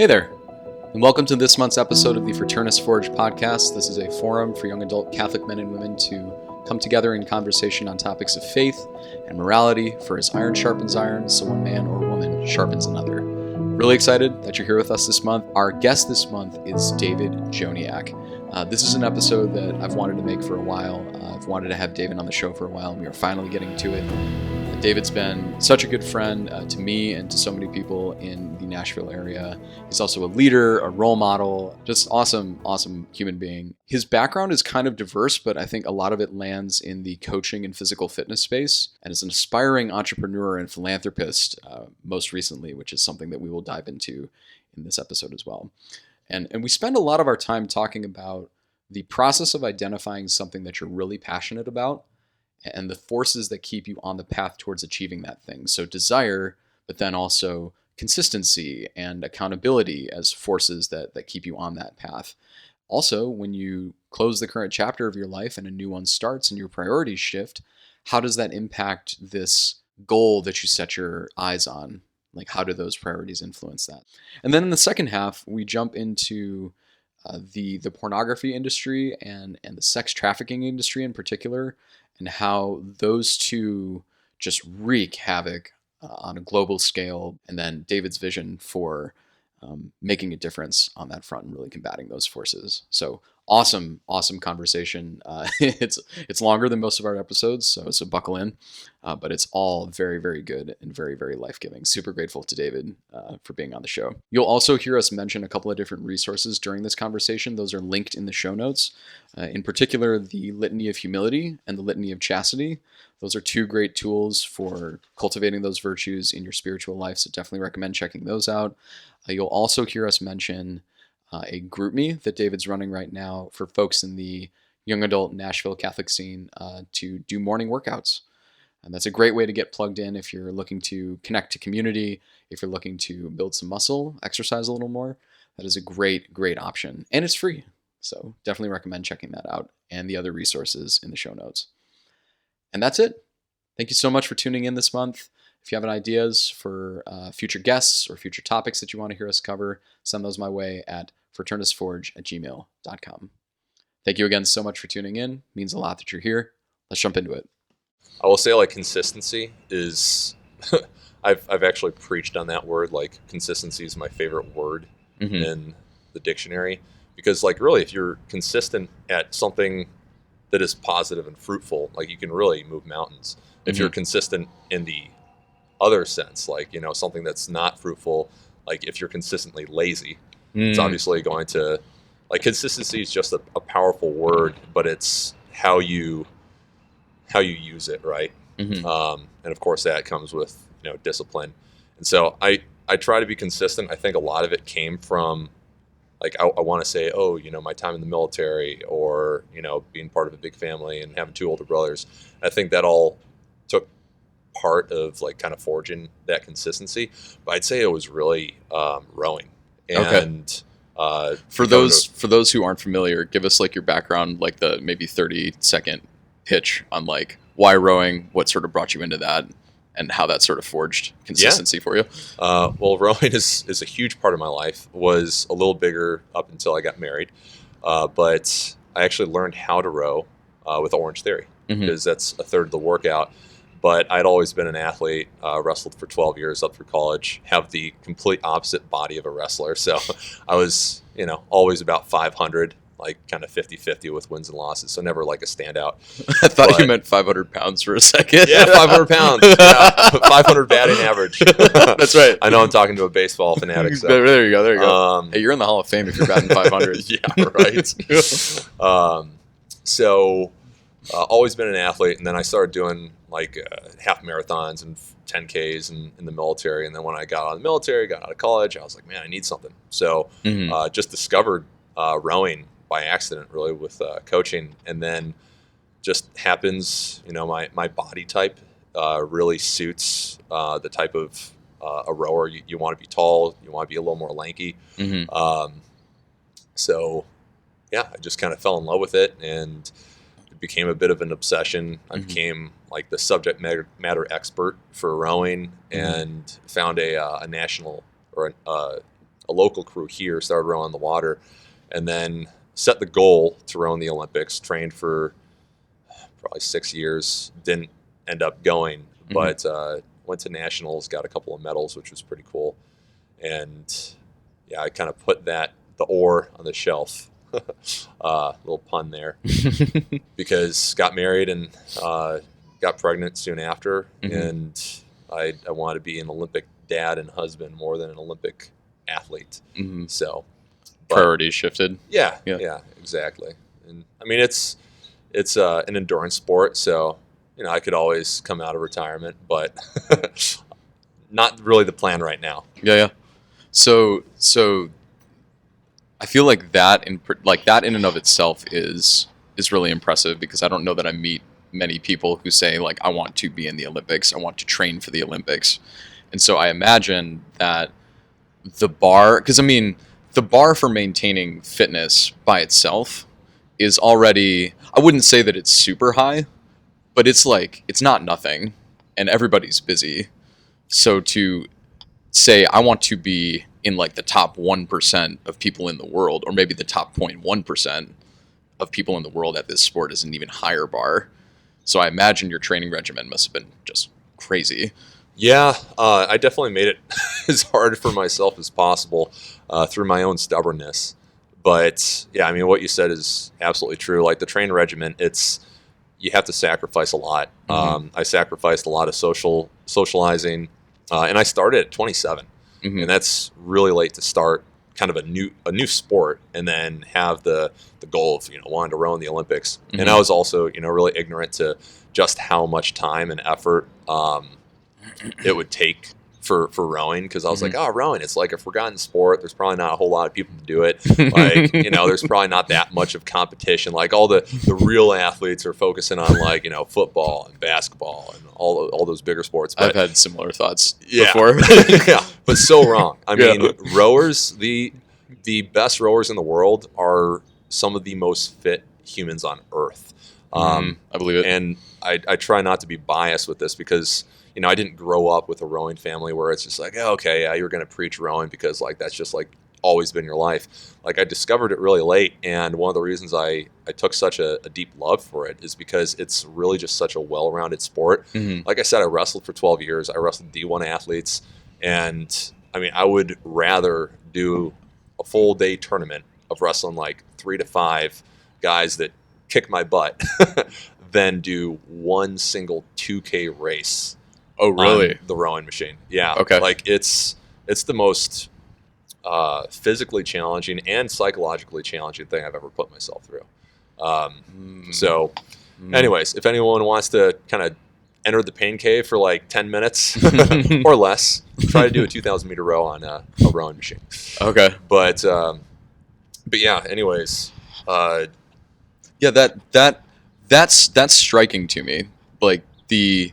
Hey there, and welcome to this month's episode of the Fraternus Forge podcast. This is a forum for young adult Catholic men and women to come together in conversation on topics of faith and morality, for as iron sharpens iron, so one man or woman sharpens another. Really excited that you're here with us this month. Our guest this month is David Joniak. This is an episode that I've wanted to make for a while. I've wanted to have David on the show for a while, and we are finally getting to it. David's been such a good friend to me and to so many people in the Nashville area. He's also a leader, a role model, just awesome human being. His background is kind of diverse, but I think a lot of it lands in the coaching and physical fitness space, and is an aspiring entrepreneur and philanthropist most recently, which is something that we will dive into in this episode as well. And we spend a lot of our time talking about the process of identifying something that you're really passionate about and the forces that keep you on the path towards achieving that thing. So desire, but then also consistency and accountability as forces that keep you on that path. Also, when you close the current chapter of your life and a new one starts and your priorities shift, how does that impact this goal that you set your eyes on? Like, how do those priorities influence that? And then in the second half, we jump into the pornography industry and the sex trafficking industry in particular, and how those two just wreak havoc on a global scale, and then David's vision for making a difference on that front and really combating those forces. So awesome conversation. It's longer than most of our episodes, so buckle in. But it's all very good and very life-giving. Super grateful to David for being on the show. You'll also hear us mention a couple of different resources during this conversation. Those are linked in the show notes. In particular, the Litany of Humility and the Litany of Chastity. Those are two great tools for cultivating those virtues in your spiritual life, so definitely recommend checking those out. You'll also hear us mention a GroupMe that David's running right now for folks in the young adult Nashville Catholic scene to do morning workouts. And that's a great way to get plugged in if you're looking to connect to community, if you're looking to build some muscle, exercise a little more. That is a great option. And it's free. So definitely recommend checking that out and the other resources in the show notes. And that's it. Thank you so much for tuning in this month. If you have any ideas for future guests or future topics that you want to hear us cover, send those my way at fraternusforge@gmail.com. Thank you again so much for tuning in. It means a lot that you're here. Let's jump into it. I will say, like, consistency is, I've actually preached on that word. Like, consistency is my favorite word in the dictionary, because, like, really, if you're consistent at something that is positive and fruitful, like, you can really move mountains. If you're consistent in the other sense, like, you know, something that's not fruitful, like if you're consistently lazy, it's obviously going to, like, consistency is just a powerful word, but it's how you use it, right? And of course that comes with, you know, discipline. And so I try to be consistent. I think a lot of it came from, like, I want to say, oh, you know, my time in the military, or, you know, being part of a big family and having two older brothers. I think that all took part of, like, kind of forging that consistency. But I'd say it was really rowing. And for those who aren't familiar, give us, like, your background, like the maybe 30-second pitch on, like, why rowing, what sort of brought you into that, and how that sort of forged consistency for you. Well, rowing is a huge part of my life. Was a little bigger up until I got married, but I actually learned how to row with Orange Theory, because that's a third of the workout. But I'd always been an athlete, wrestled for 12 years up through college, have the complete opposite body of a wrestler. So I was, you know, always about 500, like kind of 50-50 with wins and losses. So never like a standout. I thought you meant 500 pounds for a second. Yeah, 500 pounds. Yeah. 500 batting average. That's right. I know I'm talking to a baseball fanatic. So. There you go. Hey, you're in the Hall of Fame if you're batting 500. Yeah, right. So always been an athlete. And then I started doing, like, half marathons and 10Ks in the military. And then when I got out of the military, got out of college, I was like, man, I need something. So just discovered rowing by accident, really, with coaching. And then just happens, you know, my body type really suits the type of a rower. You want to be tall, you want to be a little more lanky. So yeah, I just kind of fell in love with it, and it became a bit of an obsession. I became, like, the subject matter expert for rowing, and found a national or a local crew here, started rowing on the water, and then set the goal to row in the Olympics. Trained for probably 6 years, didn't end up going, but went to nationals, got a couple of medals, which was pretty cool. And yeah, I kind of put the oar on the shelf. Little pun there, because got married and got pregnant soon after, and I wanted to be an Olympic dad and husband more than an Olympic athlete. So priorities shifted. Yeah, exactly. And I mean, it's an endurance sport, so I could always come out of retirement, but not really the plan right now. Yeah. So I feel like that in and of itself is really impressive, because I don't know that I meet many people who say, like, I want to be in the Olympics, I want to train for the Olympics. And so I imagine that the bar for maintaining fitness by itself is already, I wouldn't say that it's super high, but it's not nothing, and everybody's busy. So to say I want to be in like the top 1% of people in the world, or maybe the top 0.1% of people in the world at this sport, is an even higher bar. So I imagine your training regimen must have been just crazy. Yeah, I definitely made it as hard for myself as possible through my own stubbornness. But yeah, I mean, what you said is absolutely true. Like the training regimen, you have to sacrifice a lot. I sacrificed a lot of socializing, and I started at 27. And that's really late to start kind of a new sport, and then have the goal of wanting to row in the Olympics. And I was also really ignorant to just how much time and effort it would take for rowing, because I was like, rowing, it's like a forgotten sport. There's probably not a whole lot of people to do it. Like, there's probably not that much of competition. Like all the real athletes are focusing on like, football and basketball and all those bigger sports. But, I've had similar thoughts before. Yeah, but so wrong. I mean, rowers, the best rowers in the world are some of the most fit humans on earth. I believe it. And I try not to be biased with this, because I didn't grow up with a rowing family where it's just like, oh, okay, yeah, you're going to preach rowing because like that's just like always been your life. Like I discovered it really late, and one of the reasons I took such a deep love for it is because it's really just such a well-rounded sport. Like I said, I wrestled for 12 years. I wrestled D1 athletes, and I mean, I would rather do a full day tournament of wrestling like 3 to 5 guys that kick my butt than do one single 2K race. Oh, really? On the rowing machine. Yeah. Okay. Like it's the most physically challenging and psychologically challenging thing I've ever put myself through. So anyways, if anyone wants to kind of enter the pain cave for like 10 minutes or less, try to do a 2,000 meter row on a rowing machine. Okay. But yeah, anyways. Yeah, that's striking to me. Like the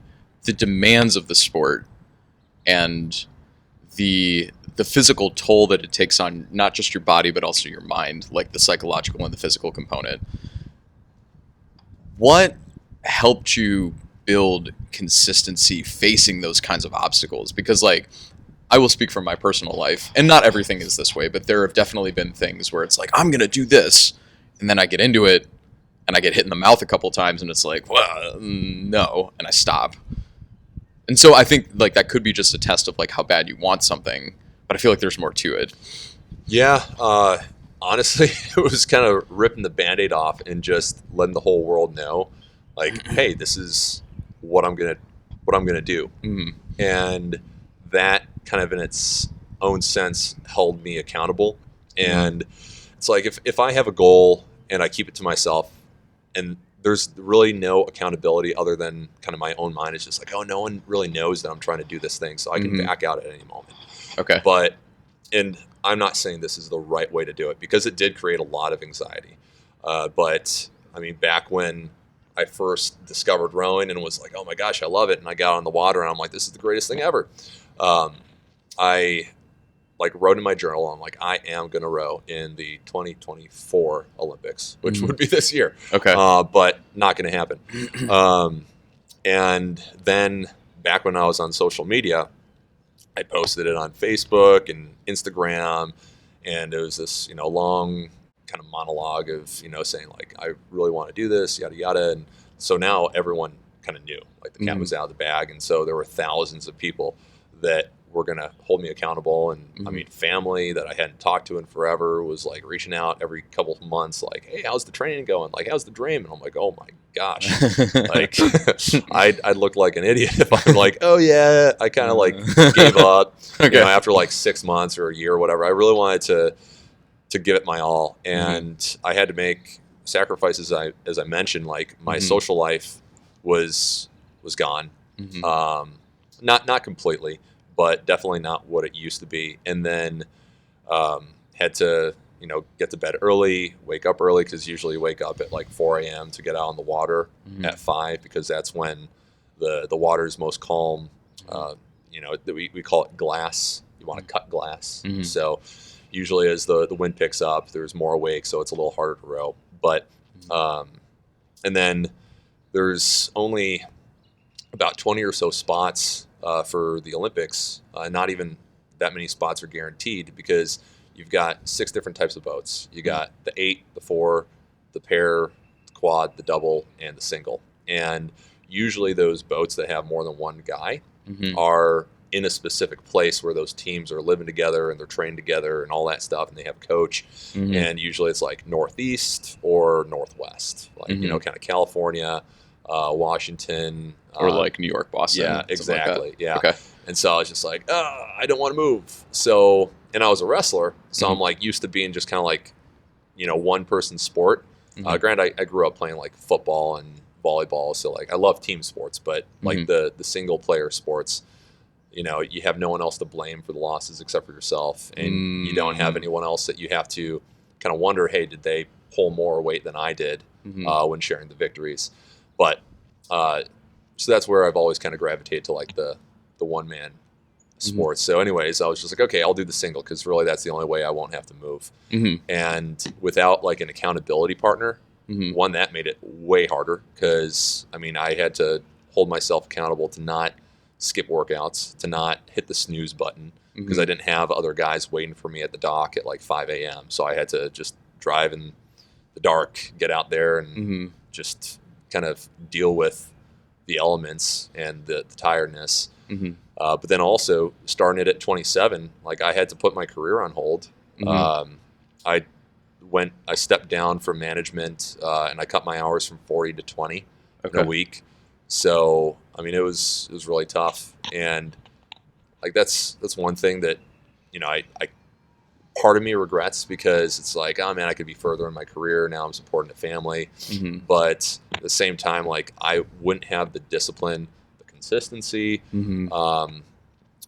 demands of the sport and the physical toll that it takes on not just your body but also your mind, like the psychological and the physical component. What helped you build consistency facing those kinds of obstacles? Because like I will speak from my personal life, and not everything is this way, but there have definitely been things where it's like, I'm going to do this, and then I get into it and I get hit in the mouth a couple times and it's like, well, no, and I stop. And so I think like that could be just a test of like how bad you want something, but I feel like there's more to it. Yeah, honestly, it was kind of ripping the Band-Aid off and just letting the whole world know, like, hey, this is what I'm gonna do. And that kind of in its own sense held me accountable. And it's like if I have a goal and I keep it to myself, and there's really no accountability other than kind of my own mind. It's just like, oh, no one really knows that I'm trying to do this thing, so I can back out at any moment. Okay. And I'm not saying this is the right way to do it, because it did create a lot of anxiety. But I mean, back when I first discovered rowing and was like, oh my gosh, I love it. And I got on the water and I'm like, this is the greatest thing ever. I like wrote in my journal, I'm like, I am going to row in the 2024 Olympics, which would be this year. Okay. But not going to happen. And then back when I was on social media, I posted it on Facebook and Instagram, and it was this, long kind of monologue of, saying like, I really want to do this, yada, yada. And so now everyone kind of knew, like the cat was out of the bag. And so there were thousands of people that were going to hold me accountable. And I mean, family that I hadn't talked to in forever was like reaching out every couple of months, like, hey, how's the training going? Like, how's the dream? And I'm like, oh my gosh, like I'd look like an idiot if I'm like, oh yeah, I kind of like gave up, after like 6 months or a year or whatever. I really wanted to give it my all. And I had to make sacrifices. As I mentioned, like my social life was gone. Not completely, but definitely not what it used to be. And then had to, get to bed early, wake up early, because usually you wake up at like 4 a.m. to get out on the water at 5, because that's when the water is most calm. We call it glass. You want to cut glass. So usually as the wind picks up, there's more wake, so it's a little harder to row. But and then there's only about 20 or so spots for the Olympics. Not even that many spots are guaranteed, because you've got 6 different types of boats. You got the 8, the 4, the pair, the quad, the double, and the single. And usually those boats that have more than one guy are in a specific place where those teams are living together and they're trained together and all that stuff, and they have a coach. And usually it's like northeast or northwest, like kind of California, Washington, or like New York, Boston. Yeah, exactly. Like yeah. Okay. And so I was just like, I don't want to move. So, and I was a wrestler, so I'm like used to being just kind of like, one person sport. Granted, I grew up playing like football and volleyball, so like I love team sports, but like the single player sports, you have no one else to blame for the losses except for yourself, and you don't have anyone else that you have to kind of wonder, hey, did they pull more weight than I did when sharing the victories? But so that's where I've always kind of gravitated to like the one-man sports. So anyways, I was just like, okay, I'll do the single, because really that's the only way I won't have to move. And without like an accountability partner, one, that made it way harder, because I mean, I had to hold myself accountable to not skip workouts, to not hit the snooze button, because I didn't have other guys waiting for me at the dock at like 5 a.m. So I had to just drive in the dark, get out there, and just kind of deal with the elements and the tiredness. But then also starting it at 27, like I had to put my career on hold. I stepped down from management, and I cut my hours from 40 to 20 in a week. So, I mean, it was really tough. And like, that's one thing that, I part of me regrets, because it's like, oh man, I could be further in my career. Now I'm supporting a family. But at the same time, like I wouldn't have the discipline, the consistency,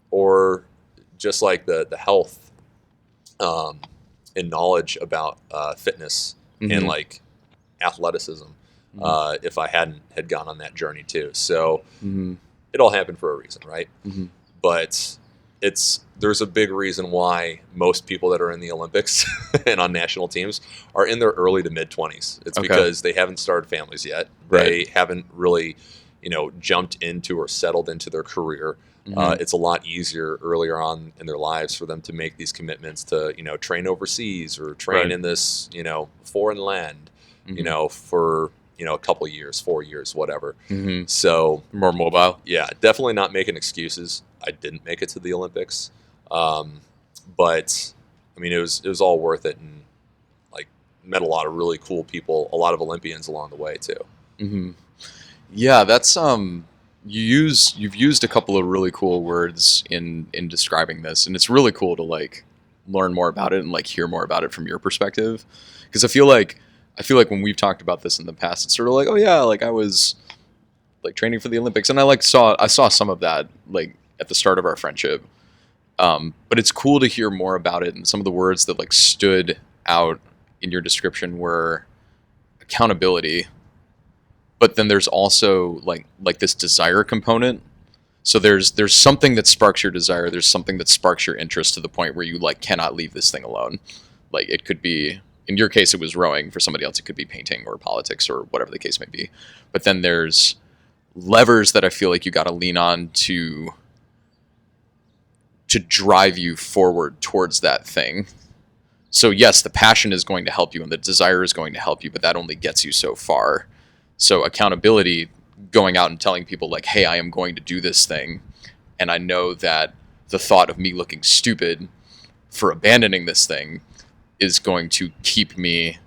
or just like the health, and knowledge about fitness and like athleticism, if I had gone on that journey too. So it all happened for a reason, right? But there's a big reason why most people that are in the Olympics and on national teams are in their early to mid 20s. It's because they haven't started families yet. They haven't really, jumped into or settled into their career. It's a lot easier earlier on in their lives for them to make these commitments to, train overseas or train in this, foreign land, for, a couple of years, 4 years, whatever. So more mobile. Yeah, definitely not making excuses. I didn't make it to the Olympics. But I mean, it was all worth it, and like met a lot of really cool people, a lot of Olympians along the way too. Yeah, that's you've used a couple of really cool words in describing this, and it's really cool to like learn more about it and like hear more about it from your perspective, because I feel like when we've talked about this in the past, it's sort of like, oh yeah, like I was like training for the Olympics, and I saw some of that like at the start of our friendship, but it's cool to hear more about it, and some of the words that like stood out in your description were accountability, but then there's also like this desire component. So there's something that sparks your desire. There's something that sparks your interest to the point where you like cannot leave this thing alone. Like it could be, in your case, it was rowing. For somebody else, it could be painting or politics or whatever the case may be. But then there's levers that I feel like you got to lean on to to drive you forward towards that thing. So yes, the passion is going to help you and the desire is going to help you, but that only gets you so far. So accountability, going out and telling people like, hey, I am going to do this thing, and I know that the thought of me looking stupid for abandoning this thing is going to keep me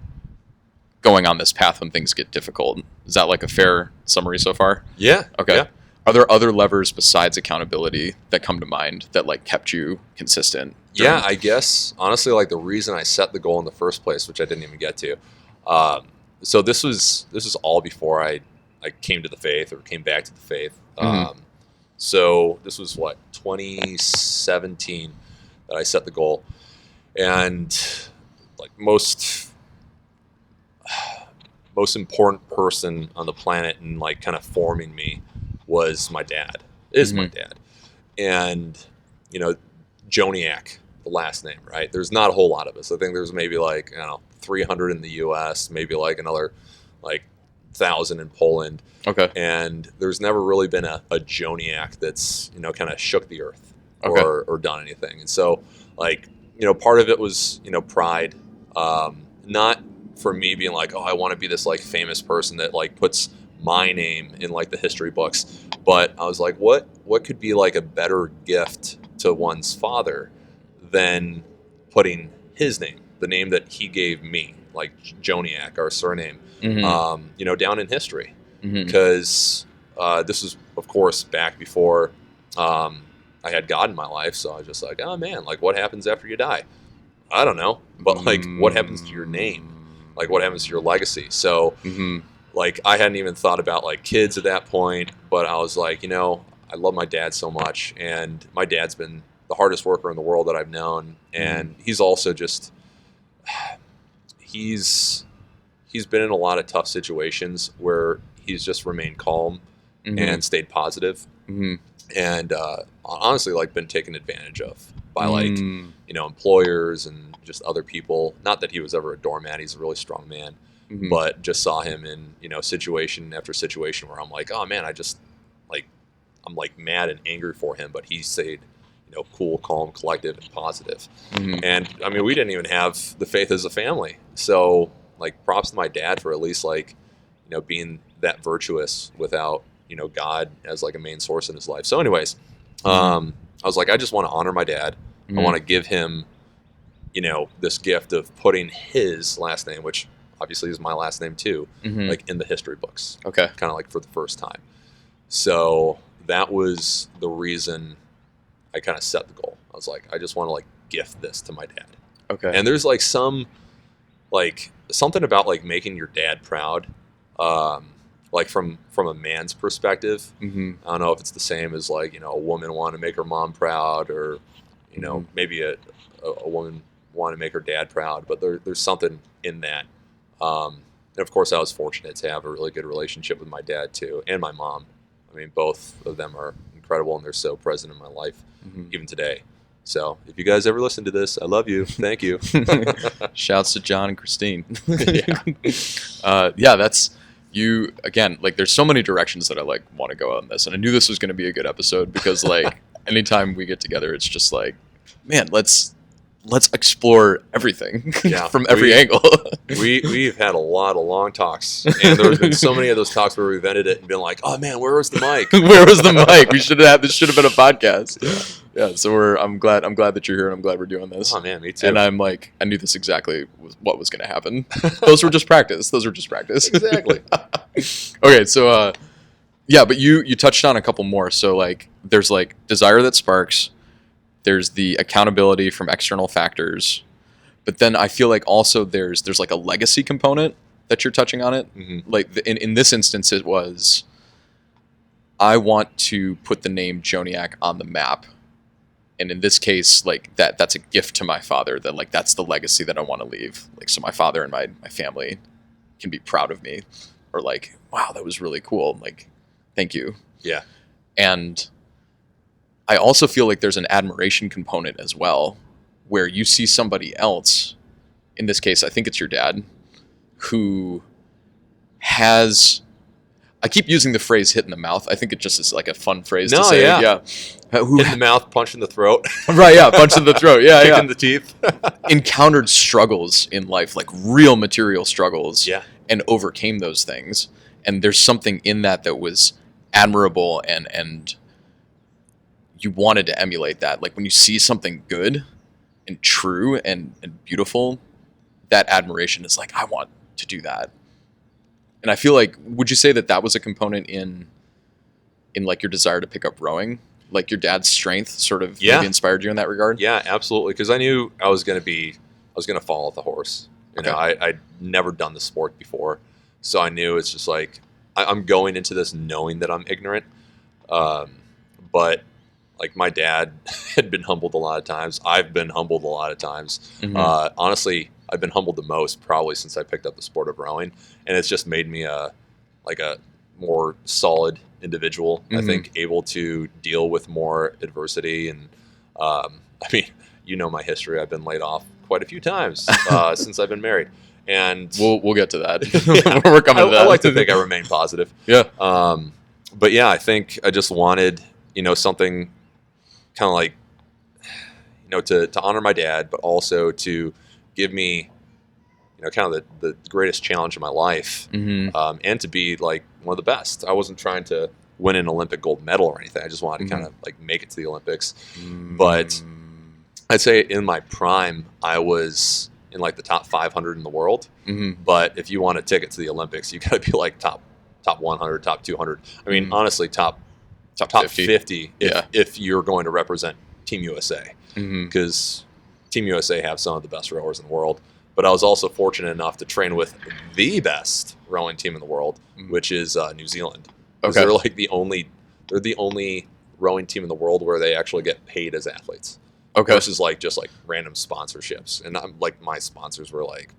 going on this path when things get difficult. Is that like a fair summary so far? Yeah. Okay. Yeah. Are there other levers besides accountability that come to mind that like kept you consistent? Yeah, I guess honestly, like the reason I set the goal in the first place, which I didn't even get to. So this was all before I came to the faith or came back to the faith. So this was 2017 that I set the goal, and like most important person on the planet and like kind of forming me was my dad. Is my dad, and Joniak, the last name, right? There's not a whole lot of us. I think there's maybe like 300 in the U.S., maybe like another like 1,000 in Poland. Okay. And there's never really been a Joniak that's kind of shook the earth or done anything. And so like part of it was pride, not for me being like, oh, I want to be this like famous person that like puts my name in like the history books, but I was like, what could be like a better gift to one's father than putting his name, the name that he gave me, like Joniak, our surname, down in history. Because this was, of course, back before I had God in my life. So I was just like, oh man, like what happens after you die? I don't know. But like what happens to your name? Like what happens to your legacy? So like I hadn't even thought about like kids at that point, but I was like, I love my dad so much, and my dad's been the hardest worker in the world that I've known, and he's also just he's been in a lot of tough situations where he's just remained calm and stayed positive, and honestly like been taken advantage of by like employers and just other people. Not that he was ever a doormat, he's a really strong man, but just saw him in situation after situation where I'm like, oh man, I'm like mad and angry for him, but he stayed cool, calm, collective, and positive. And I mean, we didn't even have the faith as a family, so like props to my dad for at least like being that virtuous without God as like a main source in his life. So anyways, I was like, I just want to honor my dad. I want to give him this gift of putting his last name, which obviously is my last name too, like in the history books. Okay. Kind of like for the first time. So that was the reason I kind of set the goal. I was like, I just want to like gift this to my dad. Okay. And there's like something about like making your dad proud, like from a man's perspective. I don't know if it's the same as like, a woman wanting to make her mom proud, or, maybe a woman wanting to make her dad proud, but there's something in that. And of course I was fortunate to have a really good relationship with my dad too, and my mom. I mean, both of them are incredible, and they're so present in my life, even today. So if you guys ever listen to this, I love you. Thank you. Shouts to John and Christine. Yeah, that's you again. Like, there's so many directions that I like want to go on this, and I knew this was going to be a good episode because like anytime we get together, it's just like, man, let's explore everything from every angle. We've had a lot of long talks, and there's been so many of those talks where we've ended it and been like, oh man, where was the mic? Where was the mic? This should have been a podcast. Yeah. So I'm glad that you're here, and I'm glad we're doing this. Oh man, me too. And I'm like, I knew this exactly was what was going to happen. Those were just practice. Exactly. Okay. So, yeah, but you touched on a couple more. So like, there's like desire that sparks. There's the accountability from external factors, but then I feel like also there's like a legacy component that you're touching on it. Like in this instance, it was, I want to put the name Joniak on the map. And in this case, like that's a gift to my father, that like, that's the legacy that I want to leave. Like, so my father and my family can be proud of me, or like, wow, that was really cool. Like, thank you. Yeah. And I also feel like there's an admiration component as well, where you see somebody else, in this case, I think it's your dad, who has, I keep using the phrase "hit in the mouth." I think it just is like a fun phrase No, to say. yeah. Who Hit in the mouth, punch in the throat. Right, yeah, punch in the throat. Yeah, Kick yeah. in the teeth. Encountered struggles in life, like real material struggles, Yeah. and overcame those things. And there's something in that was admirable, and you wanted to emulate that. Like when you see something good and true and beautiful, that admiration is like, I want to do that. And I feel like, would you say that was a component in like your desire to pick up rowing? Like your dad's strength sort of maybe inspired you in that regard? Yeah, absolutely. Because I knew I was going to fall off the horse. You know, I'd never done the sport before. So I knew it's just like, I'm going into this knowing that I'm ignorant. But like my dad had been humbled a lot of times. I've been humbled a lot of times. Mm-hmm. Honestly, I've been humbled the most probably since I picked up the sport of rowing. And it's just made me a more solid individual. I think able to deal with more adversity. And I mean, you know my history. I've been laid off quite a few times since I've been married. And we'll get to that. We're coming to that. I like to think I remain positive. Yeah. But yeah, I think I just wanted, something kind of like, to honor my dad, but also to give me, kind of the greatest challenge of my life, and to be like one of the best. I wasn't trying to win an Olympic gold medal or anything. I just wanted to kind of like make it to the Olympics. But I'd say in my prime, I was in like the top 500 in the world. But if you want a ticket to the Olympics, you got to be like top 100, top 200. I mean, honestly, top 50 if you're going to represent Team USA, because Team USA have some of the best rowers in the world. But I was also fortunate enough to train with the best rowing team in the world, which is New Zealand. Okay. They're like the only rowing team in the world where they actually get paid as athletes. Okay. Versus like just like random sponsorships. And I'm like, my sponsors were like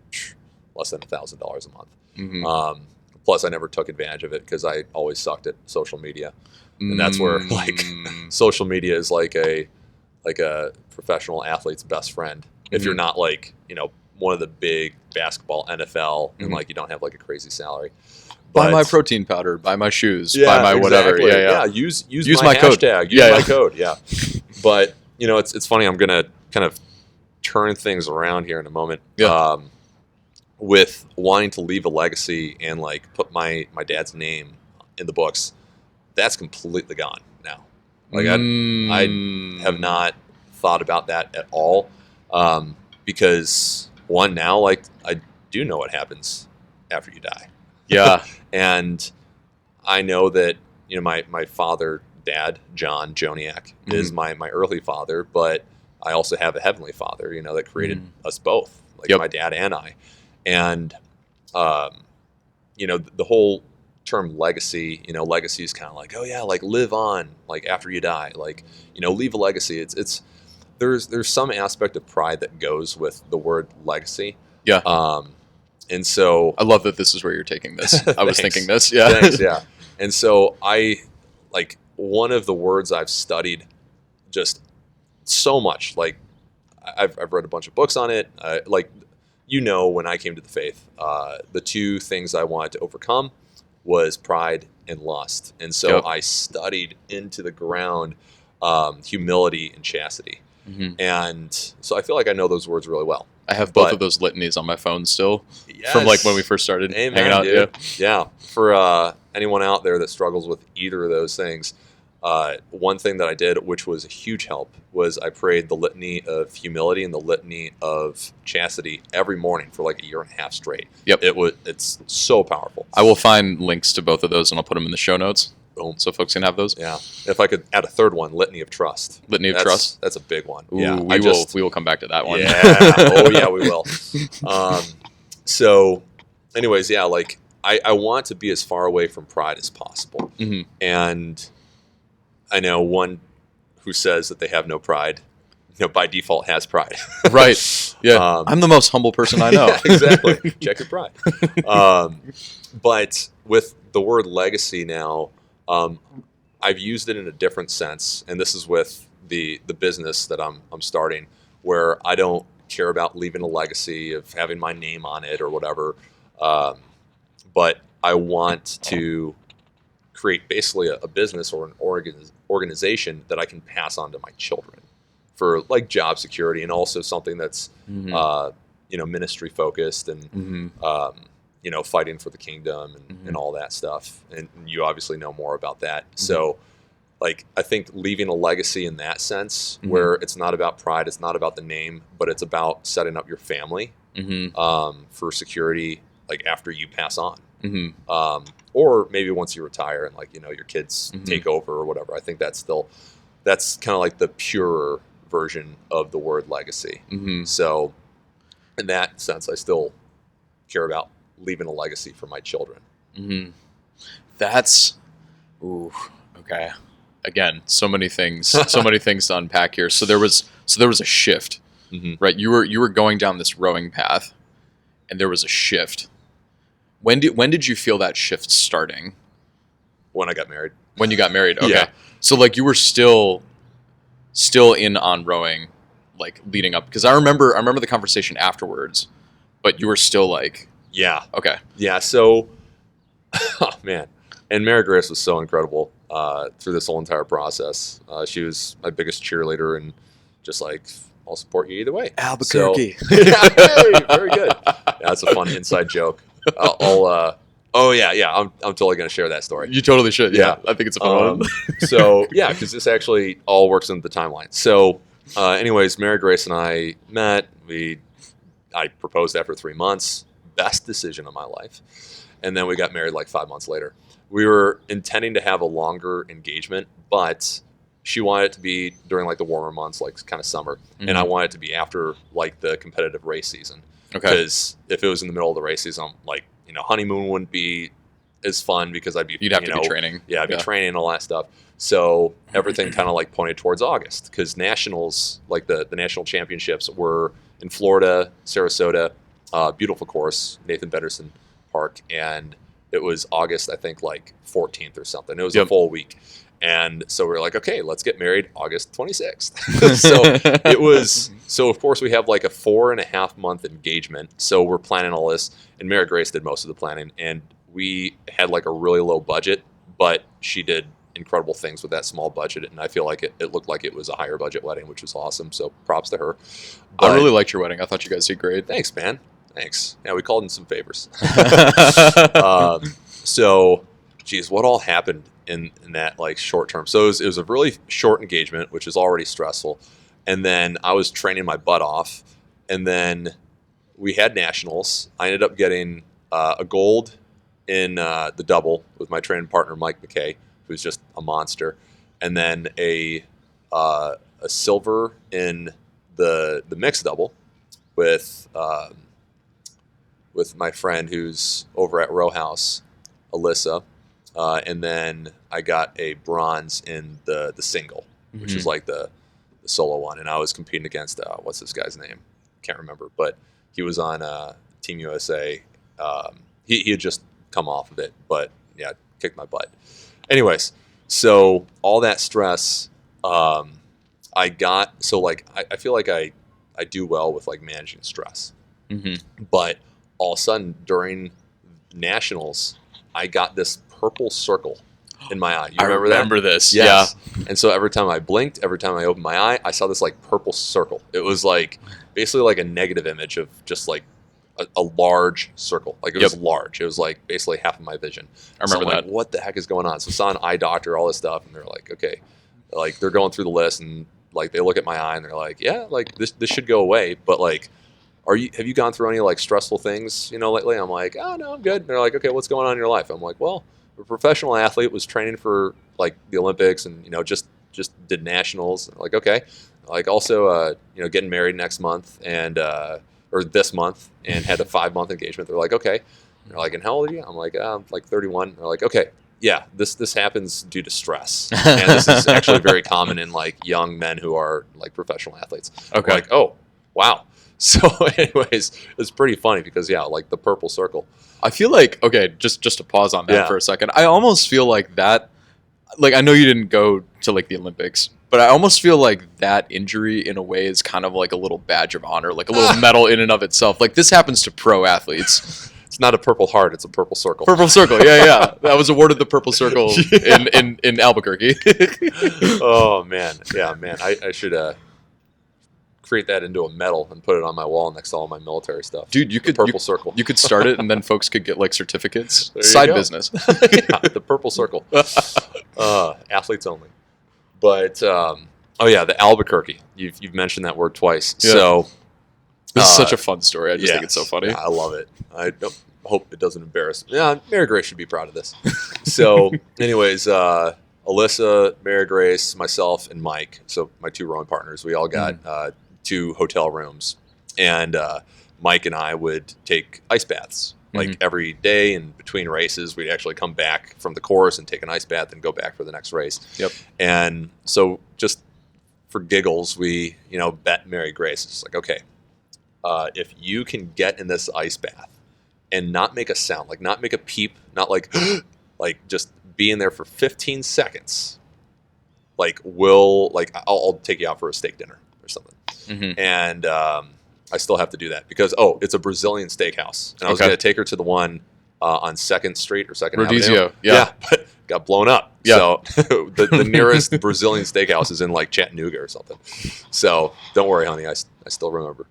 less than $1,000 a month. Plus I never took advantage of it because I always sucked at social media. And that's where like social media is like a professional athlete's best friend. If you're not like, one of the big basketball NFL and like you don't have like a crazy salary. Buy my protein powder, buy my shoes, buy my whatever. Exactly. Yeah. Use my code. Hashtag. Use my code. Yeah. But it's funny. I'm gonna kind of turn things around here in a moment. Yeah. With wanting to leave a legacy and like put my dad's name in the books, that's completely gone now. Like I have not thought about that at all, because one, now like I do know what happens after you die. Yeah. And I know that my father, dad, Joniak, is my earthly father, but I also have a heavenly father, that created us both, like my dad and I. And the whole term legacy, legacy is kind of like, oh yeah, like live on, like after you die, like leave a legacy. It's there's some aspect of pride that goes with the word legacy. Yeah. And so I love that this is where you're taking this. I was thinking this. Yeah. Thanks. Yeah. And so I like one of the words I've studied just so much. Like I've read a bunch of books on it. When I came to the faith, the two things I wanted to overcome was pride and lust. And so I studied into the ground humility and chastity. And so I feel like I know those words really well. I have both of those litanies on my phone still from like when we first started hanging out. Dude. Yeah. For anyone out there that struggles with either of those things, one thing that I did, which was a huge help, was I prayed the litany of humility and the litany of chastity every morning for like a year and a half straight. Yep. It's so powerful. I will find links to both of those and I'll put them in the show notes. Boom. So folks can have those. Yeah. If I could add a third one, litany of trust. Litany of trust. That's a big one. Ooh, yeah. We will come back to that one. Yeah. Oh yeah, we will. So anyways, yeah, like I want to be as far away from pride as possible. And I know one who says that they have no pride, by default has pride. Right. Yeah. I'm the most humble person I know. Yeah, exactly. Check your pride. But with the word legacy now, I've used it in a different sense, and this is with the business that I'm starting, where I don't care about leaving a legacy of having my name on it or whatever, but I want to create basically a business or an organization that I can pass on to my children for like job security, and also something that's, ministry focused and, fighting for the kingdom and all that stuff. And you obviously know more about that. So like, I think leaving a legacy in that sense, where it's not about pride, it's not about the name, but it's about setting up your family for security, like after you pass on. Or maybe once you retire and like, your kids take over or whatever. I think that's kind of like the purer version of the word legacy. So in that sense, I still care about leaving a legacy for my children. That's, okay. Again, so many things to unpack here. So there was a shift, right? You were going down this rowing path, and there was a shift. When did you feel that shift starting? When I got married. When you got married, okay. Yeah. So like you were still in on rowing, like leading up, because I remember the conversation afterwards, but you were still like, yeah, okay, yeah. So, oh man, and Mary Grace was so incredible through this whole entire process. She was my biggest cheerleader, and just like, I'll support you either way. Albuquerque. So, hey, very good. Yeah, that's a fun inside joke. I'm totally going to share that story. You totally should. Yeah. I think it's a fun one. So yeah, because this actually all works into the timeline. So anyways, Mary Grace and I met. I proposed after 3 months. Best decision of my life. And then we got married like 5 months later. We were intending to have a longer engagement, but she wanted it to be during like the warmer months, like kind of summer. And I wanted it to be after like the competitive race season. Okay. Because if it was in the middle of the race season, like, honeymoon wouldn't be as fun because you'd have to be training. Yeah, I'd be training and all that stuff. So everything kind of like pointed towards August, because nationals, like the national championships, were in Florida, Sarasota, beautiful course, Nathan Benderson Park, and it was August, I think, like 14th or something. It was a full week. And so we were like, okay, let's get married August 26th. So of course we have like a 4.5 month engagement. So we're planning all this, and Mary Grace did most of the planning, and we had like a really low budget, but she did incredible things with that small budget. And I feel like it looked like it was a higher budget wedding, which was awesome. So props to her. But I really liked your wedding. I thought you guys did great. Thanks, man. Thanks. Yeah, we called in some favors. So, geez, what all happened in that like short term? So it was a really short engagement, which is already stressful. And then I was training my butt off. And then we had nationals. I ended up getting a gold in the double with my training partner, Mike McKay, who's just a monster. And then a silver in the mixed double with my friend who's over at Row House, Alyssa. And then I got a bronze in the single, which is like the solo one. And I was competing against, what's this guy's name? Can't remember, but he was on Team USA. He had just come off of it, but yeah, kicked my butt. Anyways, so all that stress, I feel like I do well with like managing stress. But all of a sudden during nationals, I got this purple circle in my eye. You remember that? I remember this. Yes. Yeah. And so every time I blinked, every time I opened my eye, I saw this like purple circle. It was like basically like a negative image of just like a large circle. Like it was large. It was like basically half of my vision. I remember that. Like, what the heck is going on? So I saw an eye doctor, all this stuff, and they're like, okay, like they're going through the list, and like they look at my eye and they're like, yeah, like this should go away, but like, have you gone through any like stressful things, lately? I'm like, oh no, I'm good. And they're like, okay, what's going on in your life? I'm like, well, a professional athlete, was training for like the Olympics, and just did nationals. And like, okay, like also getting married next month or this month, and had a 5-month engagement. They're like, okay. They're like, and how old are you? I'm like, I'm like 31. They're like, okay, yeah, this happens due to stress, and this is actually very common in like young men who are like professional athletes. Okay, I'm like, oh wow. So anyways, it's pretty funny because like the purple circle. I feel like, okay, just to pause on that for a second. I almost feel like that, like I know you didn't go to like the Olympics, but I almost feel like that injury in a way is kind of like a little badge of honor, like a little medal in and of itself. Like this happens to pro athletes. It's not a Purple Heart, it's a Purple Circle. Purple Circle, yeah. I was awarded the Purple Circle in Albuquerque. Oh, man. Yeah, man. I should create that into a medal and put it on my wall next to all my military stuff. Dude, Purple Circle. You could start it, and then folks could get like certificates. There you Side go. business. Yeah, the Purple Circle. Athletes only. But, the Albuquerque. You've mentioned that word twice. Yeah. So this is such a fun story. I just think it's so funny. Yeah, I love it. I hope it doesn't embarrass me. Yeah, Mary Grace should be proud of this. So, anyways, Alyssa, Mary Grace, myself, and Mike, so my 2 rowing partners, we all got 2 hotel rooms. And Mike and I would take ice baths. Like every day, and between races, we'd actually come back from the course and take an ice bath and go back for the next race. Yep. And so just for giggles, we, bet Mary Grace. It's like, okay, if you can get in this ice bath and not make a sound, like not make a peep, not like, like just be in there for 15 seconds, like I'll take you out for a steak dinner or something. Mm-hmm. And I still have to do that because, it's a Brazilian steakhouse. And I was going to take her to the one on 2nd Street or 2nd Avenue. Yeah, but got blown up. Yeah. So the nearest Brazilian steakhouse is in like Chattanooga or something. So don't worry, honey, I still remember.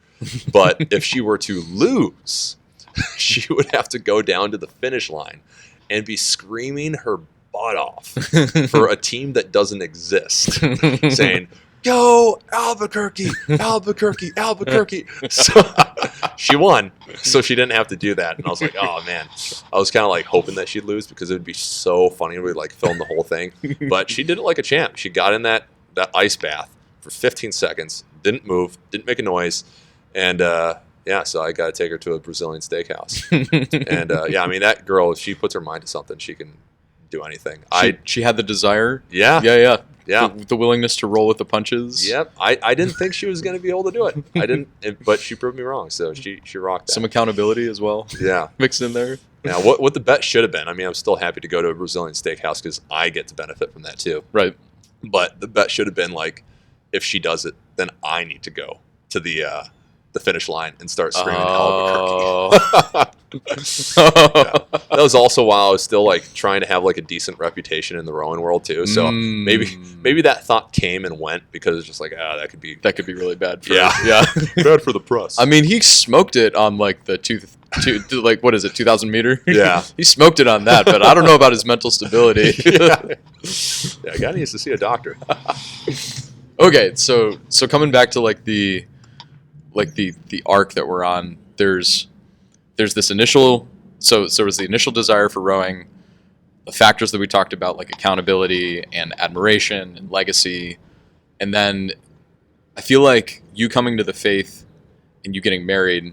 But if she were to lose, she would have to go down to the finish line and be screaming her butt off for a team that doesn't exist, saying, "Go Albuquerque, Albuquerque, Albuquerque." So she won, so she didn't have to do that. And I was like, oh man, I was kind of like hoping that she'd lose because it would be so funny. We'd like film the whole thing, but she did it like a champ. She got in that ice bath for 15 seconds, didn't move, didn't make a noise, and so I got to take her to a Brazilian steakhouse. And that girl, if she puts her mind to something, she can do anything. She had the desire. Yeah. The willingness to roll with the punches. Yep. I didn't think she was going to be able to do it. But she proved me wrong. So she rocked that. Some accountability as well. Yeah. Mixed in there. Yeah. What the bet should have been. I mean, I'm still happy to go to a Brazilian steakhouse because I get to benefit from that too. Right. But the bet should have been like, if she does it, then I need to go to the finish line and start screaming Albuquerque. That was also while I was still like trying to have like a decent reputation in the rowing world too. So maybe that thought came and went because it's just like, that could be really bad. Bad for the press. I mean, he smoked it on like the 2,000 meter. Yeah, he smoked it on that, but I don't know about his mental stability. Yeah, guy needs to see a doctor. Okay, so coming back to like the arc that we're on, there's this initial so it was the initial desire for rowing, the factors that we talked about like accountability and admiration and legacy, and then I feel like you coming to the faith and you getting married,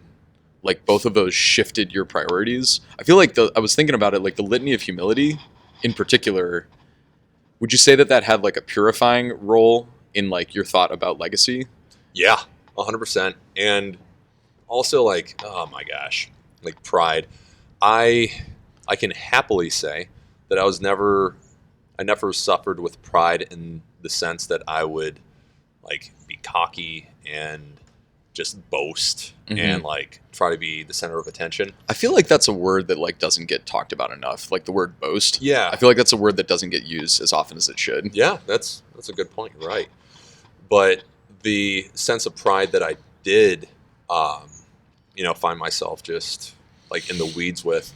like both of those shifted your priorities. I feel like I was thinking about it, like the litany of humility in particular, would you say that had like a purifying role in like your thought about legacy? Yeah, 100%. And also like, oh my gosh, like pride. I can happily say that I never suffered with pride in the sense that I would like be cocky and just boast and like try to be the center of attention. I feel like that's a word that like doesn't get talked about enough, like the word boast. Yeah. I feel like that's a word that doesn't get used as often as it should. Yeah, that's a good point. You're right. But the sense of pride that I did, find myself just like in the weeds with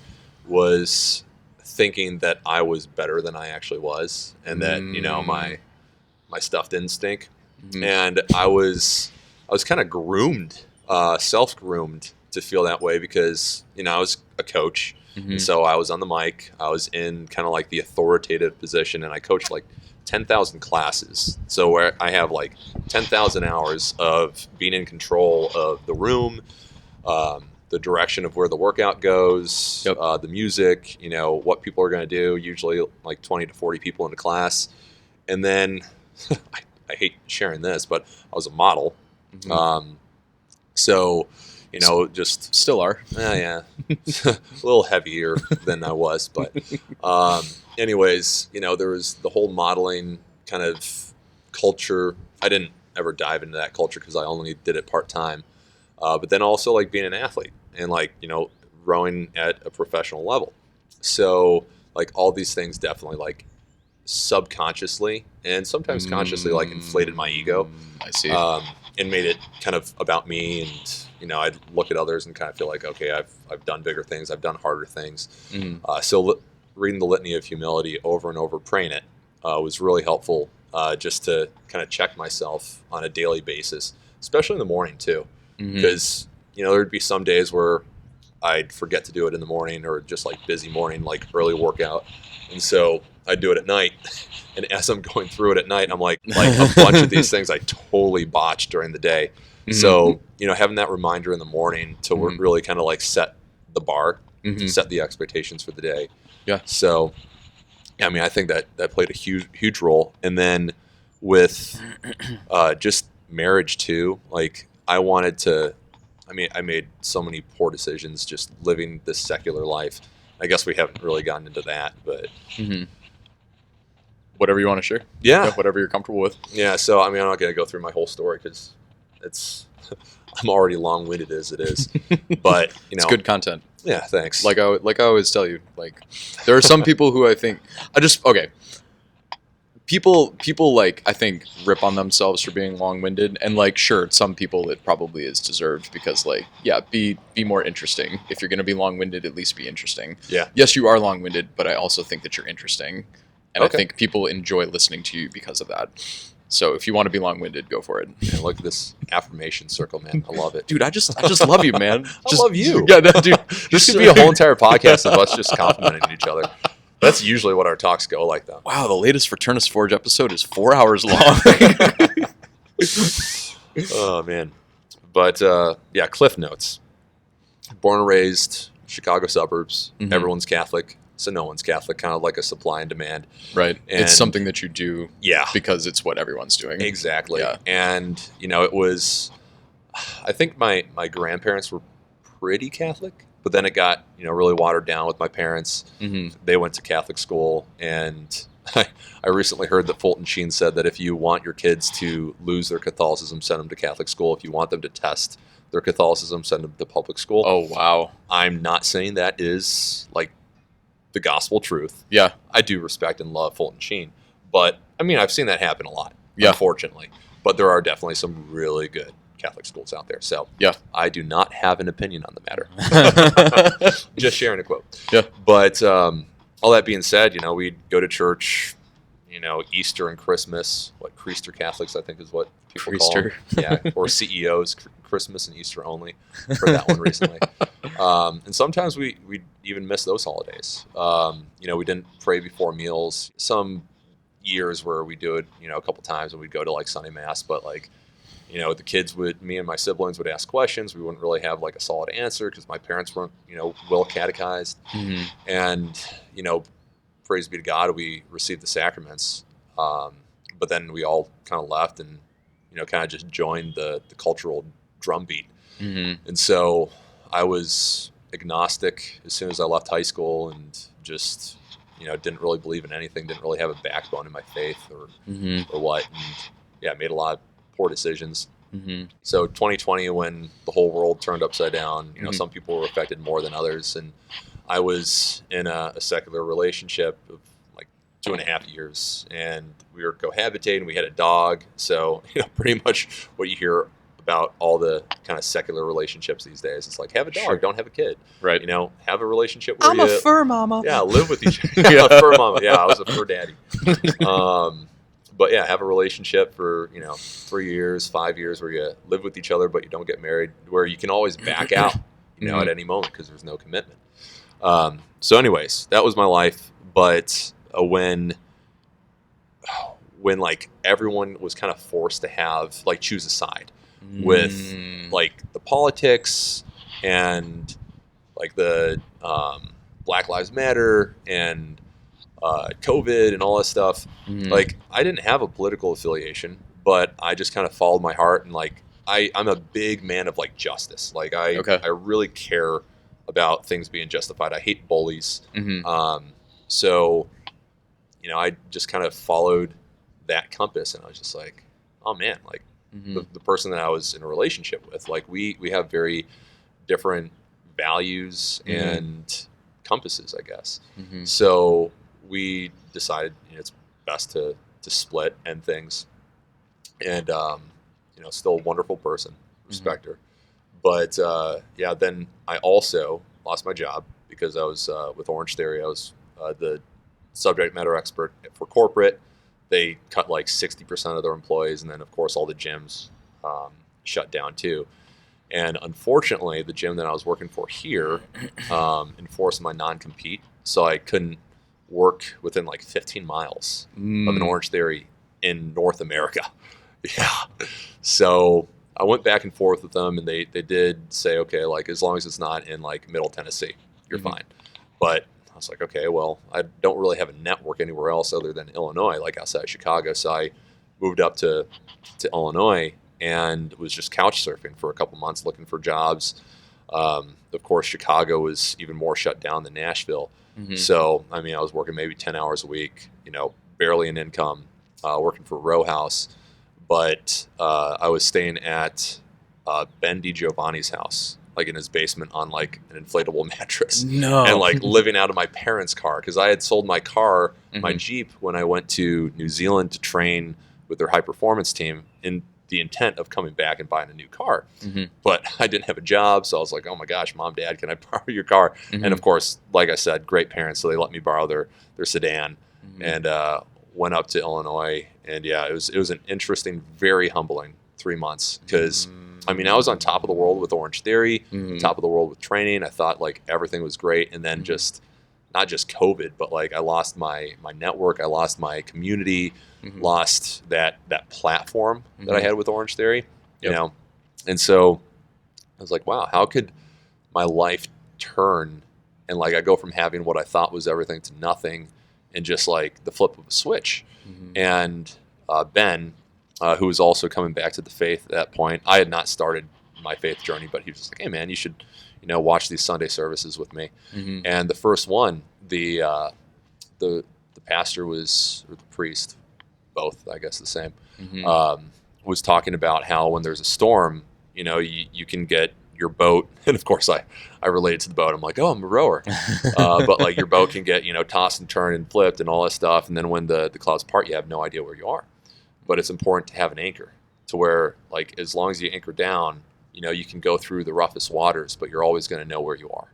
was thinking that I was better than I actually was, and that my stuff didn't stink. And I was kind of groomed, self-groomed to feel that way because I was a coach, and so I was on the mic. I was in kind of like the authoritative position, and I coached like 10,000 classes. So where I have like 10,000 hours of being in control of the room, the direction of where the workout goes, the music, what people are going to do, usually like 20 to 40 people in a class. And then I hate sharing this, but I was a model. So, just still are. Yeah. A little heavier than I was, but anyways, there was the whole modeling kind of culture. I didn't ever dive into that culture because I only did it part-time. But then also like being an athlete and like, rowing at a professional level. So like all these things definitely like subconsciously and sometimes consciously like inflated my ego. I see. And made it kind of about me. And, you know, I'd look at others and kind of feel like, okay, I've done bigger things. I've done harder things. So reading the Litany of Humility over and over, praying it, was really helpful, just to kind of check myself on a daily basis, especially in the morning too. Because, you know, there'd be some days where I'd forget to do it in the morning, or just like busy morning, like early workout. And so I'd do it at night. And as I'm going through it at night, I'm like a bunch of these things I totally botched during the day. So, you know, having that reminder in the morning to really kind of like set the bar, set the expectations for the day. Yeah. So, I mean, I think that played a huge role. And then with just marriage too, like I made so many poor decisions just living this secular life. I guess we haven't really gotten into that, but whatever you want to share. Yeah. Whatever you're comfortable with. Yeah. So, I mean, I'm not going to go through my whole story because I'm already long-winded as it is, but you know, it's good content. Yeah. Thanks. Like I always tell you, like there are some people who I think people like I think rip on themselves for being long-winded, and like sure, some people it probably is deserved because like be more interesting. If you're going to be long-winded, at least be interesting. Yeah. Yes, you are long-winded, but I also think that you're interesting, and Okay. I think people enjoy listening to you because of that. So if you want to be long-winded, go for it. Man, look at this affirmation circle, man. I love it. Dude, I just love you, man. I love you. Yeah, dude. This could be a whole entire podcast of us just complimenting each other. That's usually what our talks go like, though. Wow, the latest Fraternus Forge episode is 4 hours long. Oh, man. But, yeah, Cliff Notes. Born and raised, Chicago suburbs. Everyone's Catholic, so no one's Catholic, kind of like a supply and demand. Right. And it's something that you do because it's what everyone's doing. Exactly. Yeah. And, you know, it was, I think my grandparents were pretty Catholic, but then it got, you know, really watered down with my parents. They went to Catholic school, and I recently heard that Fulton Sheen said that if you want your kids to lose their Catholicism, send them to Catholic school. If you want them to test their Catholicism, send them to public school. Oh, wow. I'm not saying that is like the gospel truth. Yeah. I do respect and love Fulton Sheen, but I mean, I've seen that happen a lot, unfortunately. But there are definitely some really good Catholic schools out there. So I do not have an opinion on the matter. Just sharing a quote. Yeah. But all that being said, you know, we'd go to church, you know, Easter and Christmas. What, Creaster Catholics, I think is what people call them. Yeah. Or CEOs, Christmas and Easter only. Heard that one recently. And sometimes we'd even miss those holidays. You know, we didn't pray before meals. Some years where we do it, you know, a couple times, and we'd go to like Sunday Mass, but like, you know, the kids me and my siblings would ask questions. We wouldn't really have like a solid answer because my parents weren't, you know, well catechized. And, you know, praise be to God, we received the sacraments. But then we all kind of left and, you know, kind of just joined the cultural drumbeat. And so I was agnostic as soon as I left high school, and just, you know, didn't really believe in anything, didn't really have a backbone in my faith or what. And yeah, made a lot of poor decisions. So 2020, when the whole world turned upside down, you know, some people were affected more than others. And I was in a secular relationship of like 2.5 years, and we were cohabitating. We had a dog. So, you know, pretty much what you hear about all the kind of secular relationships these days. It's like, have a dog, don't have a kid. Right. You know, have a relationship where I'm a fur mama. Yeah, live with each other. Yeah, fur mama. Yeah, I was a fur daddy. But yeah, have a relationship for, you know, 3 years, 5 years where you live with each other, but you don't get married, where you can always back out, you know, at any moment because there's no commitment. So anyways, that was my life. But when like everyone was kind of forced to have, like, choose a side with like the politics and like the Black Lives Matter and COVID and all that stuff. Like, I didn't have a political affiliation, but I just kind of followed my heart. And like, I'm a big man of like justice. Like I really care about things being justified. I hate bullies. So, you know, I just kind of followed that compass, and I was just like, oh man, like the person that I was in a relationship with, like we have very different values and compasses, I guess. Mm-hmm. So we decided it's best to split, end things. And, still a wonderful person, respect her. But, then I also lost my job because I was with Orange Theory. I was the subject matter expert for corporate. They cut like 60% of their employees. And then, of course, all the gyms shut down too. And unfortunately, the gym that I was working for here enforced my non-compete. So I couldn't work within like 15 miles of an Orange Theory in North America. Yeah. So I went back and forth with them, and they did say, okay, like as long as it's not in like Middle Tennessee, you're fine. But I was like, okay, well, I don't really have a network anywhere else other than Illinois, like outside of Chicago. So I moved up to Illinois and was just couch surfing for a couple months looking for jobs. Of course, Chicago was even more shut down than Nashville. So, I mean, I was working maybe 10 hours a week, barely an income, working for a row house. But I was staying at Ben DiGiovanni's house, like in his basement on like an inflatable mattress. No. And like living out of my parents' car because I had sold my car, my Jeep, when I went to New Zealand to train with their high performance team in the intent of coming back and buying a new car. But I didn't have a job, so I was like, oh my gosh, Mom, Dad, can I borrow your car? And of course, like I said, great parents, so they let me borrow their sedan and went up to Illinois. And yeah, it was an interesting, very humbling 3 months because I mean, I was on top of the world with Orange Theory, top of the world with training. I thought like everything was great, and then just not just COVID, but like I lost my network, I lost my community, lost that platform that I had with Orange Theory, you know. And so I was like, wow, how could my life turn and like I go from having what I thought was everything to nothing in just like the flip of a switch. And Ben, who was also coming back to the faith at that point, I had not started my faith journey, but he was just like, hey man, you should watch these Sunday services with me. And the first one, the pastor was, or the priest, both I guess the same, was talking about how when there's a storm, you can get your boat, and of course I related to the boat. I'm like, oh, I'm a rower, but like your boat can get tossed and turned and flipped and all that stuff, and then when the clouds part, you have no idea where you are. But it's important to have an anchor to where, like, as long as you anchor down, you can go through the roughest waters, but you're always going to know where you are.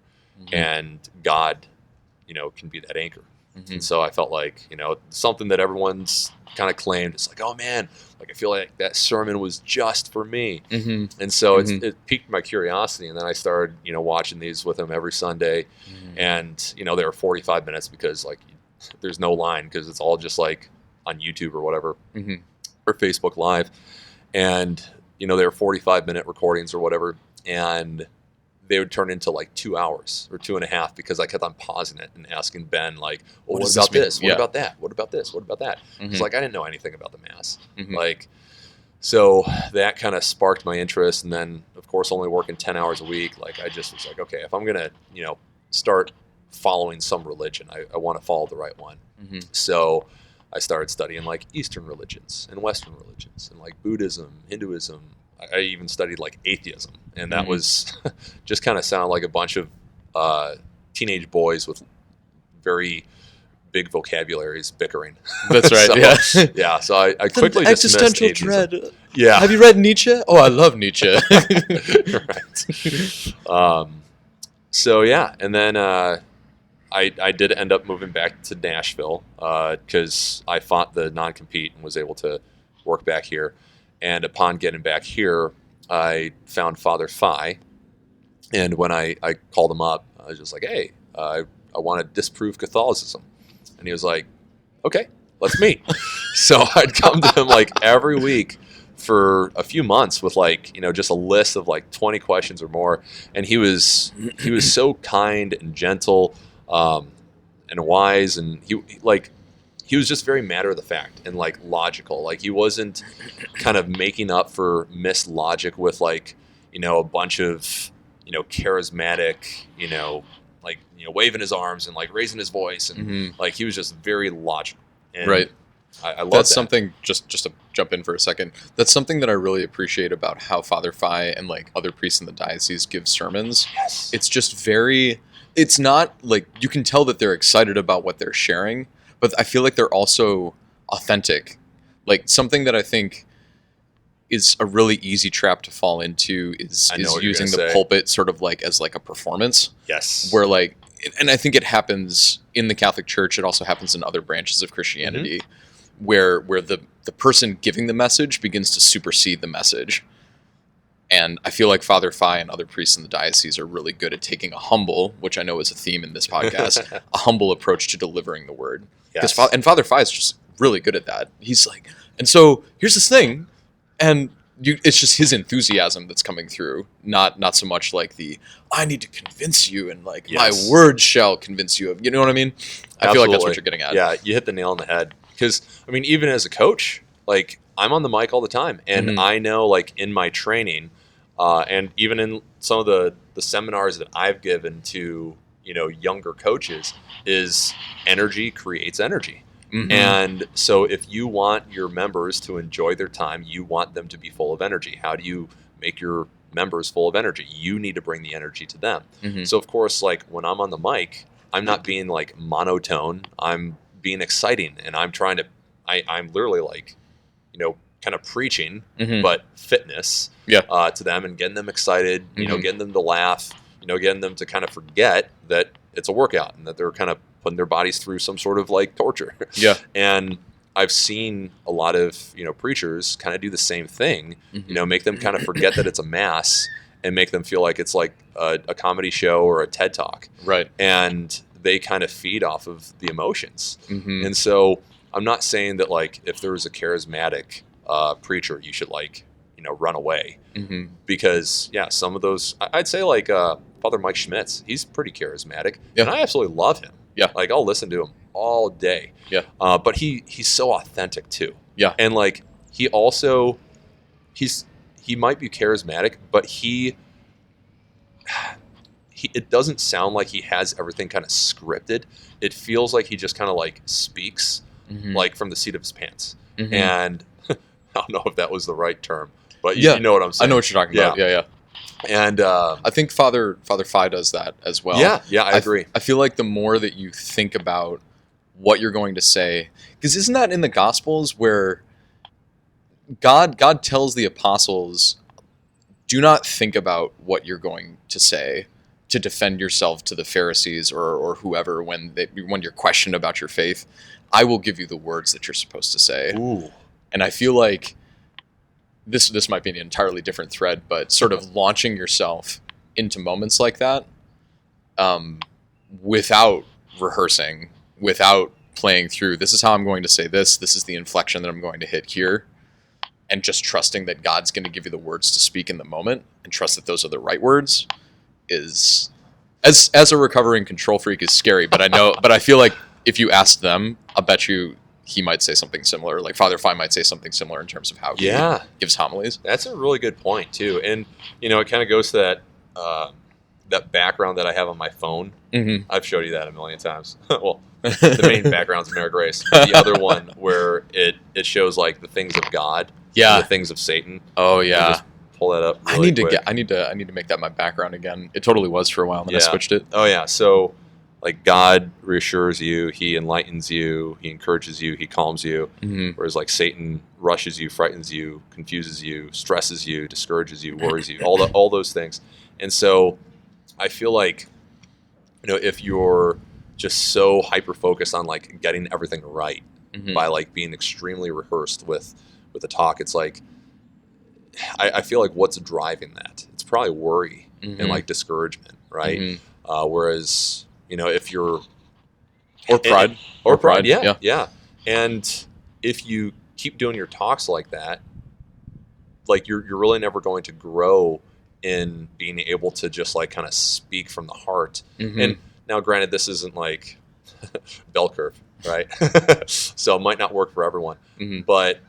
And God, can be that anchor. And so I felt like, something that everyone's kind of claimed. It's like, oh man, like I feel like that sermon was just for me. And so it piqued my curiosity. And then I started, watching these with him every Sunday. And, they were 45 minutes because like there's no line because it's all just like on YouTube or whatever, or Facebook Live. And, they were 45-minute recordings or whatever. And they would turn into like 2 hours or 2.5 because I kept on pausing it and asking Ben, like, well, what about this? What about that? What about this? What about that? It's like I didn't know anything about the Mass. Like, so that kind of sparked my interest. And then, of course, only working 10 hours a week, like I just was like, okay, if I'm going to, start following some religion, I want to follow the right one. So I started studying like Eastern religions and Western religions and like Buddhism, Hinduism. I even studied like atheism, and that was just kind of sounded like a bunch of teenage boys with very big vocabularies bickering. That's right. So, yeah. So I quickly dismissed existential atheism. dread. Yeah. Have you read Nietzsche? Oh, I love Nietzsche. Right. So yeah, and then I did end up moving back to Nashville because I fought the non-compete and was able to work back here. And upon getting back here, I found Father Phi. And when I called him up, I was just like, hey, I want to disprove Catholicism. And he was like, okay, let's meet. So I'd come to him like every week for a few months with like, just a list of like 20 questions or more. And he was so kind and gentle and wise. And he was just very matter of the fact and like logical. Like he wasn't kind of making up for missed logic with like, a bunch of, charismatic, waving his arms and like raising his voice. And like, he was just very logical. And right. I love That's that. something, just to jump in for a second. That's something that I really appreciate about how Father Phi and like other priests in the diocese give sermons. Yes. It's just very, it's not like, you can tell that they're excited about what they're sharing, but I feel like they're also authentic. Like something that I think is a really easy trap to fall into is using the pulpit sort of like as like a performance. Yes. Where like, and I think it happens in the Catholic Church. It also happens in other branches of Christianity, where the person giving the message begins to supersede the message. And I feel like Father Phi and other priests in the diocese are really good at taking a humble, which I know is a theme in this podcast, a humble approach to delivering the word. Yes. And Father Phi is just really good at that. He's like, and so here's this thing, and it's just his enthusiasm that's coming through, not so much like I need to convince you and like my word shall convince you of, you know what I mean? I feel like that's what you're getting at. Yeah, you hit the nail on the head. Because, I mean, even as a coach, like I'm on the mic all the time. And I know like in my training and even in some of the seminars that I've given to, younger coaches is energy creates energy. And so if you want your members to enjoy their time, you want them to be full of energy. How do you make your members full of energy? You need to bring the energy to them. So of course, like when I'm on the mic, I'm not being like monotone. I'm being exciting, and I'm trying to, I'm literally like, kind of preaching, but fitness to them and getting them excited, getting them to laugh, getting them to kind of forget that it's a workout and that they're kind of putting their bodies through some sort of like torture. Yeah. And I've seen a lot of, preachers kind of do the same thing, make them kind of forget that it's a mass and make them feel like it's like a comedy show or a TED Talk. Right. And they kind of feed off of the emotions. And so I'm not saying that like if there was a charismatic preacher, you should like, run away. Because some of those, I'd say like Father Mike Schmitz, he's pretty charismatic and I absolutely love him. Yeah. Like I'll listen to him all day. Yeah. But he's so authentic too. Yeah. And like he also he might be charismatic, but he it doesn't sound like he has everything kind of scripted. It feels like he just kind of like speaks like from the seat of his pants. And I don't know if that was the right term, but you know what I'm saying. I know what you're talking about. Yeah. And I think Father Phi does that as well. Yeah, I agree. I feel like the more that you think about what you're going to say, because isn't that in the Gospels where God tells the apostles, do not think about what you're going to say to defend yourself to the Pharisees or whoever when you're questioned about your faith. I will give you the words that you're supposed to say. Ooh. And I feel like this might be an entirely different thread, but sort of launching yourself into moments like that without rehearsing, without playing through, this is how I'm going to say this is the inflection that I'm going to hit here, and just trusting that God's going to give you the words to speak in the moment and trust that those are the right words is, as a recovering control freak, is scary. But I feel like if you asked them, I'll bet you he might say something similar. Like Father Phi might say something similar in terms of how he gives homilies. That's a really good point too. And, it kind of goes to that background that I have on my phone. I've showed you that a million times. Well, the main background's Mary Grace. The other one where it shows like the things of God and the things of Satan. Oh yeah. Just pull that up really quick. I need to make that my background again. It totally was for a while, and then I switched it. Oh yeah. So like God reassures you, he enlightens you, he encourages you, he calms you. Whereas like Satan rushes you, frightens you, confuses you, stresses you, discourages you, worries you, all those things. And so I feel like, if you're just so hyper focused on like getting everything right by like being extremely rehearsed with the talk, it's like, I feel like what's driving that? It's probably worry and like discouragement, right? Whereas, if you're or pride, yeah. And if you keep doing your talks like that, like you're really never going to grow in being able to just like kind of speak from the heart. And now, granted, this isn't like bell curve, right? So it might not work for everyone, but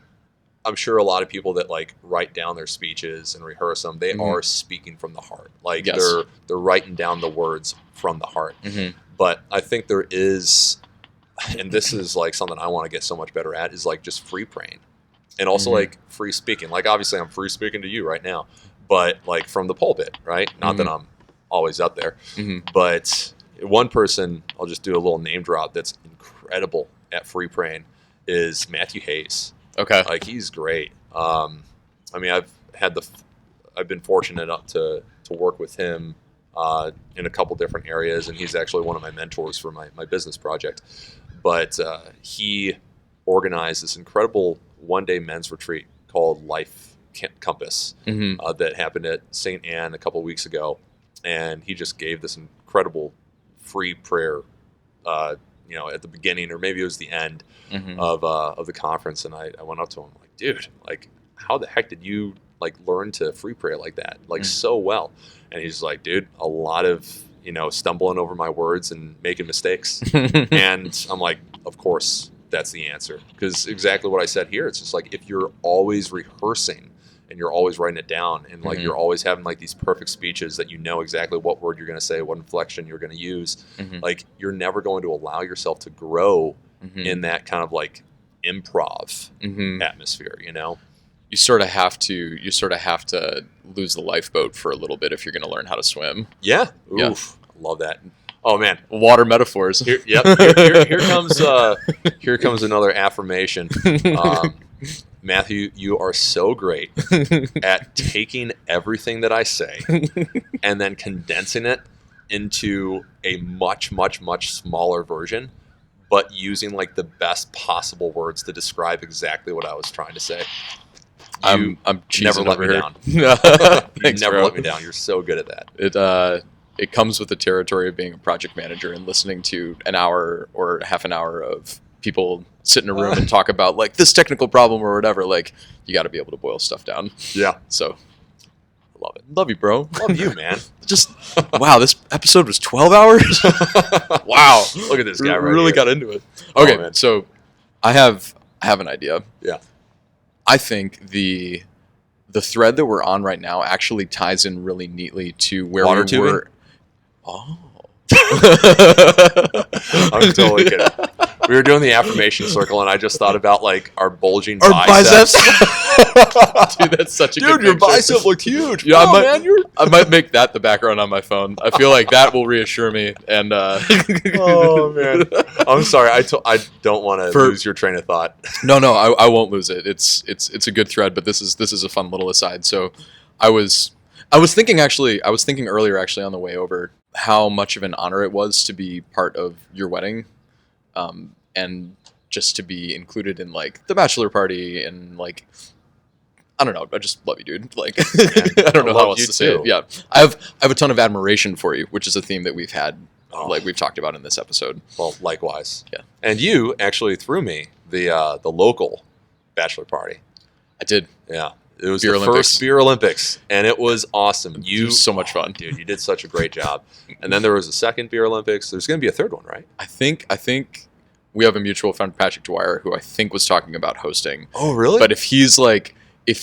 I'm sure a lot of people that like write down their speeches and rehearse them, they are speaking from the heart. Like they're writing down the words from the heart. But I think there is, and this is like something I want to get so much better at, is like just free praying and also like free speaking. Like obviously I'm free speaking to you right now, but like from the pulpit, right? Not that I'm always up there, but one person, I'll just do a little name drop, that's incredible at free praying is Mathew Hayes. Okay. Like he's great. I mean, I've been fortunate enough to work with him in a couple different areas, and he's actually one of my mentors for my business project. But he organized this incredible one-day men's retreat called Life Compass that happened at St. Anne a couple of weeks ago, and he just gave this incredible free prayer, at the beginning, or maybe it was the end of the conference, and I went up to him like, dude, like, how the heck did you like learn to free pray like that, like so well? And he's like, dude, a lot of stumbling over my words and making mistakes. And I'm like, of course, that's the answer, because exactly what I said here. It's just like if you're always rehearsing and you're always writing it down, and like you're always having like these perfect speeches that you know exactly what word you're going to say, what inflection you're going to use, like you're never going to allow yourself to grow in that kind of like improv atmosphere, You sort of have to lose the lifeboat for a little bit if you're going to learn how to swim. Yeah. Oof. I love that. Oh man. Water metaphors. Here comes another affirmation. Mathew, you are so great at taking everything that I say and then condensing it into a much, much, much smaller version, but using like the best possible words to describe exactly what I was trying to say. I'm never let me down. Thanks, never bro. let me down. You're so good at that. It comes with the territory of being a project manager and listening to an hour or half an hour of people sit in a room and talk about like this technical problem or whatever. Like you got to be able to boil stuff down. Yeah. So I love it. Love you, bro. Love you, man. Just wow, this episode was 12 hours. Wow. Look at this guy right really here. got into it. Okay, man. So I have an idea. Yeah. I think the thread that we're on right now actually ties in really neatly to where Water we tubing? were. Oh. I'm totally kidding. We were doing the affirmation circle, and I just thought about like our bulging Our biceps. Dude, that's such a good Dude, your picture. bicep looked huge. Yeah, Oh, I might make that the background on my phone. I feel like that will reassure me. And oh man, I'm sorry. I don't want to lose your train of thought. No, I won't lose it. It's a good thread, but this is a fun little aside. So, I was thinking earlier actually on the way over how much of an honor it was to be part of your wedding, and just to be included in like the bachelor party and like. I don't know. I just love you, dude. Like, I don't know how else to say it. Yeah, I have a ton of admiration for you, which is a theme that we've had, like we've talked about in this episode. Well, likewise. Yeah. And you actually threw me the local bachelor party. I did. Yeah. It was Beer the Olympics. first Beer Olympics, and it was awesome. It was so much fun, dude. You did such a great job. And then there was a second Beer Olympics. There's going to be a third one, right? I think we have a mutual friend, Patrick Dwyer, who I think was talking about hosting. Oh, really? But if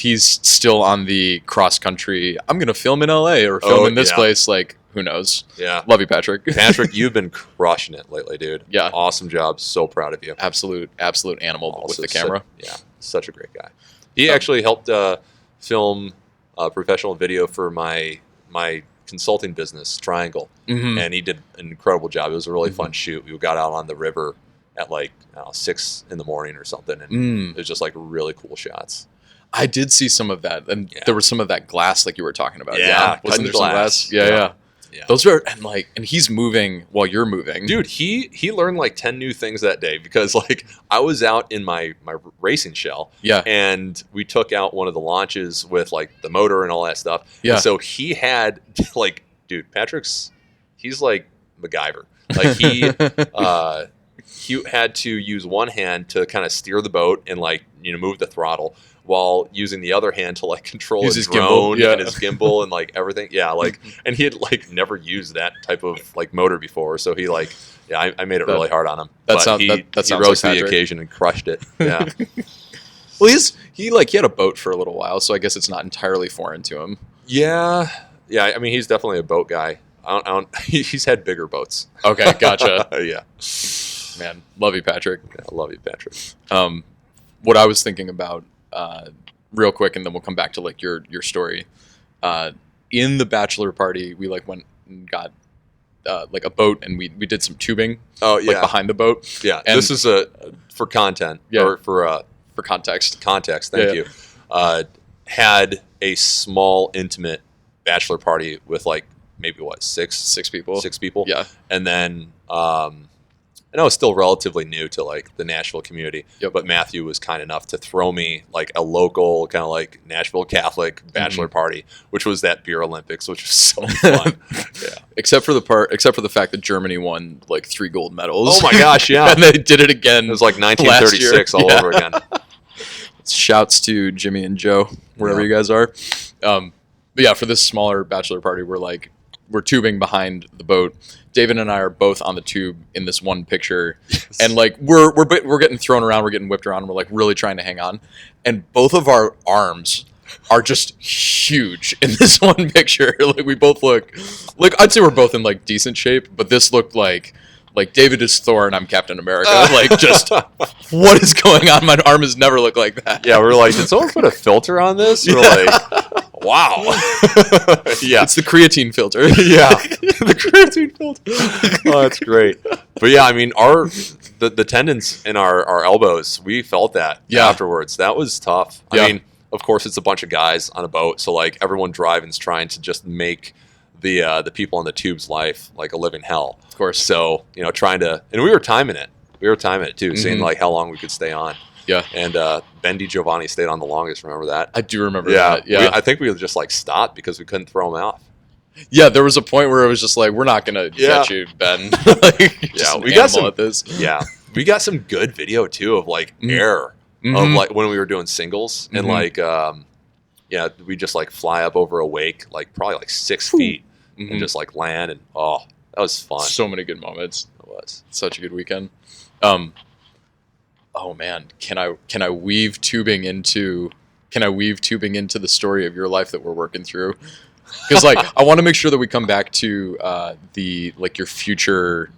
he's still on the cross country, I'm gonna film in LA or film in this place. Like, who knows? Yeah. Love you, Patrick. Patrick, you've been crushing it lately, dude. Yeah. Awesome job. So proud of you. Absolute animal Also with the camera. Such a great guy. He actually helped film professional video for my consulting business, Triangle, and he did an incredible job. It was a really fun shoot. We got out on the river at like 6 a.m. or something, and it was just like really cool shots. I did see some of that, and there was some of that glass like you were talking about. Yeah, wasn't there some glass? Yeah. Those were and he's moving while you're moving. Dude, he learned like 10 new things that day because like I was out in my racing shell. Yeah. And we took out one of the launches with like the motor and all that stuff. Yeah. And so he had like, dude, he's like MacGyver. Like he had to use one hand to kind of steer the boat and like, move the throttle, while using the other hand to like control his drone and his gimbal and like everything. Yeah, like, and he had like never used that type of like motor before, so he like, I made it really hard on him. That He rose to the occasion and crushed it. Yeah. Well, he had a boat for a little while, so I guess it's not entirely foreign to him. Yeah. I mean, he's definitely a boat guy. He's had bigger boats. Okay, gotcha. Yeah. Man, love you, Patrick. I love you, Patrick. What I was thinking about real quick, and then we'll come back to like your story. In the bachelor party, we like went and got like a boat, and we did some tubing. Oh yeah, like behind the boat. Yeah, and this is for content. Yeah. Or for context. Context. Thank you. Had a small, intimate bachelor party with like maybe six people. Yeah. And then I know it's still relatively new to like the Nashville community, but Mathew was kind enough to throw me like a local kind of like Nashville Catholic bachelor party, which was that beer Olympics, which was so fun. Yeah. Except for the fact that Germany won like 3 gold medals. Oh my gosh, yeah. And they did it again. It was like 1936 all over again. Shouts to Jimmy and Joe, wherever you guys are. But yeah, for this smaller bachelor party, we're tubing behind the boat. David and I are both on the tube in this one picture, and like we're getting thrown around, we're getting whipped around, and we're like really trying to hang on, and both of our arms are just huge in this one picture. Like we both look like, I'd say we're both in like decent shape, but this looked like David is Thor and I'm Captain America. Like just what is going on? My arm has never looked like that. Yeah, we're like, did someone put a filter on this? We're like, wow. Yeah. It's the creatine filter. Yeah. The creatine filter. Oh, that's great. But yeah, I mean, the tendons in our elbows, we felt that afterwards. That was tough. Yeah. I mean, of course, it's a bunch of guys on a boat, so like everyone driving's trying to just make the people on the tube's life like a living hell. Of course. So, trying to, and we were timing it. Too, seeing like how long we could stay on. Yeah. And Ben Giovanni stayed on the longest. Remember that? I do remember that. Yeah. I think we just like stopped because we couldn't throw him off. Yeah, there was a point where it was just like, we're not gonna get you, Ben. We got some at this. Yeah, we got some good video too of like air of like when we were doing singles and like we just like fly up over a wake like probably like 6 feet and just like land, and that was fun. So many good moments. It was such a good weekend. Oh man, can I weave tubing into the story of your life that we're working through? Because like I want to make sure that we come back to the like your future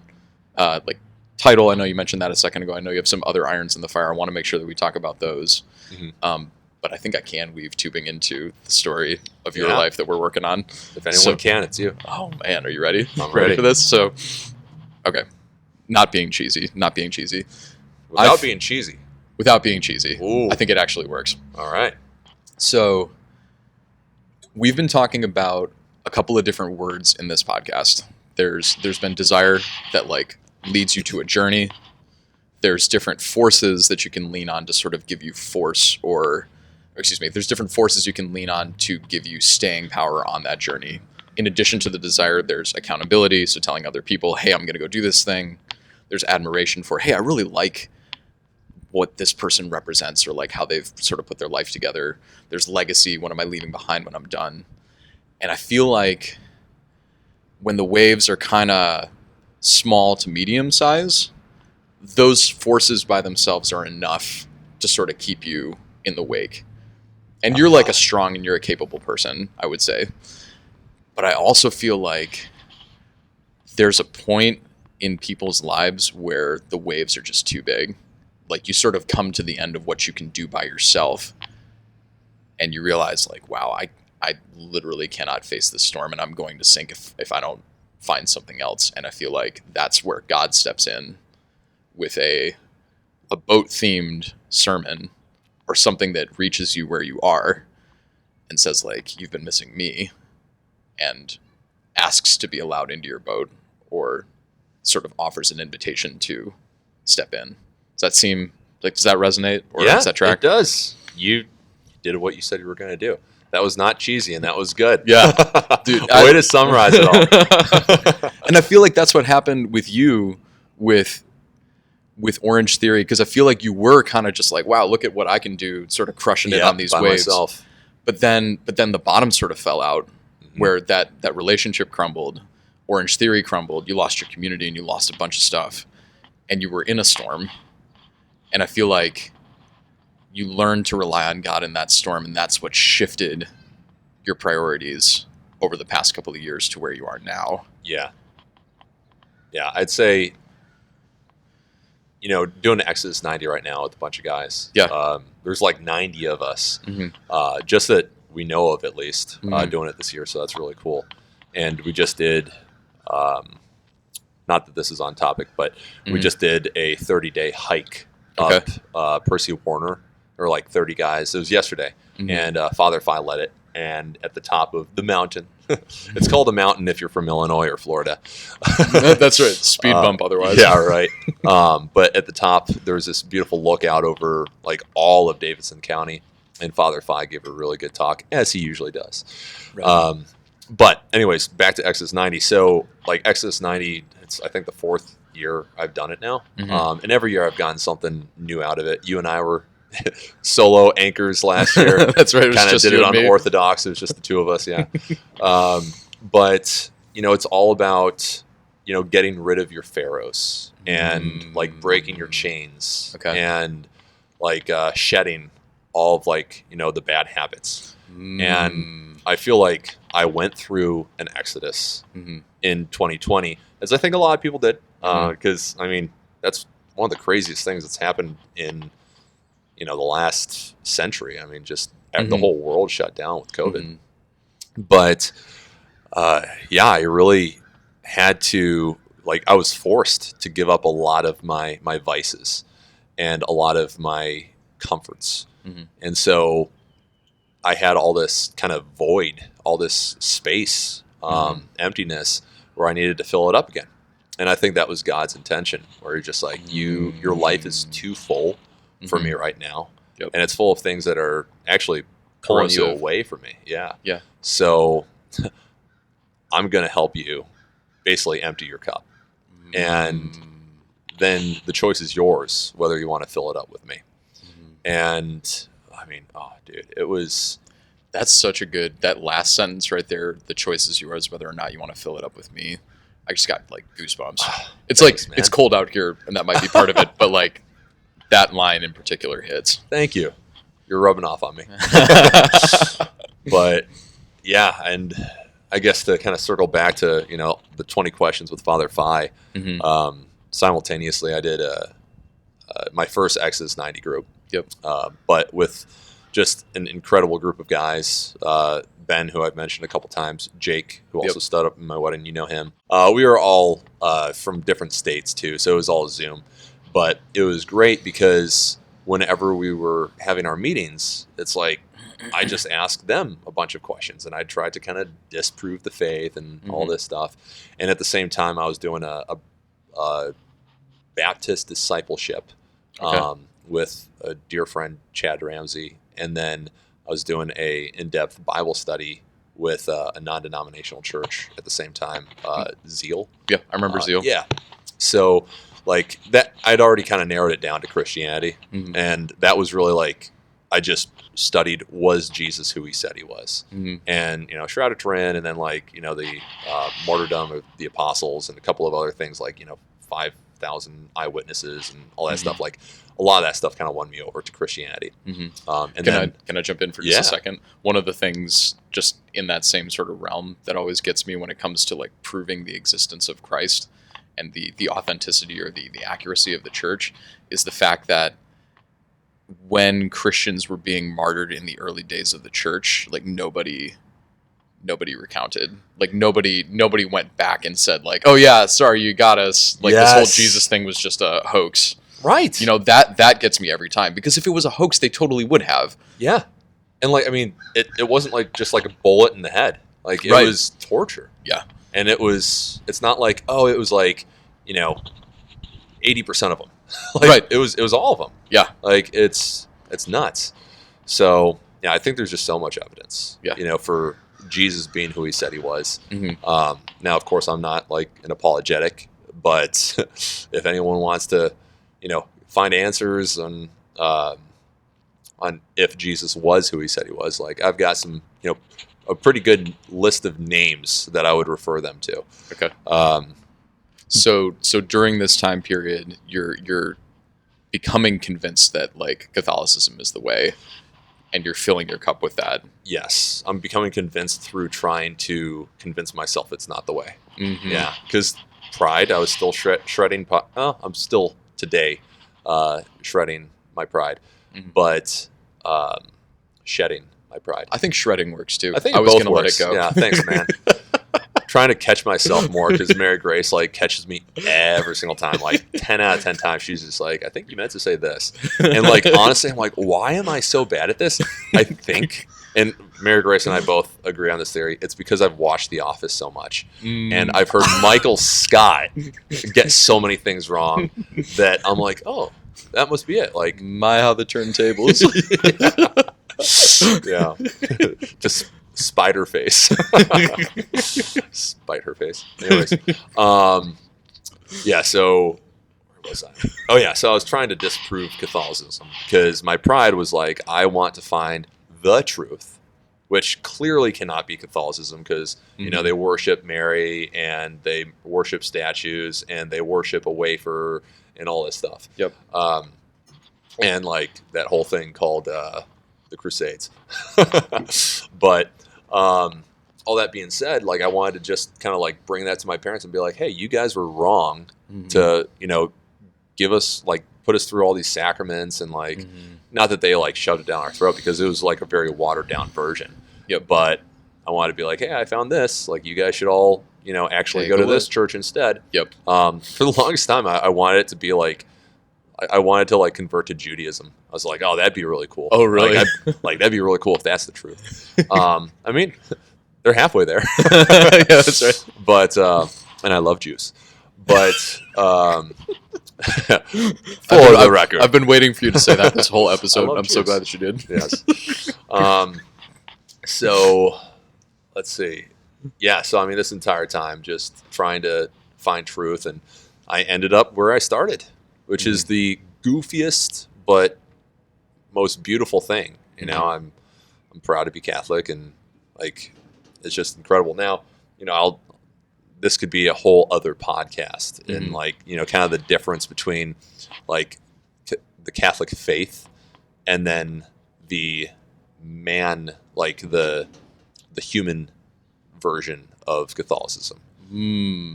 like title. I know you mentioned that a second ago. I know you have some other irons in the fire. I want to make sure that we talk about those. But I think I can weave tubing into the story of your life that we're working on. If anyone can, it's you. Oh man, are you ready? I'm ready for this. So, okay, not being cheesy. Without being cheesy. Ooh. I think it actually works. All right. So we've been talking about a couple of different words in this podcast. There's been desire that like leads you to a journey. There's different forces that you can lean on to sort of give you force, there's different forces you can lean on to give you staying power on that journey. In addition to the desire, there's accountability. So telling other people, hey, I'm going to go do this thing. There's admiration for, hey, I really like what this person represents, or like how they've sort of put their life together. There's legacy. What am I leaving behind when I'm done? And I feel like when the waves are kind of small to medium size, those forces by themselves are enough to sort of keep you in the wake. And you're like a strong and you're a capable person, I would say. But I also feel like there's a point in people's lives where the waves are just too big. Like you sort of come to the end of what you can do by yourself, and you realize like, wow, I literally cannot face this storm, and I'm going to sink if I don't find something else. And I feel like that's where God steps in with a boat-themed sermon or something that reaches you where you are and says like, you've been missing me, and asks to be allowed into your boat, or sort of offers an invitation to step in. Does that resonate, or does that track? It does. You did what you said you were going to do. That was not cheesy, and that was good. Yeah. Dude, way to summarize it all. And I feel like that's what happened with you with Orange Theory, because I feel like you were kind of just like, wow, look at what I can do, sort of crushing it on these waves. Myself. But then the bottom sort of fell out, where that relationship crumbled, Orange Theory crumbled, you lost your community, and you lost a bunch of stuff, and you were in a storm. And I feel like you learned to rely on God in that storm, and that's what shifted your priorities over the past couple of years to where you are now. Yeah. Yeah, I'd say, doing Exodus 90 right now with a bunch of guys. Yeah. there's like 90 of us, just that we know of at least, doing it this year. So that's really cool. And we just did, not that this is on topic, but we just did a 30-day hike up Percy Warner. There were like 30 guys. It was yesterday. And Father Phi led it. And at the top of the mountain, it's called a mountain if you're from Illinois or Florida. That's right. Speed bump otherwise. Yeah, right. But at the top, there was this beautiful lookout over like all of Davidson County. And Father Phi gave a really good talk, as he usually does. Right. But anyways, back to Exodus 90. So like Exodus 90, it's I think the 4th year I've done it now. And every year I've gotten something new out of it. You and I were solo anchors last year. That's right. Kind of did it unorthodox. It was just the two of us. Yeah. But it's all about, getting rid of your pharaohs and like breaking your chains and like shedding all of like, the bad habits. And I feel like I went through an exodus in 2020, as I think a lot of people did. Because I mean, that's one of the craziest things that's happened in, the last century. I mean, just the whole world shut down with COVID. But I really had to, like, I was forced to give up a lot of my vices and a lot of my comforts. And so I had all this kind of void, all this space, emptiness, where I needed to fill it up again. And I think that was God's intention, where you're just like, your life is too full for me right now. And it's full of things that are actually pulling you away from me. Yeah. So I'm going to help you basically empty your cup. And then the choice is yours, whether you want to fill it up with me. And I mean, oh, dude, that's such a good, that last sentence right there, the choice is yours, whether or not you want to fill it up with me. I just got like goosebumps. It's thanks, like, man. It's cold out here, and that might be part of it, but like that line in particular hits. Thank you. You're rubbing off on me. But yeah, and I guess to kind of circle back to, the 20 questions with Father Phi, simultaneously I did my first Exodus 90 group. But with just an incredible group of guys, Ben, who I've mentioned a couple times, Jake, who also stood up in my wedding, you know him. We were all from different states too, so it was all Zoom. But it was great because whenever we were having our meetings, it's like I just asked them a bunch of questions, and I tried to kind of disprove the faith and all this stuff. And at the same time, I was doing a Baptist discipleship with a dear friend, Chad Ramsey. And then I was doing a in-depth Bible study with a non-denominational church at the same time, Zeal. Yeah, I remember Zeal. Yeah. So like that, I'd already kind of narrowed it down to Christianity. And that was really like, I just studied, was Jesus who he said he was? And, Shroud of Turin, and then like, the martyrdom of the apostles and a couple of other things like, 5,000 eyewitnesses and all that stuff. Like a lot of that stuff kind of won me over to Christianity. And can I jump in for just a second? One of the things just in that same sort of realm that always gets me when it comes to like proving the existence of Christ and the authenticity or the accuracy of the church is the fact that when Christians were being martyred in the early days of the church, like nobody recounted. Like nobody went back and said like, oh yeah, sorry, you got us. Like this whole Jesus thing was just a hoax. Right. That gets me every time, because if it was a hoax, they totally would have. Yeah. And like, I mean, it wasn't like just like a bullet in the head. Like it was torture. Yeah. And it's not like, oh, it was like, 80% of them. Like, it was all of them. Yeah. Like it's nuts. So yeah, I think there's just so much evidence, for Jesus being who he said he was. Now, of course, I'm not like an apologetic, but if anyone wants to, find answers on if Jesus was who he said he was, like I've got some, a pretty good list of names that I would refer them to. Okay. So during this time period, you're becoming convinced that like Catholicism is the way, and you're filling your cup with that. Yes, I'm becoming convinced through trying to convince myself it's not the way. Yeah, because pride, I was still shredding. I'm still today shredding my pride, but shedding my pride. I think shredding works too. I think I was both going to let works. it go. Yeah, thanks, man. Trying to catch myself more because Mary Grace like catches me every single time. Like 10 out of 10 times, she's just like, I think you meant to say this. And like honestly, I'm like, why am I so bad at this? I think, and Mary Grace and I both agree on this theory. It's because I've watched The Office so much, and I've heard Michael Scott get so many things wrong that I'm like, oh, that must be it. Like, My, how the turntables. yeah, just spider face. Spite her face. Anyways, yeah, so where was I? Oh yeah, so I was trying to disprove Catholicism because my pride was like, I want to find the truth, which clearly cannot be Catholicism because you know they worship Mary and they worship statues and they worship a wafer and all this stuff. Yep. And like that whole thing called the Crusades. But all that being said, like I wanted to just kind of like bring that to my parents and be like, hey, you guys were wrong to, you know, give us like put us through all these sacraments and like not that they like shoved it down our throat because it was like a very watered down version. Yep. But I wanted to be like, hey, I found this. Like you guys should all, you know, actually go to this church instead. Yep. For the longest time, I wanted it to be like, I wanted to like convert to Judaism. I was like, oh, that'd be really cool. Oh, really? Like that'd be really cool if that's the truth. I mean, they're halfway there. Yeah, that's right. But and I love Jews. But for the record, I've been waiting for you to say that this whole episode. I'm so Jews. glad that you did. Yes. So let's see. Yeah. So I mean, this entire time, just trying to find truth, and I ended up where I started, which is the goofiest but most beautiful thing. You know, I'm proud to be Catholic, and like it's just incredible. Now, you know, this could be a whole other podcast, and like, you know, kind of the difference between like the Catholic faith and then the man, like the human version of Catholicism.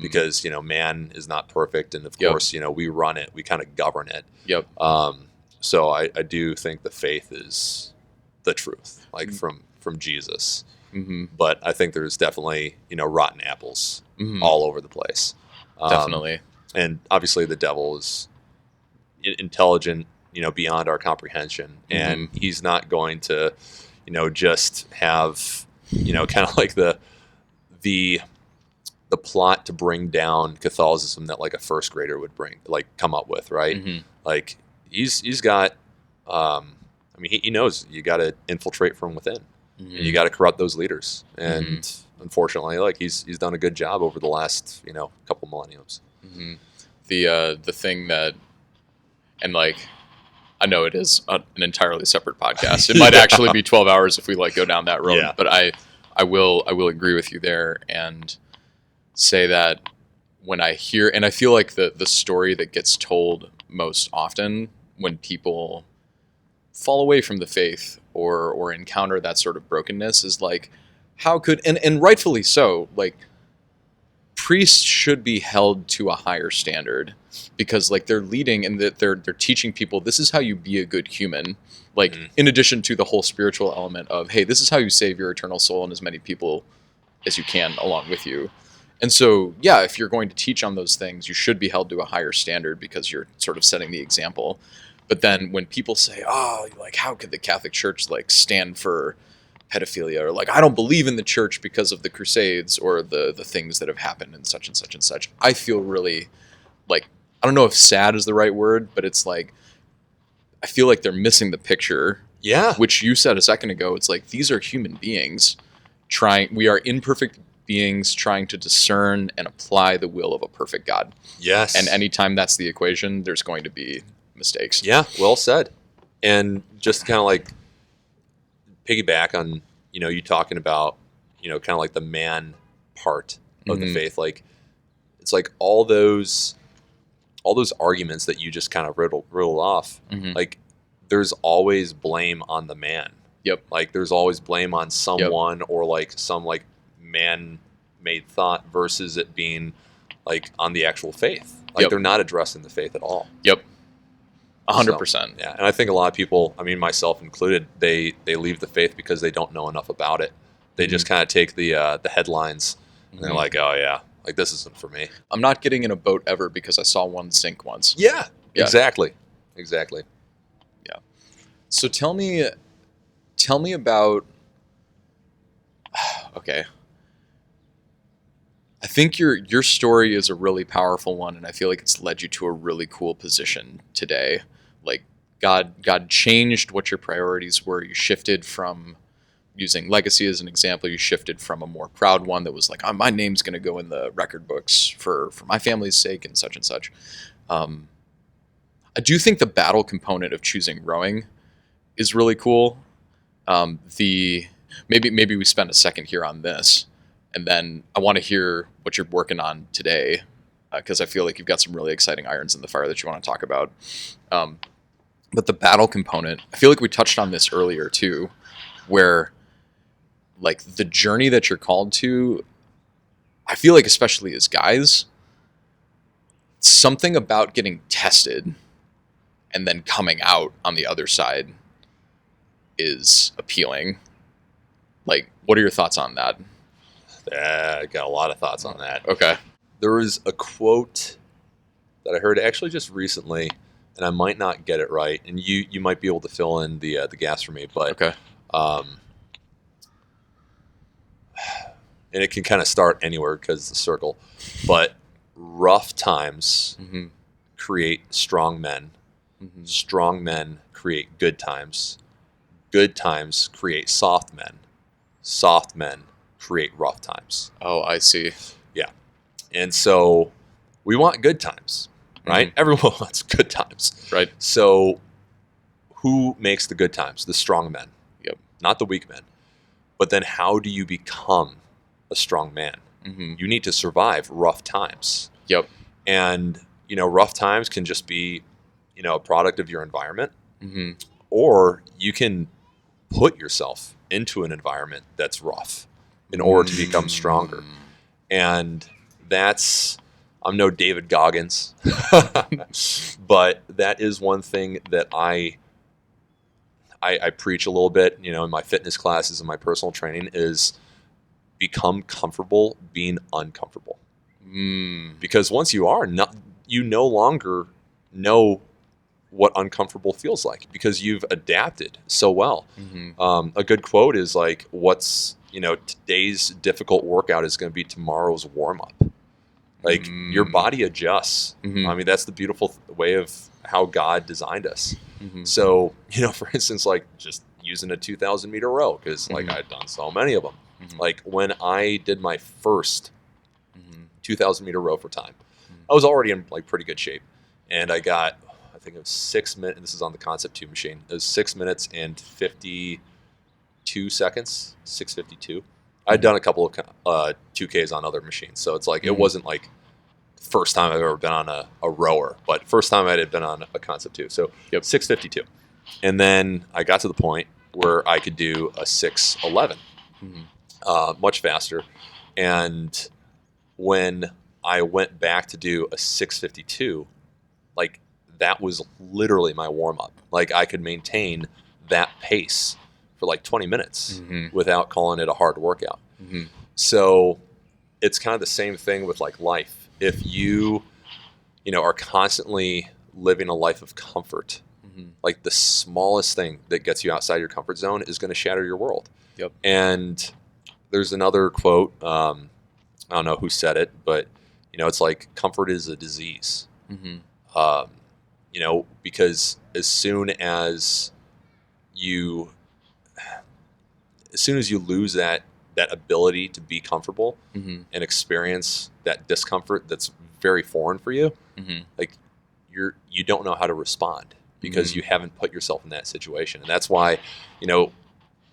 Because, you know, man is not perfect, and of course, you know, we run it, we kind of govern it. Yep. So I do think the faith is the truth, like from Jesus. But I think there's definitely, you know, rotten apples all over the place. Definitely. And obviously the devil is intelligent, you know, beyond our comprehension, and he's not going to, you know, just have, you know, kind of like the plot to bring down Catholicism that like a first grader would come up with, right? Like he's got, I mean, he knows you got to infiltrate from within, and you got to corrupt those leaders. And unfortunately, like he's done a good job over the last, you know, couple millenniums. The thing that, and like, I know it is an entirely separate podcast. It might actually be 12 hours if we like go down that road, but I will agree with you there and say that when I hear, and I feel like the story that gets told most often when people fall away from the faith or encounter that sort of brokenness is like, how could, and rightfully so, like priests should be held to a higher standard because like they're leading and that they're teaching people, this is how you be a good human. Like in addition to the whole spiritual element of, hey, this is how you save your eternal soul and as many people as you can along with you. And so, yeah, if you're going to teach on those things, you should be held to a higher standard because you're sort of setting the example. But then when people say, oh, like, how could the Catholic Church like stand for pedophilia, or like, I don't believe in the church because of the Crusades or the things that have happened and such and such and such, I feel really like, I don't know if sad is the right word, but it's like, I feel like they're missing the picture. Yeah. Which you said a second ago. It's like, these are human beings we are imperfect beings trying to discern and apply the will of a perfect God. Yes. And anytime that's the equation, there's going to be mistakes. Yeah, well said. And just kind of like piggyback on, you know, you talking about, you know, kind of like the man part of the faith. Like, it's like all those arguments that you just kind of riddled off. Like, there's always blame on the man. Yep. Like, there's always blame on someone or like some like man-made thought versus it being like on the actual faith. Like they're not addressing the faith at all. Yep. 100%. Yeah, and I think a lot of people, I mean, myself included, they leave the faith because they don't know enough about it. They just kind of take the headlines and they're like, oh yeah, like this isn't for me. I'm not getting in a boat ever because I saw one sink once. Yeah. Exactly. Yeah. So tell me about. Okay. I think your story is a really powerful one, and I feel like it's led you to a really cool position today. Like God changed what your priorities were. You shifted from, using legacy as an example, you shifted from a more proud one that was like, oh, my name's going to go in the record books for my family's sake and such and such. I do think the battle component of choosing rowing is really cool. Maybe we spend a second here on this, and then I want to hear what you're working on today, because I feel like you've got some really exciting irons in the fire that you want to talk about. But the battle component, I feel like we touched on this earlier too, where like the journey that you're called to, I feel like especially as guys, something about getting tested and then coming out on the other side is appealing. Like, what are your thoughts on that? I got a lot of thoughts on that. Okay. There was a quote that I heard actually just recently, and I might not get it right, and you might be able to fill in the gaps for me, but okay. And it can kind of start anywhere because it's a circle, but rough times create strong men. Strong men create good times. Good times create soft men. Soft men create rough times. Oh, I see. Yeah. And so we want good times, right? Everyone wants good times. Right. So who makes the good times? The strong men. Yep. Not the weak men. But then how do you become a strong man? You need to survive rough times. Yep. And, rough times can just be, a product of your environment, or you can put yourself into an environment that's rough in order to become stronger. And I'm no David Goggins, but that is one thing that I preach a little bit, in my fitness classes and my personal training, is become comfortable being uncomfortable. Because once you are, you no longer know what uncomfortable feels like because you've adapted so well. A good quote is like, today's difficult workout is going to be tomorrow's warm up. Like your body adjusts. I mean, that's the beautiful way of how God designed us. So, for instance, like just using a 2,000 meter row, because like I've done so many of them. Like when I did my first 2,000 meter row for time, I was already in like pretty good shape. And I got, I think it was 6 minutes. This is on the Concept 2 machine. It was 6 minutes and 52 seconds, 6:52. I'd done a couple of 2Ks on other machines. So it's like, it wasn't like first time I've ever been on a rower, but first time I had been on a Concept 2. So 6:52. And then I got to the point where I could do a 6:11, much faster. And when I went back to do a 6:52, like that was literally my warm up. Like I could maintain that pace for like 20 minutes without calling it a hard workout. So it's kind of the same thing with like life. If you, are constantly living a life of comfort, like the smallest thing that gets you outside your comfort zone is going to shatter your world. Yep. And there's another quote, I don't know who said it, but it's like comfort is a disease. Because as soon as you lose that ability to be comfortable and experience that discomfort that's very foreign for you, like you don't know how to respond because you haven't put yourself in that situation. And that's why,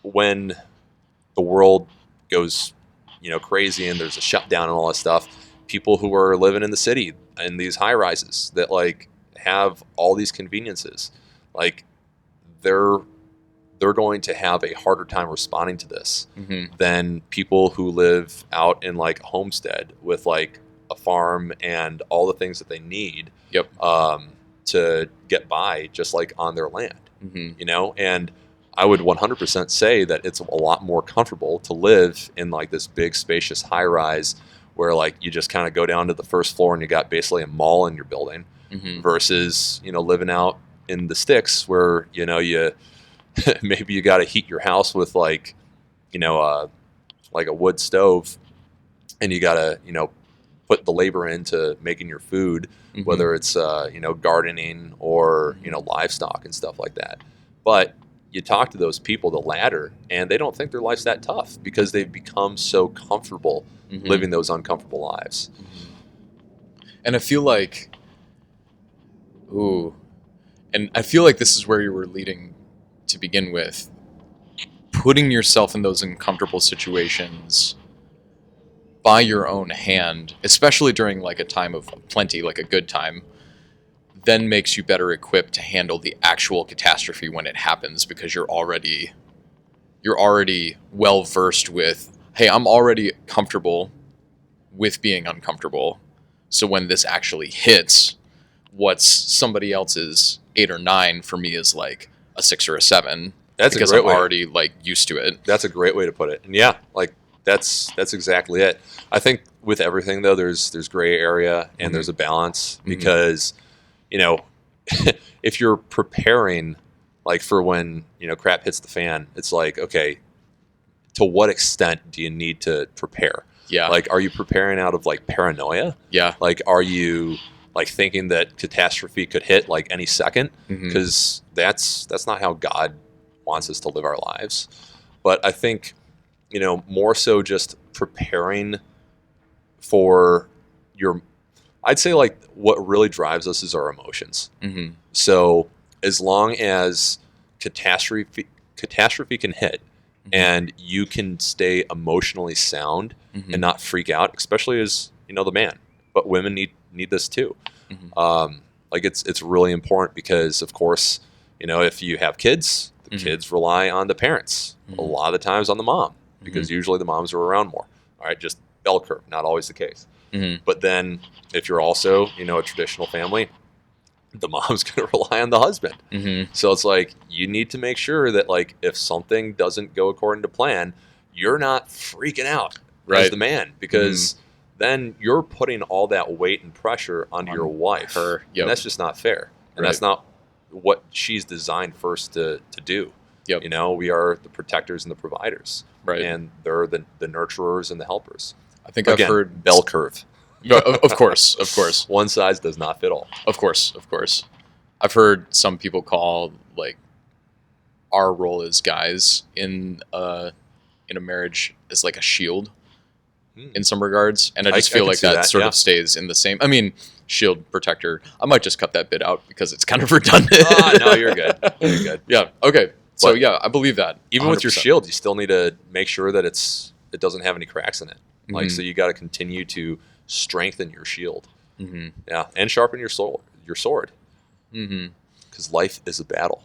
when the world goes, crazy and there's a shutdown and all that stuff, people who are living in the city in these high rises that like have all these conveniences, like they're going to have a harder time responding to this than people who live out in like a homestead with like a farm and all the things that they need. to get by just like on their land, Mm-hmm. you know? And I would 100% say that it's a lot more comfortable to live in like this big spacious high rise where like you just kind of go down to the first floor and you got basically a mall in your building Mm-hmm. versus, you know, living out in the sticks where, you know, you maybe you got to heat your house with like, you know, like a wood stove, and you got to, you know, put the labor into making your food, Mm-hmm. whether it's, you know, gardening or, you know, livestock and stuff like that. But you talk to those people, the latter, and they don't think their life's that tough because they've become so comfortable Mm-hmm. living those uncomfortable lives. And I feel like, and I feel like this is where you were leading to begin with. Putting yourself in those uncomfortable situations by your own hand, especially during like a time of plenty, like a good time, then makes you better equipped to handle the actual catastrophe when it happens, because you're already well versed with, hey, I'm already comfortable with being uncomfortable. So when this actually hits, what's somebody else's 8 or 9 for me is like a 6 or a 7. That's because a great I'm way. already like used to it. That's a great way to put it. And yeah, like that's exactly it. I think with everything though, there's gray area and Mm-hmm. there's a balance Mm-hmm. because, you know, if you're preparing like for when, you know, crap hits the fan, it's like, okay, to what extent do you need to prepare? Yeah. Like, are you preparing out of like paranoia? Yeah. Like, are you like thinking that catastrophe could hit like any second? Mm-hmm. Because that's not how God wants us to live our lives. But I think, you know, more so just preparing for I'd say like what really drives us is our emotions. Mm-hmm. So as long as catastrophe can hit Mm-hmm. and you can stay emotionally sound Mm-hmm. and not freak out, especially as, you know, the man, but women need this too. Mm-hmm. Like it's really important because of course, you know, if you have kids, the Mhm. kids rely on the parents Mhm. a lot of the times on the mom because usually the moms are around more. All right, just bell curve, not always the case. Mm-hmm. But then if you're also, you know, a traditional family, the mom's going to rely on the husband. Mm-hmm. So it's like you need to make sure that like if something doesn't go according to plan, you're not freaking out as Right. the man because then you're putting all that weight and pressure onto your wife. her. Yep. And that's just not fair. And Right. that's not what she's designed first to do. Yep. You know, we are the protectors and the providers. Right. And they're the nurturers and the helpers. I think Again, I've heard bell curve. No, of course, of course, One size does not fit all. of course, of course. I've heard some people call like our role as guys in a marriage as like a shield in some regards, and I just I feel can like see that that, sort yeah. of stays in the same. I mean, shield protector. I might just cut that bit out because it's kind of redundant. No, you're good. You're good. Yeah. Okay. So But yeah, I believe that. Even with your 100%. shield, you still need to make sure that it doesn't have any cracks in it. Like, Mhm. so you got to continue to strengthen your shield. Mm-hmm. Yeah, and sharpen your sword. Mm-hmm. Because life is a battle.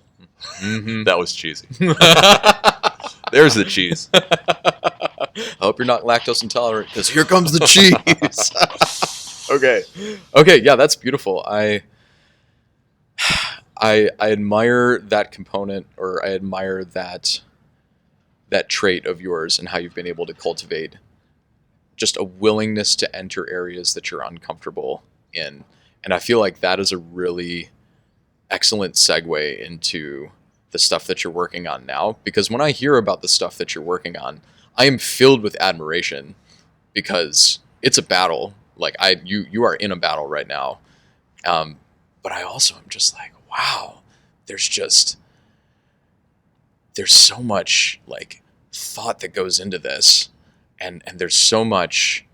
Mm-hmm. That was cheesy. There's the cheese. I hope you're not lactose intolerant because here comes the cheese. Okay. Yeah, that's beautiful. I admire that component, or I admire that trait of yours and how you've been able to cultivate just a willingness to enter areas that you're uncomfortable in. And I feel like that is a really excellent segue into the stuff that you're working on now, because when I hear about the stuff that you're working on, I am filled with admiration because it's a battle. Like you are in a battle right now. But I also am just like, wow, there's so much like thought that goes into this, and there's so much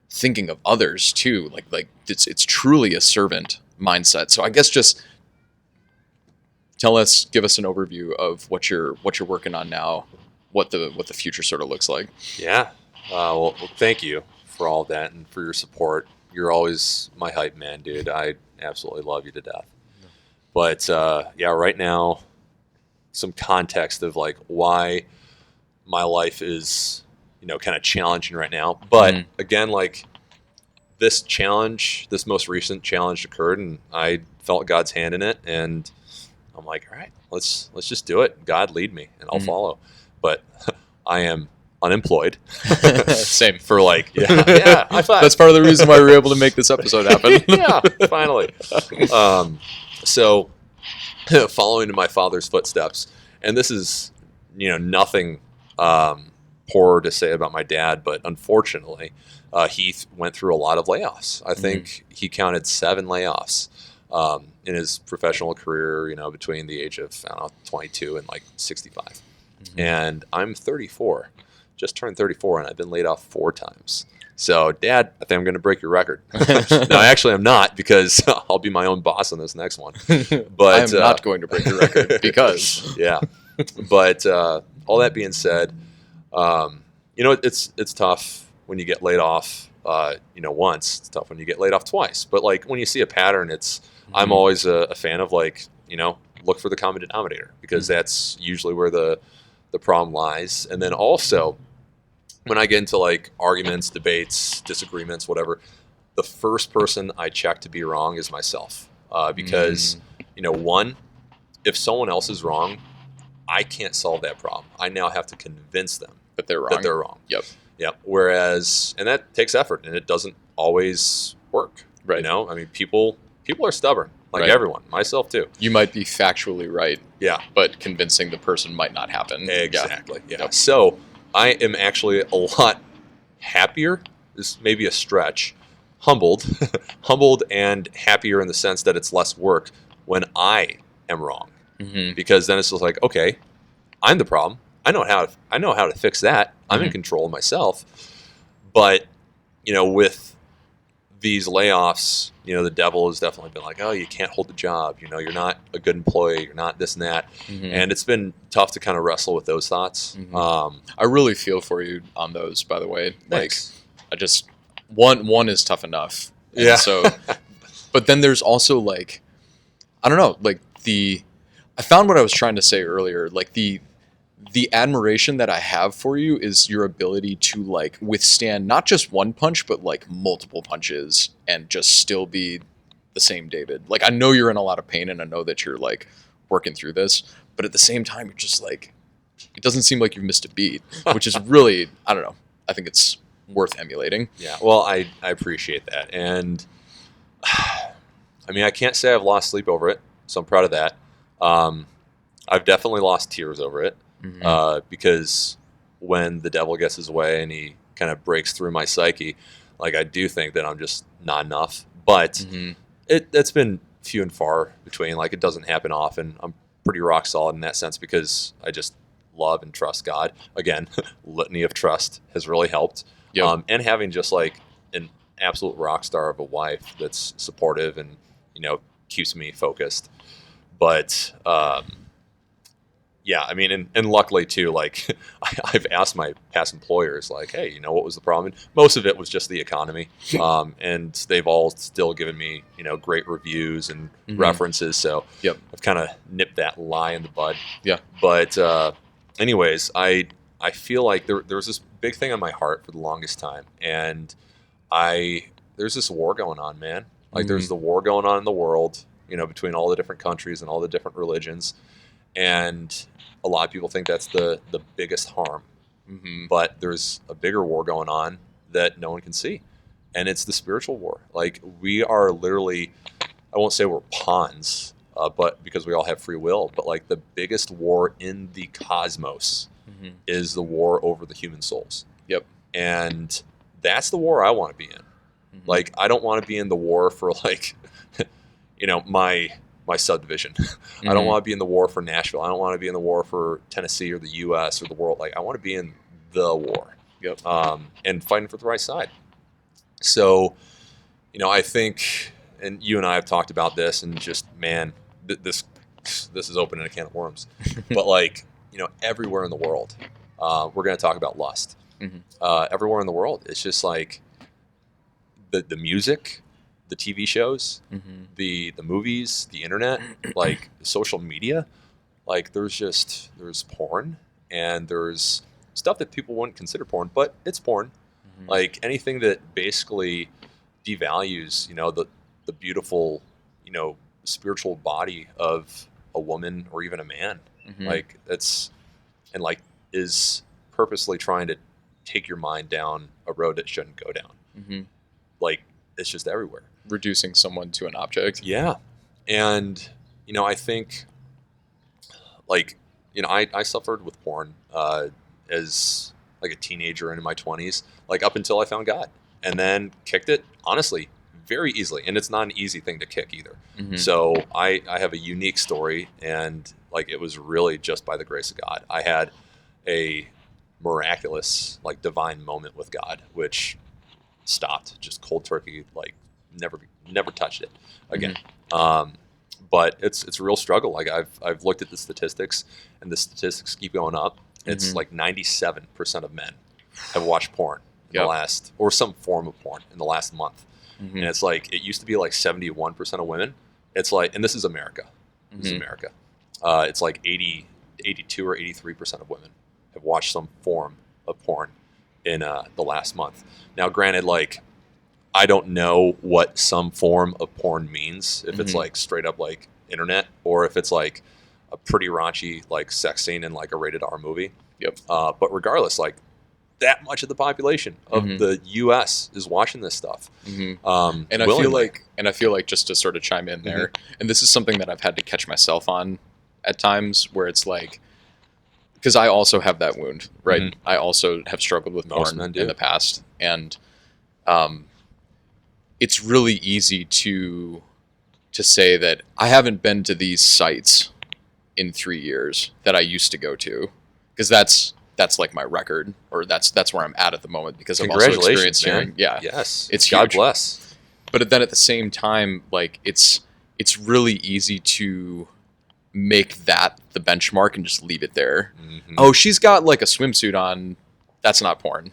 thinking of others too. Like it's truly a servant mindset. So I guess just give us an overview of what you're working on now, what the future sort of looks like. Yeah. Well, thank you for all that and for your support. You're always my hype man, dude. I absolutely love you to death. But yeah, right now, some context of like why my life is, you know, kind of challenging right now. But again, like this most recent challenge occurred, and I felt God's hand in it, and I'm like, all right, let's just do it. God lead me, and I'll follow. But I am unemployed. Same. For like, yeah, high five. That's part of the reason why we were able to make this episode happen. Yeah, finally. So following in my father's footsteps, and this is, nothing poor to say about my dad, but unfortunately, he went through a lot of layoffs. I think he counted 7 layoffs in his professional career, between the age of, 22 and like 65. And I'm 34, just turned 34, and I've been laid off 4 times. So, Dad, I think I'm going to break your record. No, actually, I'm not, because I'll be my own boss on this next one. But I'm not going to break your record because. Yeah. But all that being said, it's tough when you get laid off, once. It's tough when you get laid off twice. But like when you see a pattern, I'm always a fan of like, look for the common denominator, because that's usually where the problem lies. And then also, when I get into like arguments, debates, disagreements, whatever, the first person I check to be wrong is myself. Because, one, if someone else is wrong, I can't solve that problem. I now have to convince them that they're wrong. Yep. Whereas, and that takes effort, and it doesn't always work. Right. I mean, people are stubborn, like everyone, myself too. You might be factually right. Yeah. But convincing the person might not happen. Exactly. Yeah. Yep. So I am actually a lot happier. This may be a stretch. Humbled and happier in the sense that it's less work when I am wrong. Because then it's just like, okay, I'm the problem. I know how to fix that. I'm in control of myself. But, with these layoffs, the devil has definitely been like, oh, you can't hold the job. You're not a good employee. You're not this and that. And it's been tough to kind of wrestle with those thoughts. I really feel for you on those, by the way. Thanks. Like, I just, one is tough enough. And yeah. So, but then there's also like, I don't know, like I found what I was trying to say earlier, like the admiration that I have for you is your ability to like withstand not just one punch, but like multiple punches and just still be the same David. Like, I know you're in a lot of pain, and I know that you're like working through this, but at the same time, you're just like, it doesn't seem like you've missed a beat, which is really, I don't know. I think it's worth emulating. Yeah. Well, I appreciate that. And I mean, I can't say I've lost sleep over it, so I'm proud of that. I've definitely lost tears over it. Because when the devil gets his way and he kind of breaks through my psyche, like, I do think that I'm just not enough. But it's been few and far between. Like, it doesn't happen often. I'm pretty rock solid in that sense because I just love and trust God. Again, litany of trust has really helped. Yep. And having just like an absolute rock star of a wife that's supportive and, keeps me focused. But yeah, I mean, and luckily too, like, I've asked my past employers, like, hey, what was the problem? And most of it was just the economy. And they've all still given me, great reviews and references. So I've kind of nipped that lie in the bud. Yeah. But anyways, I feel like there was this big thing on my heart for the longest time. And there's this war going on, man. Like, there's the war going on in the world, between all the different countries and all the different religions. And a lot of people think that's the biggest harm. But there's a bigger war going on that no one can see. And it's the spiritual war. Like, we are literally, I won't say we're pawns, but because we all have free will, but like the biggest war in the cosmos is the war over the human souls. Yep. And that's the war I want to be in. Like, I don't want to be in the war for like, my subdivision. I don't want to be in the war for Nashville. I don't want to be in the war for Tennessee or the U.S. or the world. Like, I want to be in the war. Yep. And fighting for the right side. So, I think, and you and I have talked about this, and just, man, this is opening a can of worms. But like, everywhere in the world, we're going to talk about lust. Everywhere in the world, it's just like the music, the TV shows, the movies, the internet, like social media, like there's porn, and there's stuff that people wouldn't consider porn, but it's porn. Like anything that basically devalues, the beautiful, spiritual body of a woman or even a man. Like is purposely trying to take your mind down a road that shouldn't go down. Like, it's just everywhere. Reducing someone to an object. Yeah. And, I think, like, I suffered with porn as like a teenager in my 20s, like up until I found God, and then kicked it, honestly, very easily. And it's not an easy thing to kick either. So I have a unique story, and like, it was really just by the grace of God. I had a miraculous, like, divine moment with God, which stopped, just cold turkey, like never touched it again. But it's a real struggle. Like, I've looked at the statistics, and the statistics keep going up. It's like 97% of men have watched porn in the last, or some form of porn in the last month. And it's like, it used to be like 71% of women. It's like, and this is America. This is America. It's like 82 or 83% of women have watched some form of porn in the last month. Now, granted, like, I don't know what some form of porn means, if it's like straight up like internet, or if it's like a pretty raunchy like sex scene in like a rated R movie. But regardless, like, that much of the population of the U.S. is watching this stuff. And I feel like just to sort of chime in there, and this is something that I've had to catch myself on at times, where it's like, because I also have that wound, right? I also have struggled with porn in the past, and it's really easy to say that I haven't been to these sites in 3 years that I used to go to, because that's like my record, or that's where I'm at the moment, because I've also experienced hearing. Yeah. Yes. It's God huge. bless. But then at the same time, like, it's really easy to make that the benchmark and just leave it there. Oh, she's got like a swimsuit on. That's not porn.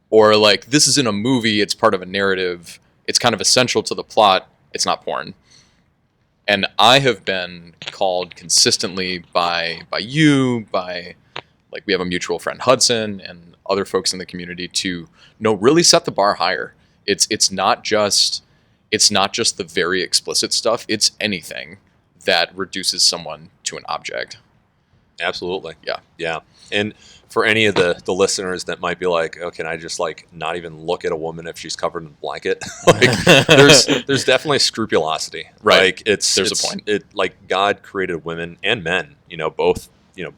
Or like, this is in a movie. It's part of a narrative. It's kind of essential to the plot. It's not porn. And I have been called consistently by you, by, like, we have a mutual friend, Hudson, and other folks in the community, to really set the bar higher. It's not just the very explicit stuff. It's anything that reduces someone to an object. Absolutely. Yeah. Yeah. And for any of the listeners that might be like, oh, can I just like not even look at a woman if she's covered in a blanket? Like, there's definitely scrupulosity. Right. Like, there's a point. Like, God created women and men, both,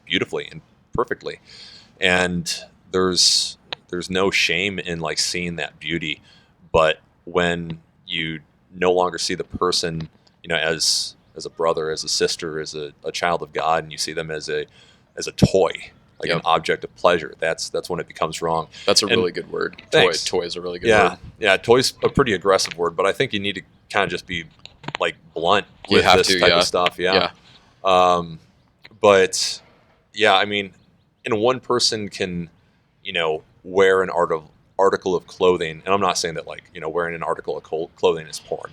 beautifully and perfectly. And there's no shame in like seeing that beauty. But when you no longer see the person, as a brother, as a sister, as a child of God, and you see them as a toy, like an object of pleasure, that's when it becomes wrong. That's a really good word. Thanks. Toy is a really good word. Yeah, toy's a pretty aggressive word, but I think you need to kind of just be like blunt with this type of stuff. Yeah. But yeah, I mean, and one person can, wear an article of clothing, and I'm not saying that like, wearing an article of clothing is porn,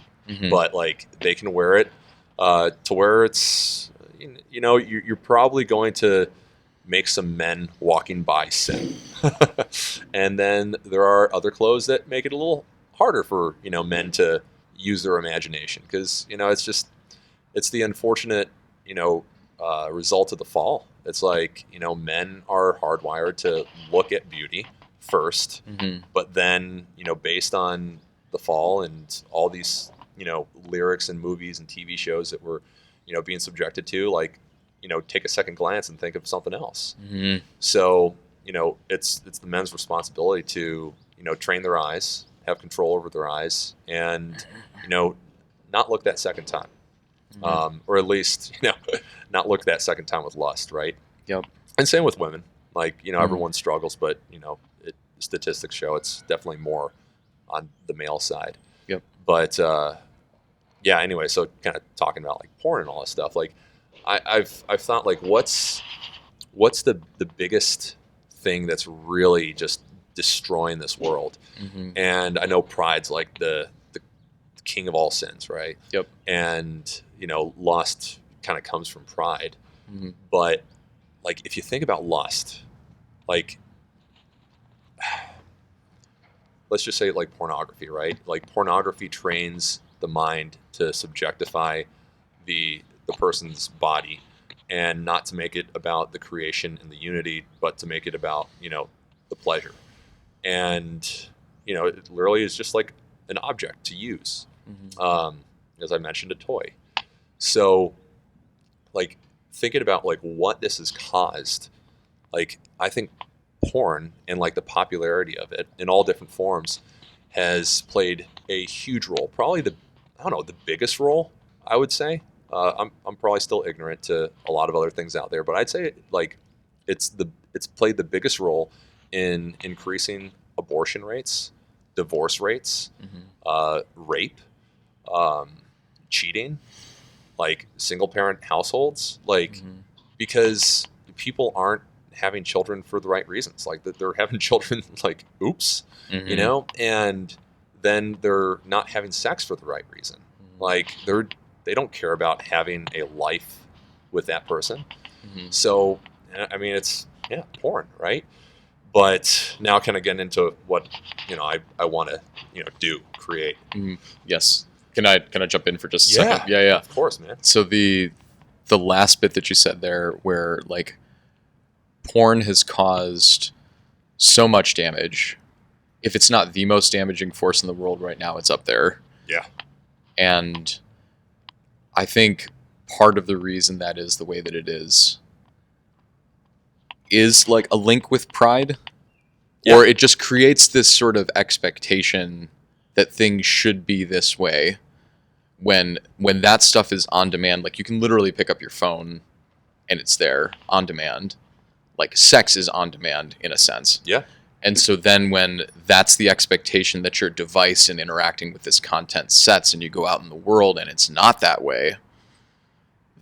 but like, they can wear it to where it's, you're probably going to make some men walking by sin. And then there are other clothes that make it a little harder for, men to use their imagination, because, it's the unfortunate, result of the fall. It's like, men are hardwired to look at beauty first, but then, based on the fall and all these, lyrics and movies and TV shows that we're, being subjected to, like, take a second glance and think of something else. So, it's the men's responsibility to, train their eyes, have control over their eyes, and, not look that second time. Or at least, not look that second time with lust, right? Yep. And same with women. Like, everyone struggles, but, statistics show it's definitely more on the male side. Yep. But, yeah, anyway, so kind of talking about like porn and all this stuff, like I've thought, like, what's the biggest thing that's really just destroying this world? And I know pride's like the king of all sins, right? Yep. And, lust kind of comes from pride. But like, if you think about lust, like, let's just say like pornography, right? Like pornography trains the mind to subjectify the person's body, and not to make it about the creation and the unity, but to make it about, the pleasure. And, it literally is just like an object to use. As I mentioned, a toy. So like thinking about like what this has caused, like I think porn and like the popularity of it in all different forms has played a huge role. Probably the biggest role, I would say. I'm probably still ignorant to a lot of other things out there, but I'd say like it's played the biggest role in increasing abortion rates, divorce rates, rape, cheating, like single parent households, like because people aren't having children for the right reasons. Like that they're having children like oops, and then they're not having sex for the right reason. Like they don't care about having a life with that person. So, I mean, it's porn, right? But now kind of getting into what, I want to, create. Yes. Can I jump in for just a second? Yeah. Of course, man. So the last bit that you said there, where like porn has caused so much damage. If it's not the most damaging force in the world right now, it's up there. Yeah. And I think part of the reason that is the way that it is like a link with pride, or it just creates this sort of expectation that things should be this way. When that stuff is on demand, like you can literally pick up your phone and it's there on demand. Like sex is on demand in a sense. Yeah. And so then when that's the expectation that your device and interacting with this content sets, and you go out in the world and it's not that way,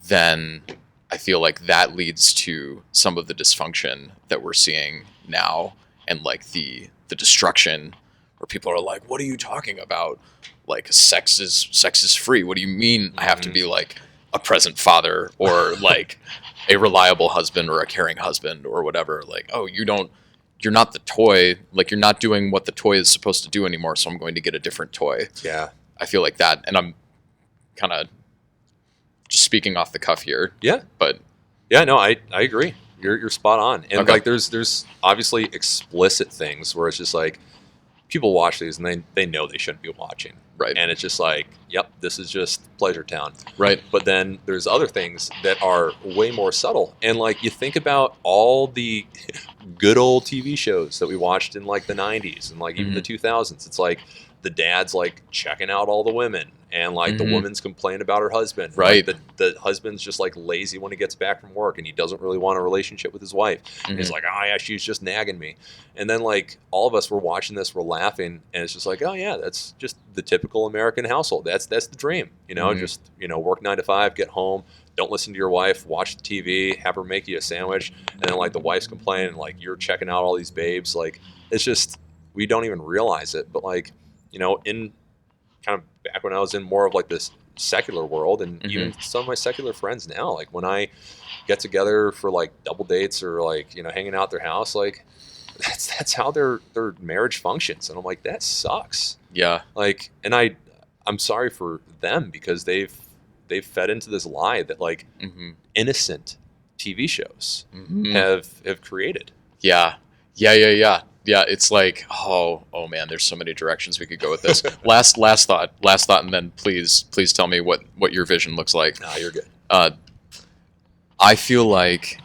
then I feel like that leads to some of the dysfunction that we're seeing now, and like the destruction where people are like, what are you talking about? Like sex is free. What do you mean I have to be like a present father or like a reliable husband or a caring husband or whatever? Like, oh, you're not the toy. Like you're not doing what the toy is supposed to do anymore. So I'm going to get a different toy. Yeah. I feel like that. And I'm kind of just speaking off the cuff here. Yeah. But yeah, no, I agree. You're spot on. And okay. like there's obviously explicit things where it's just like people watch these and they know they shouldn't be watching. Right. And it's just like, yep, this is just Pleasure Town. Right. But then there's other things that are way more subtle. And like you think about all the good old TV shows that we watched in like the 90s and like even the 2000s. It's like the dad's like checking out all the women, and like the woman's complaining about her husband. Right. Like, the husband's just like lazy when he gets back from work and he doesn't really want a relationship with his wife. And he's like, oh yeah, she's just nagging me. And then like all of us were watching this, we're laughing, and it's just like, oh yeah, that's just the typical American household. That's the dream, just, work 9 to 5, get home, don't listen to your wife, watch the TV, have her make you a sandwich. And then like the wife's complaining, like you're checking out all these babes. Like it's just, we don't even realize it. But like, in kind of back when I was in more of like this secular world, and even some of my secular friends now, like when I get together for like double dates or like, hanging out at their house, like that's how their marriage functions. And I'm like, that sucks. Yeah. Like, and I'm sorry for them because they've fed into this lie that like innocent TV shows have created. Yeah. Yeah, it's like, oh man, there's so many directions we could go with this. last thought, and then please tell me what your vision looks like. No, you're good. I feel like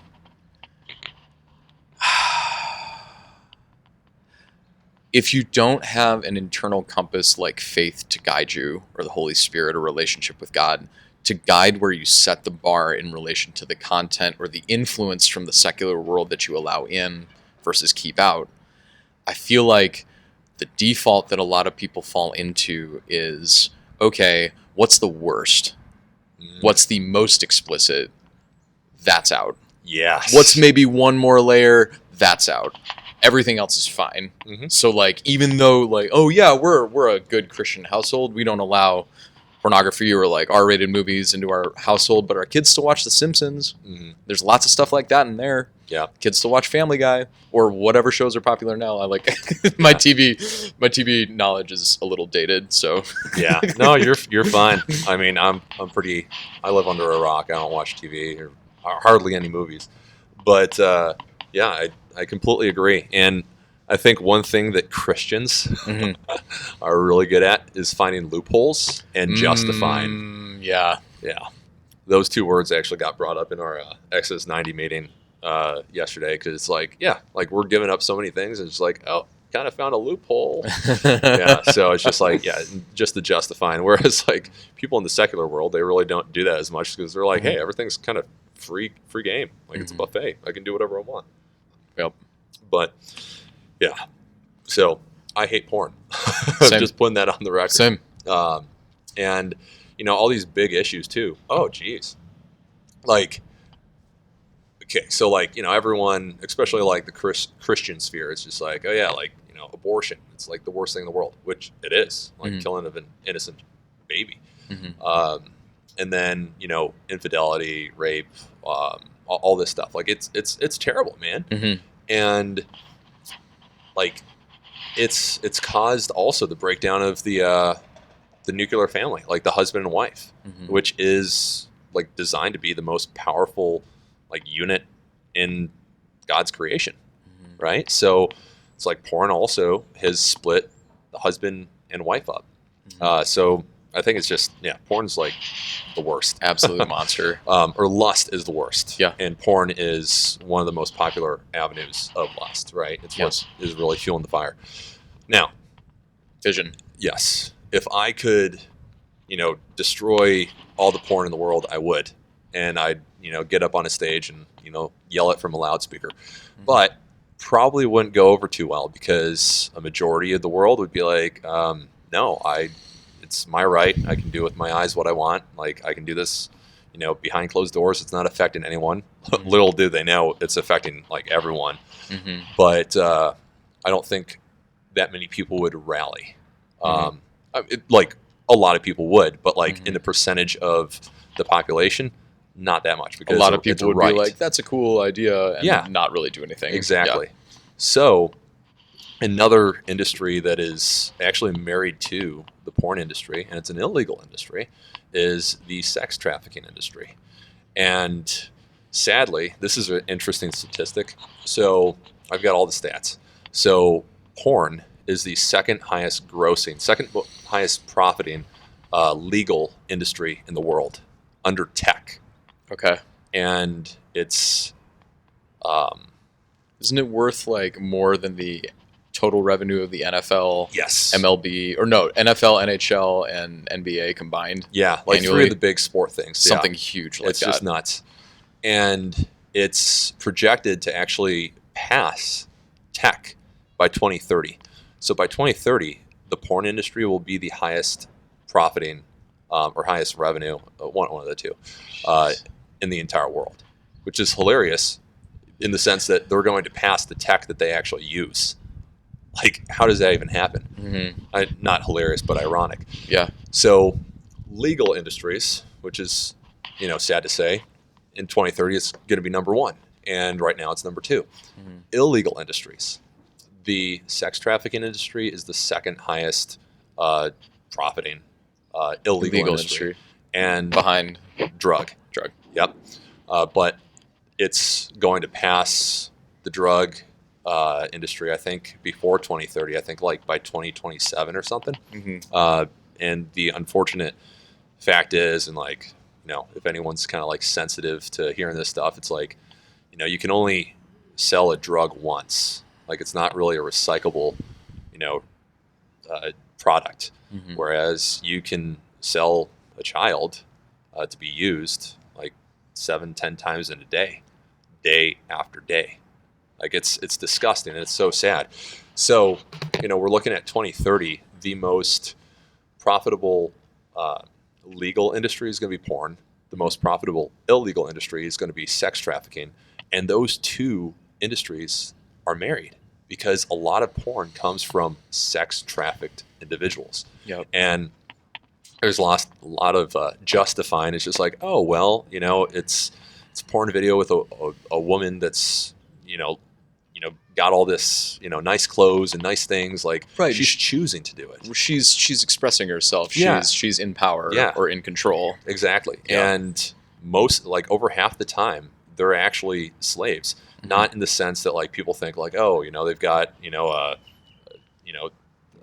if you don't have an internal compass like faith to guide you, or the Holy Spirit, or relationship with God to guide where you set the bar in relation to the content or the influence from the secular world that you allow in versus keep out, I feel like the default that a lot of people fall into is, okay, what's the worst? What's the most explicit? That's out. Yes. What's maybe one more layer? That's out. Everything else is fine. So like, even though like, oh yeah, we're a good Christian household, we don't allow pornography or like R-rated movies into our household, but our kids still watch The Simpsons. There's lots of stuff like that in there. Yeah. Kids still watch Family Guy or whatever shows are popular now. I like my TV knowledge is a little dated, so Yeah. No, you're fine. I mean, I live under a rock. I don't watch TV or hardly any movies. But yeah, I completely agree. And I think one thing that Christians are really good at is finding loopholes and justifying. Yeah. Yeah. Those two words actually got brought up in our Exodus 90 meeting yesterday, because it's like, yeah, like we're giving up so many things, and it's like, oh, kind of found a loophole. Yeah, so it's just like, yeah, just the justifying. Whereas like people in the secular world, they really don't do that as much, because they're like, hey, everything's kind of free game. Like it's a buffet. I can do whatever I want. Yep. But yeah, so I hate porn. Just putting that on the record. Same. And you know, all these big issues too. Oh, geez. Like, okay, so like, you know, everyone, especially like the Christian sphere, it's just like, oh yeah, like, you know, abortion. It's like the worst thing in the world, which it is, like killing of an innocent baby. And then, you know, infidelity, rape, all this stuff. Like it's terrible, man. And like it's caused also the breakdown of the nuclear family, like the husband and wife, which is like designed to be the most powerful like unit in God's creation, right? So it's like porn also has split the husband and wife up. So I think it's just, yeah, porn's like the worst. Absolute monster. Or lust is the worst. Yeah. And porn is one of the most popular avenues of lust, right? It's what is really fueling the fire. Now, vision. Yes. If I could, you know, destroy all the porn in the world, I would. And I'd, you know, get up on a stage and, you know, yell it from a loudspeaker. But probably wouldn't go over too well, because a majority of the world would be like, no, it's my right. I can do with my eyes what I want. Like, I can do this, you know, behind closed doors. It's not affecting anyone. Little do they know it's affecting like everyone. But I don't think that many people would rally. Like a lot of people would, but like in the percentage of the population, not that much, because a lot of people would be like, that's a cool idea, and not really do anything. Exactly. Yeah. So another industry that is actually married to the porn industry, and it's an illegal industry, is the sex trafficking industry. And sadly, this is an interesting statistic. So I've got all the stats. So porn is the second highest profiting legal industry in the world, under tech. Okay. And it's isn't it worth like more than the total revenue of the NFL, yes, MLB, or no, NFL, NHL, and NBA combined? Yeah, like annually? 3 of the big sport things. Something huge like it's just nuts. And it's projected to actually pass tech by 2030. So by 2030, the porn industry will be the highest profiting or highest revenue, one of the two, in the entire world, which is hilarious in the sense that they're going to pass the tech that they actually use. Like, how does that even happen? Not hilarious, but ironic. Yeah. So legal industries, which is, you know, sad to say, in 2030 it's going to be number 1. And right now it's number 2. Illegal industries. The sex trafficking industry is the second highest profiting illegal industry. And behind drug. Yep. But it's going to pass the drug industry, I think, before 2030. I think like by 2027 or something. And the unfortunate fact is, and like, you know, if anyone's kind of like sensitive to hearing this stuff, it's like, you know, you can only sell a drug once. Like, it's not really a recyclable, you know, product. Whereas you can sell a child to be used like 7-10 times in a day after day. Like, it's disgusting, and it's so sad. So, you know, we're looking at 2030. The most profitable legal industry is going to be porn. The most profitable illegal industry is going to be sex trafficking. And those two industries are married, because a lot of porn comes from sex trafficked individuals. And there's a lot of justifying. It's just like, oh, well, you know, it's porn video with a woman that's, got all this, nice clothes and nice things. Like, Right. she's choosing to do it. She's expressing herself. Yeah. She's in power Yeah. or in control. Exactly. Yeah. And most, like, over half the time, they're actually slaves. Mm-hmm. Not in the sense that, like, people think, like, oh, they've got, A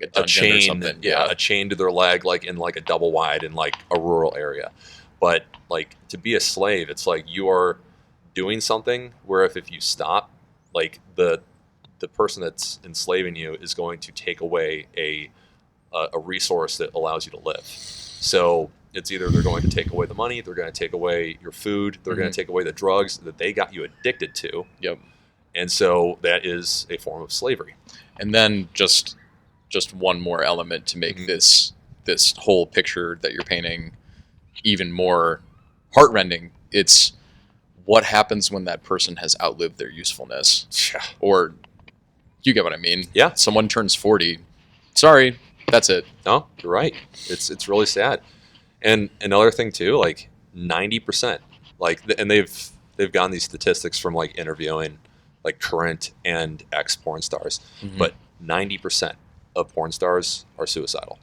a dungeon or chain, something. a chain to their leg, like in like a double wide in like a rural area. But like, to be a slave, it's like you are doing something where if you stop, like the person that's enslaving you is going to take away a resource that allows you to live. So it's either they're going to take away the money, they're going to take away your food, they're going to take away the drugs that they got you addicted to. Yep. And so that is a form of slavery. And then just one more element to make this whole picture that you're painting even more heartrending. It's what happens when that person has outlived their usefulness. Yeah. Or you get what I mean? Yeah. Someone turns 40. Sorry, that's it. No, you're right. It's really sad. And another thing too, like 90%, like, and they've gotten these statistics from like interviewing like current and ex porn stars, but 90% of porn stars are suicidal.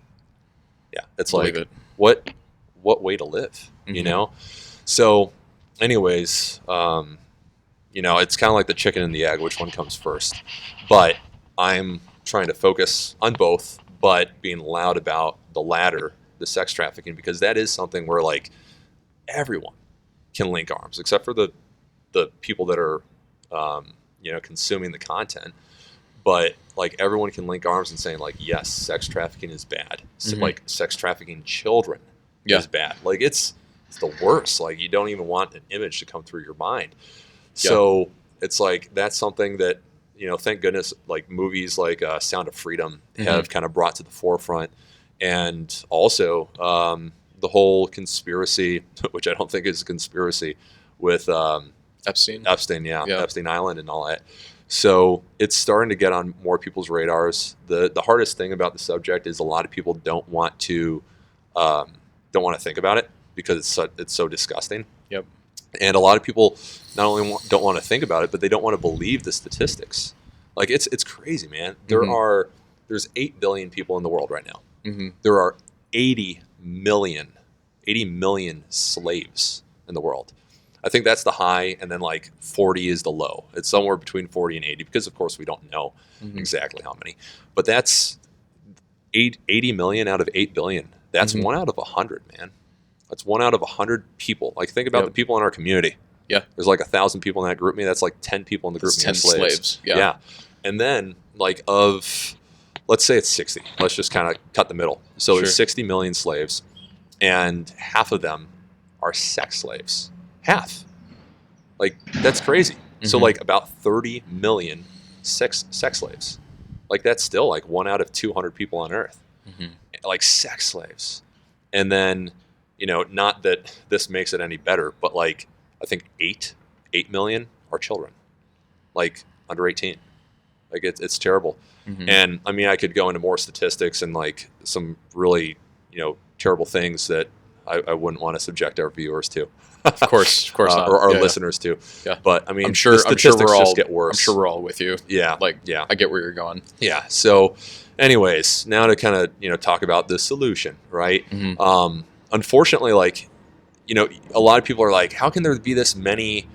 Yeah, it's Believe like it. what way to live, So, anyways, it's kind of like the chicken and the egg, which one comes first? But I'm trying to focus on both, but being loud about the latter, the sex trafficking, because that is something where like everyone can link arms, except for the people that are consuming the content. But like everyone can link arms and saying like, yes, sex trafficking is bad. So, like sex trafficking children is bad. Like it's the worst. Like you don't even want an image to come through your mind. So it's like that's something that thank goodness like movies like Sound of Freedom have kind of brought to the forefront, and also the whole conspiracy, which I don't think is a conspiracy, with Epstein, Epstein Island and all that. So it's starting to get on more people's radars. The hardest thing about the subject is a lot of people don't want to think about it because it's so disgusting. Yep. And a lot of people not only don't want to think about it, but they don't want to believe the statistics. Like it's crazy, man. There's 8 billion people in the world right now. There are 80 million slaves in the world. I think that's the high, and then like 40 is the low. It's somewhere between 40 and 80 because, of course, we don't know exactly how many. But that's 80 million out of 8 billion. That's 1 out of 100, man. That's 1 out of 100 people. Like, think about the people in our community. Yeah. There's like 1,000 people in that group. That's like 10 people in the group. 10 slaves. Yeah. And then, like, let's say it's 60. Let's just kind of cut the middle. So there's 60 million slaves, and half of them are sex slaves. Half. Like, that's crazy. So like about 30 million sex slaves. Like that's still like 1 out of 200 people on earth. Like sex slaves. And then, not that this makes it any better, but like I think 8 million are children. Like under 18. Like it's terrible. And I mean I could go into more statistics and like some really, terrible things that I wouldn't want to subject our viewers to. Of course not. Or our listeners too. Yeah. But I mean, I'm sure statistics we're all just get worse. I'm sure we're all with you. Yeah. I get where you're going. Yeah. So, anyways, now to kind of talk about the solution, right? Unfortunately, like a lot of people are like, how can there be this many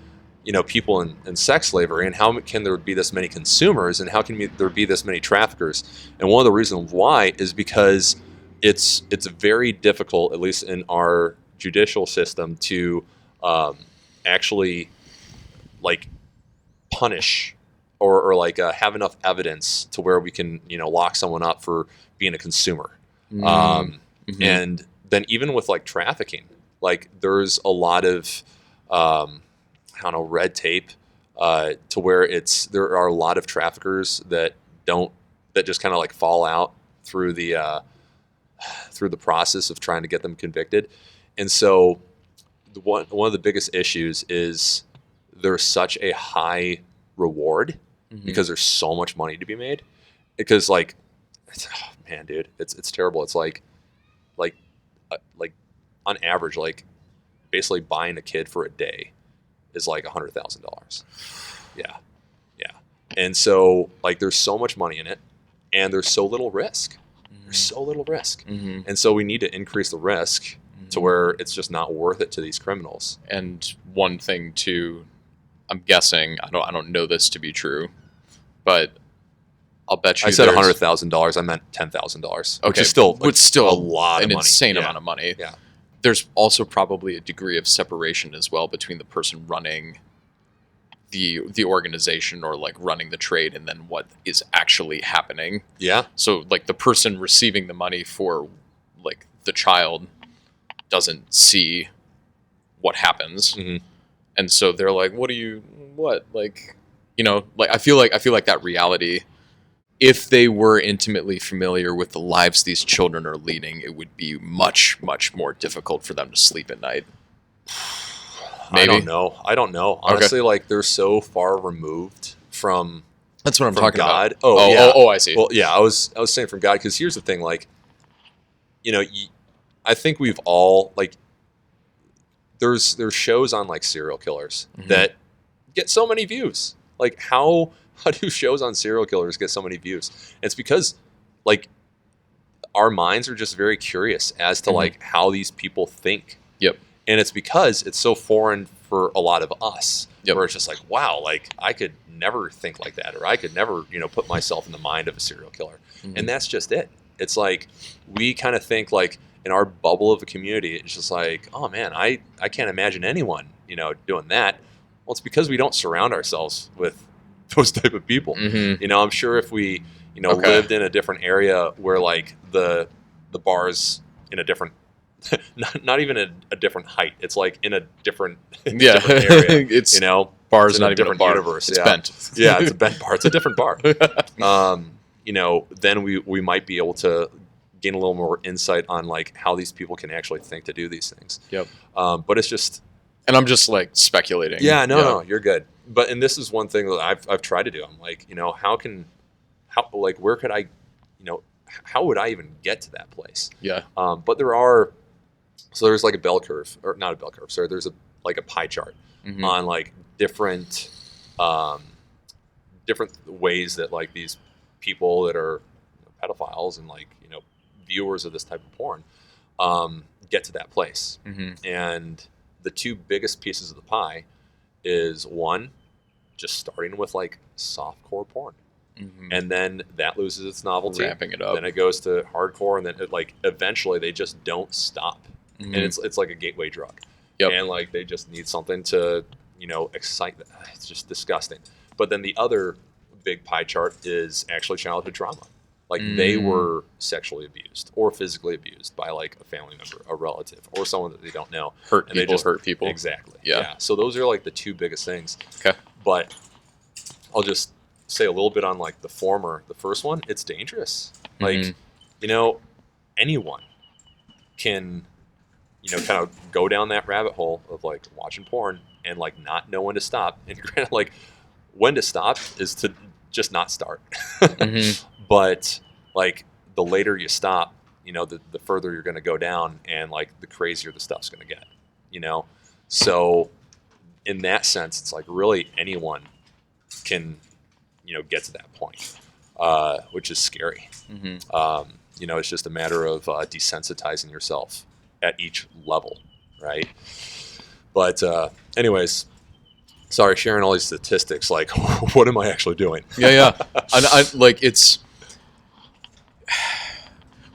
people in sex slavery, and how can there be this many consumers, and how can there be this many traffickers? And one of the reasons why is because it's very difficult, at least in our judicial system, to actually like punish or like have enough evidence to where we can lock someone up for being a consumer. And then even with like trafficking, like there's a lot of red tape to where there are a lot of traffickers that just kind of like fall out through the process of trying to get them convicted. And so one of the biggest issues is there's such a high reward because there's so much money to be made. Because like, man, dude, it's terrible. It's like on average, like basically buying a kid for a day is like $100,000. Yeah. And so like there's so much money in it, and there's so little risk. There's so little risk. And so we need to increase the risk to where it's just not worth it to these criminals. And one thing too, I'm guessing, I don't know this to be true, but I'll bet you I said $100,000. I meant $10,000, which is still a lot of money. An insane amount of money. Yeah. There's also probably a degree of separation as well between the person running the organization or like running the trade and then what is actually happening. Yeah. So like the person receiving the money for like the child doesn't see what happens. And so they're like, like, you know, like I feel like that reality, if they were intimately familiar with the lives these children are leading, it would be much, much more difficult for them to sleep at night. Maybe? I don't know. Honestly, like they're so far removed from. That's what I'm talking God. about. Oh, I see. Well, yeah, I was saying from God, because here's the thing, like, you know, I think we've all like. There's shows on like serial killers that get so many views. Like how do shows on serial killers get so many views? It's because like our minds are just very curious as to like how these people think. Yep. And it's because it's so foreign for a lot of us. Where it's just like, wow, like I could never think like that, or I could never, you know, put myself in the mind of a serial killer. And that's just it. It's like we kind of think like in our bubble of a community, it's just like, oh man, I can't imagine anyone, you know, doing that. Well, it's because we don't surround ourselves with those type of people. You know, I'm sure if we, you know, lived in a different area where like the bar's in a different, not even a different height. It's like in a different, different area. It's, you know, bar's it's not a even different a bar. universe. It's bent. Yeah, it's a bent bar. It's a different bar. You know, then we might be able to gain a little more insight on like how these people can actually think to do these things. Yep. But it's just, and I'm just like speculating. Yeah, no, you're good. But and this is one thing that I've tried to do. I'm like, you know, how where could I, you know, how would I even get to that place? Yeah. But there's like a bell curve, or not a bell curve. Sorry, there's a pie chart on like different ways that like these people that are pedophiles and like, you know, viewers of this type of porn get to that place. And the two biggest pieces of the pie is one, just starting with like softcore porn. And then that loses its novelty. Ramping it up. Then it goes to hardcore, and then it, like eventually they just don't stop. And it's like a gateway drug. And like they just need something to, you know, excite them. It's just disgusting. But then the other big pie chart is actually childhood trauma. Like they were sexually abused or physically abused by like a family member, a relative, or someone that they don't know. Hurt people. Exactly. Yeah. So those are like the two biggest things. Okay. But I'll just say a little bit on like the first one. It's dangerous. Like, you know, anyone can, you know, kind of go down that rabbit hole of like watching porn and like not know when to stop. And granted, like when to stop is to just not start. But like the later you stop, you know, the further you're going to go down, and like the crazier the stuff's going to get, you know? So in that sense, it's like really anyone can, you know, get to that point, which is scary. You know, it's just a matter of desensitizing yourself at each level. Right. But anyways, sorry, sharing all these statistics, like what am I actually doing? Yeah. I like it's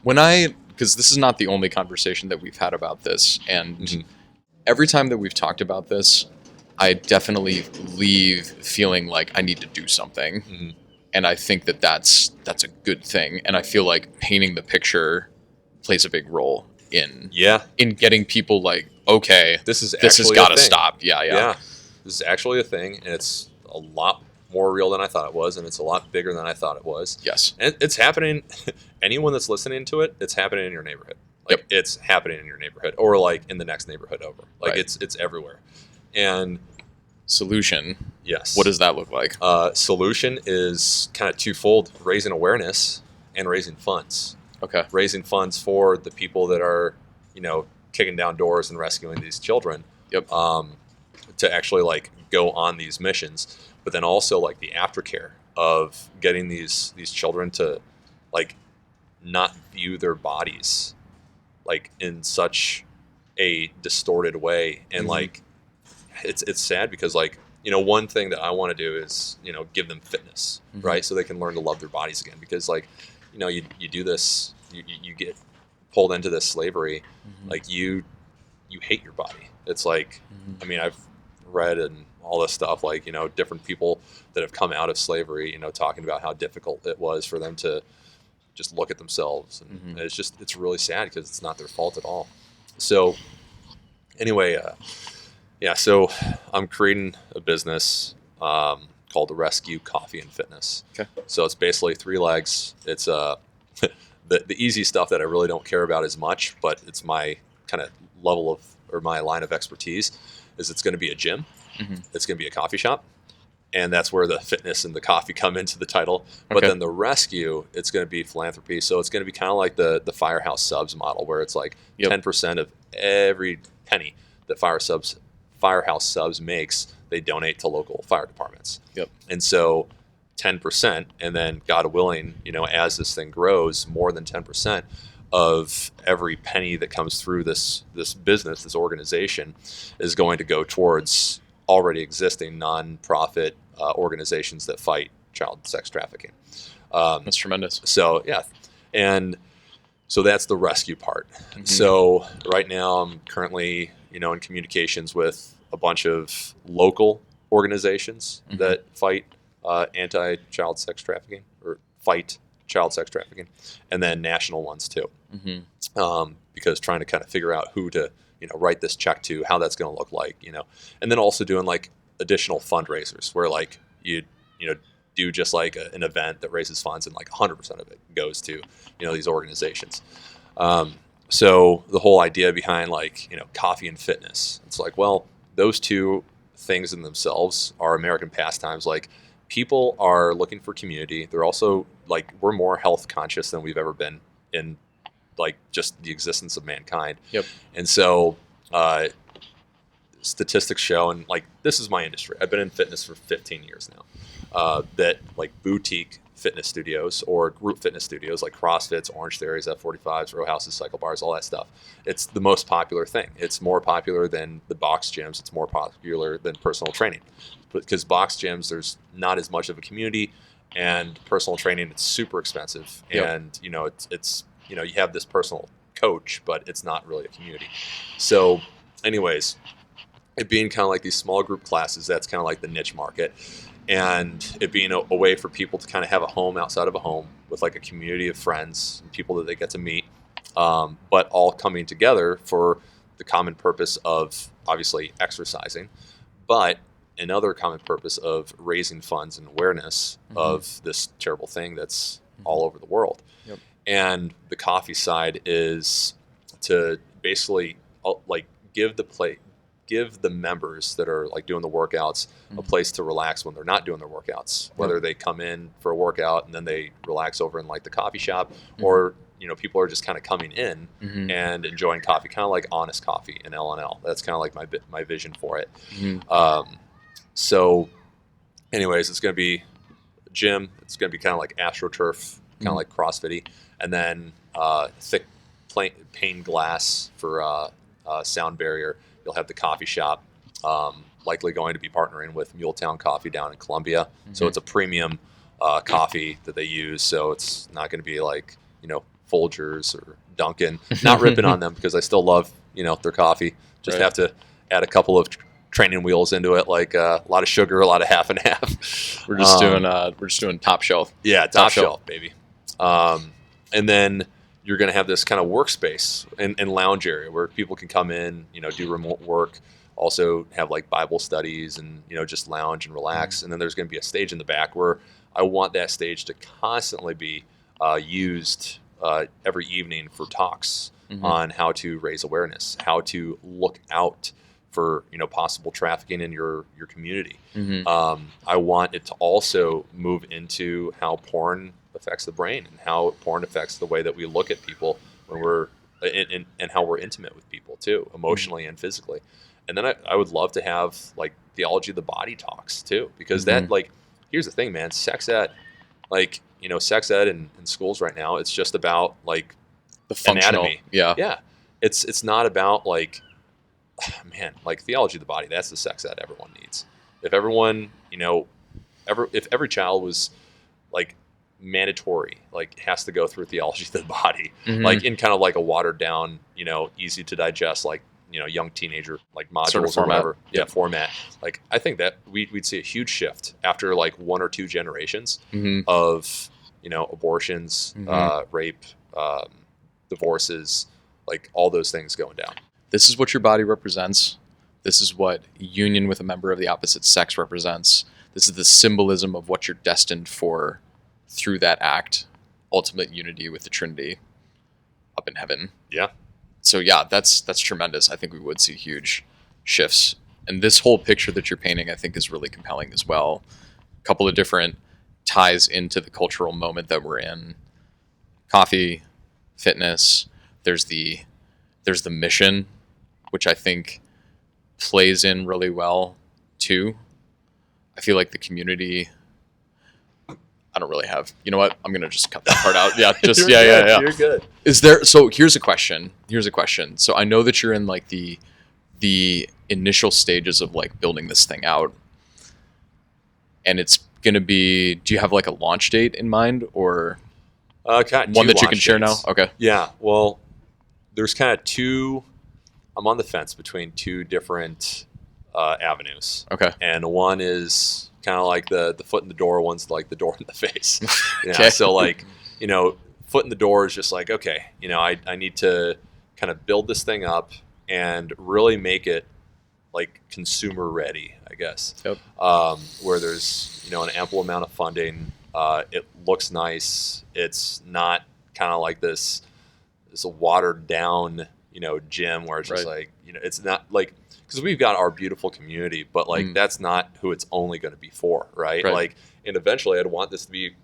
because this is not the only conversation that we've had about this, and every time that we've talked about this, I definitely leave feeling like I need to do something, and I think that that's a good thing, and I feel like painting the picture plays a big role in getting people like, okay, this has got to stop. Yeah. This is actually a thing, and it's a lot more real than I thought it was, and it's a lot bigger than I thought it was. Yes. And it's happening. Anyone that's listening to it, it's happening in your neighborhood. Like it's happening in your neighborhood, or like in the next neighborhood over. Like it's everywhere. And solution. Yes. What does that look like? Solution is kind of twofold: raising awareness and raising funds. Okay. Raising funds for the people that are, you know, kicking down doors and rescuing these children. To actually like go on these missions, but then also like the aftercare of getting these children to like not view their bodies like in such a distorted way. And like it's sad because like, one thing that I want to do is, give them fitness, right? So they can learn to love their bodies again, because like, you do this, you get pulled into this slavery, like you hate your body. It's like, I mean, I've read and all this stuff, like, different people that have come out of slavery, talking about how difficult it was for them to just look at themselves. And it's really sad because it's not their fault at all. So anyway, so I'm creating a business called the Rescue Coffee and Fitness. Okay. So it's basically 3 legs. It's the easy stuff that I really don't care about as much, but it's my kind of level of, or my line of expertise, is it's going to be a gym. It's going to be a coffee shop. And that's where the fitness and the coffee come into the title. But then the rescue, it's going to be philanthropy. So it's going to be kind of like the Firehouse Subs model, where it's like 10% of every penny that Firehouse Subs makes, they donate to local fire departments. And so 10%, and then God willing, as this thing grows, more than 10% of every penny that comes through this business, this organization, is going to go towards already existing nonprofit organizations that fight child sex trafficking. That's tremendous. So and so that's the rescue part. So right now I'm currently, in communications with a bunch of local organizations that fight anti-child sex trafficking, or fight child sex trafficking, and then national ones too. Because trying to kind of figure out who to write this check to, how that's going to look like, and then also doing like additional fundraisers where like you do just like an event that raises funds, and like 100% of it goes to these organizations. So the whole idea behind like coffee and fitness, it's like, well, those two things in themselves are American pastimes. Like, people are looking for community. They're also like, we're more health conscious than we've ever been in like just the existence of mankind. And so statistics show, and like, this is my industry, I've been in fitness for 15 years now, that like boutique fitness studios or group fitness studios like CrossFits, Orange Theories, F45s, row houses, cycle bars, all that stuff, it's the most popular thing. It's more popular than the box gyms. It's more popular than personal training, because box gyms, there's not as much of a community, and personal training, it's super expensive. And it's you have this personal coach, but it's not really a community. So anyways, it being kind of like these small group classes, that's kind of like the niche market. And it being a way for people to kind of have a home outside of a home with like a community of friends and people that they get to meet, but all coming together for the common purpose of obviously exercising, but another common purpose of raising funds and awareness of this terrible thing that's all over the world. And the coffee side is to basically like give the members that are like doing the workouts a place to relax when they're not doing their workouts, whether they come in for a workout and then they relax over in like the coffee shop, or people are just kind of coming in and enjoying coffee, kind of like Honest Coffee in L&L. That's kind of like my vision for it. So anyways, it's going to be a gym. It's going to be kind of like AstroTurf, kind of like CrossFit-y, and then thick pane glass for sound barrier. You'll have the coffee shop, likely going to be partnering with Muletown Coffee down in Columbia. So it's a premium coffee that they use. So it's not going to be like, Folgers or Dunkin'. Not ripping on them, because I still love, their coffee. Just have to add a couple of training wheels into it, like a lot of sugar, a lot of half and half. We're just doing top shelf. Yeah, top shelf, baby. And then you're going to have this kind of workspace and lounge area where people can come in, do remote work, also have like Bible studies and, just lounge and relax. And then there's going to be a stage in the back where I want that stage to constantly be used every evening for talks on how to raise awareness, how to look out for, possible trafficking in your community. I want it to also move into how porn affects the brain and how porn affects the way that we look at people when we're and how we're intimate with people too, emotionally and physically. And then I would love to have like theology of the body talks too, because that like here's the thing, man. Sex ed, sex ed in schools right now, it's just about like The functional. anatomy. Yeah. Yeah. It's not about like, man, like theology of the body. That's the sex ed everyone needs. If everyone, if every child was like mandatory, like has to go through theology of the body, Mhm. like in kind of like a watered down, easy to digest, like, young teenager, like modules Sort of or format. whatever. Yeah, format. Like, I think that we'd see a huge shift after like 1 or 2 generations Mhm. of, abortions, Mhm. rape, divorces, like all those things going down. This is what your body represents. This is what union with a member of the opposite sex represents. This is the symbolism of what you're destined for through that act. Ultimate unity with the Trinity up in heaven. Yeah. So yeah, that's tremendous. I think we would see huge shifts. And this whole picture that you're painting, I think, is really compelling as well. A couple of different ties into the cultural moment that we're in. Coffee, fitness. There's the mission, which I think plays in really well too. I feel like the community. I don't really have. You know what? I'm gonna just cut that part out. Yeah, just yeah. You're good. Is there? So here's a question. So I know that you're in like the initial stages of like building this thing out, and it's gonna be. Do you have like a launch date in mind, or one that you can share now? Okay. Yeah. Well, there's kind of 2. I'm on the fence between 2 different avenues. Okay. And one is kind of like the foot in the door. One's like the door in the face. Okay. So like, foot in the door is just like, okay, I need to kind of build this thing up and really make it like consumer ready, I guess. Yep. Where there's, an ample amount of funding. It looks nice. It's not kind of like this watered down, gym where it's just Right. like, it's not like, because we've got our beautiful community, but like that's not who it's only going to be for, right? Right. Like, and eventually I'd want this to be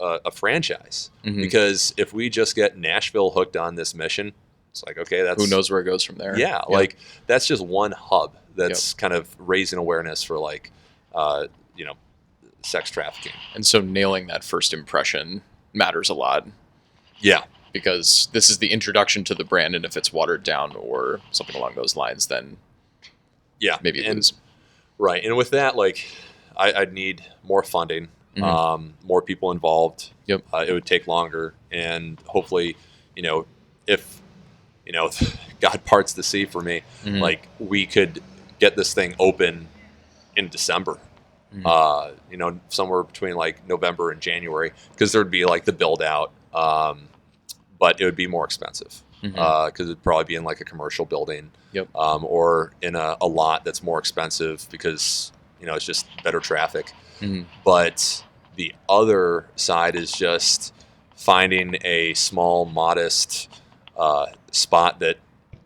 a franchise, Mhm. because if we just get Nashville hooked on this mission, it's like, okay, that's Who knows where it goes from there? yeah, like that's just one hub that's kind of raising awareness for like, sex trafficking. And so nailing that first impression matters a lot. Yeah. Because this is the introduction to the brand, and if it's watered down or something along those lines, then Yeah. maybe it is. Right. And with that, like, I'd need more funding, more people involved. Yep. It would take longer. And hopefully, if, God parts the sea for me, like we could get this thing open in December, somewhere between like November and January, because there'd be like the build out. But it would be more expensive because it'd probably be in like a commercial building, Yep. Or in a lot that's more expensive because it's just better traffic. But the other side is just finding a small, modest spot that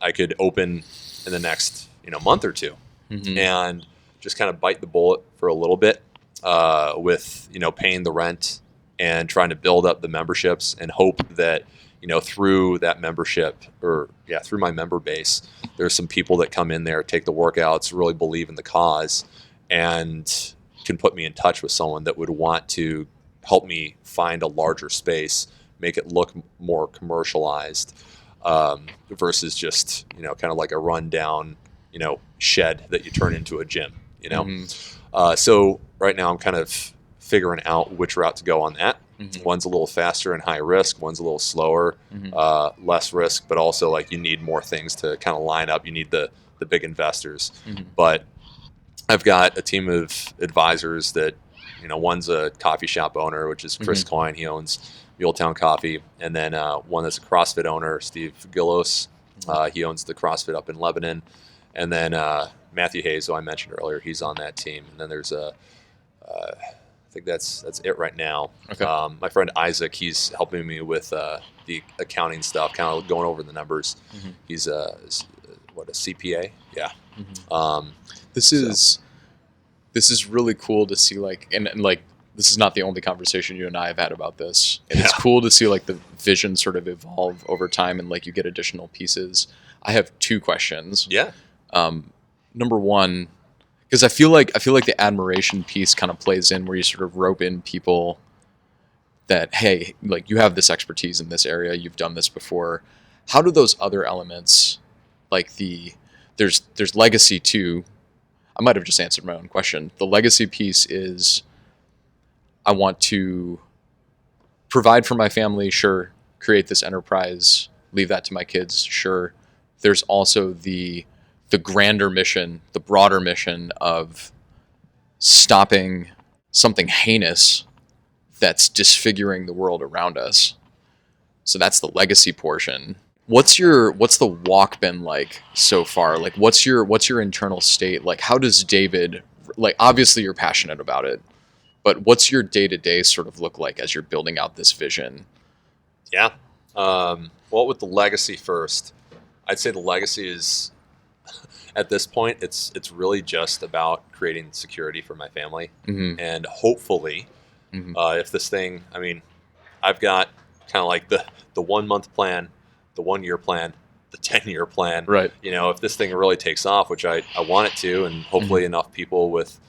I could open in the next month or 2, and just kind of bite the bullet for a little bit with paying the rent and trying to build up the memberships and hope that through that membership through my member base, there's some people that come in there, take the workouts, really believe in the cause, and can put me in touch with someone that would want to help me find a larger space, make it look more commercialized, versus just, kind of like a rundown, shed that you turn into a gym, So right now I'm kind of figuring out which route to go on that. One's a little faster and high risk. One's a little slower, less risk, but also like you need more things to kind of line up. You need the big investors. But I've got a team of advisors that, one's a coffee shop owner, which is Chris Coyne. He owns Muletown Coffee. And then one that's a CrossFit owner, Steve Gillos. He owns the CrossFit up in Lebanon. And then Mathew Hayes, who I mentioned earlier, he's on that team. And then there's I think that's it right now. Okay. My friend Isaac, he's helping me with the accounting stuff, kind of going over the numbers. He's a CPA? Yeah. This is really cool to see, like, and like, this is not the only conversation you and I have had about this. And it's cool to see like the vision sort of evolve over time, and like you get additional pieces. I have 2 questions. Yeah. Number one, Because I feel like the admiration piece kind of plays in, where you sort of rope in people that, hey, like, you have this expertise in this area, you've done this before. How do those other elements, like there's legacy too. I might have just answered my own question. The legacy piece is, I want to provide for my family, sure. Create this enterprise, leave that to my kids, sure. There's also the grander mission, the broader mission of stopping something heinous that's disfiguring the world around us. So that's the legacy portion. What's the walk been like so far? Like, what's your internal state? Like, how does David, like, obviously you're passionate about it, but what's your day-to-day sort of look like as you're building out this vision? Yeah. Well, with the legacy first, I'd say the legacy is, at this point, it's really just about creating security for my family. Mm-hmm. And hopefully, if this thing, I mean, I've got kind of like the 1 month plan, the 1 year plan, the 10-year plan. Right. You know, if this thing really takes off, which I want it to, and hopefully enough people with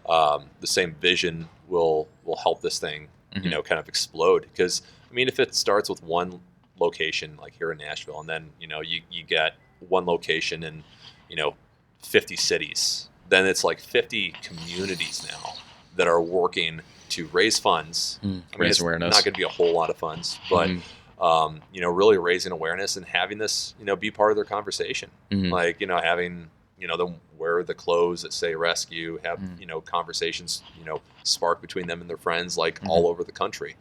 the same vision will help this thing, you know, kind of explode. Because, I mean, if it starts with one location, like here in Nashville, and then, you know, you get one location in, you know, 50 cities, then it's like 50 communities now that are working to raise funds. Raise awareness. Not going to be a whole lot of funds, but you know, really raising awareness and having this, you know, be part of their conversation. Like, you know, having, you know, them wear the clothes that say rescue, have, you know, conversations, you know, spark between them and their friends, like all over the country.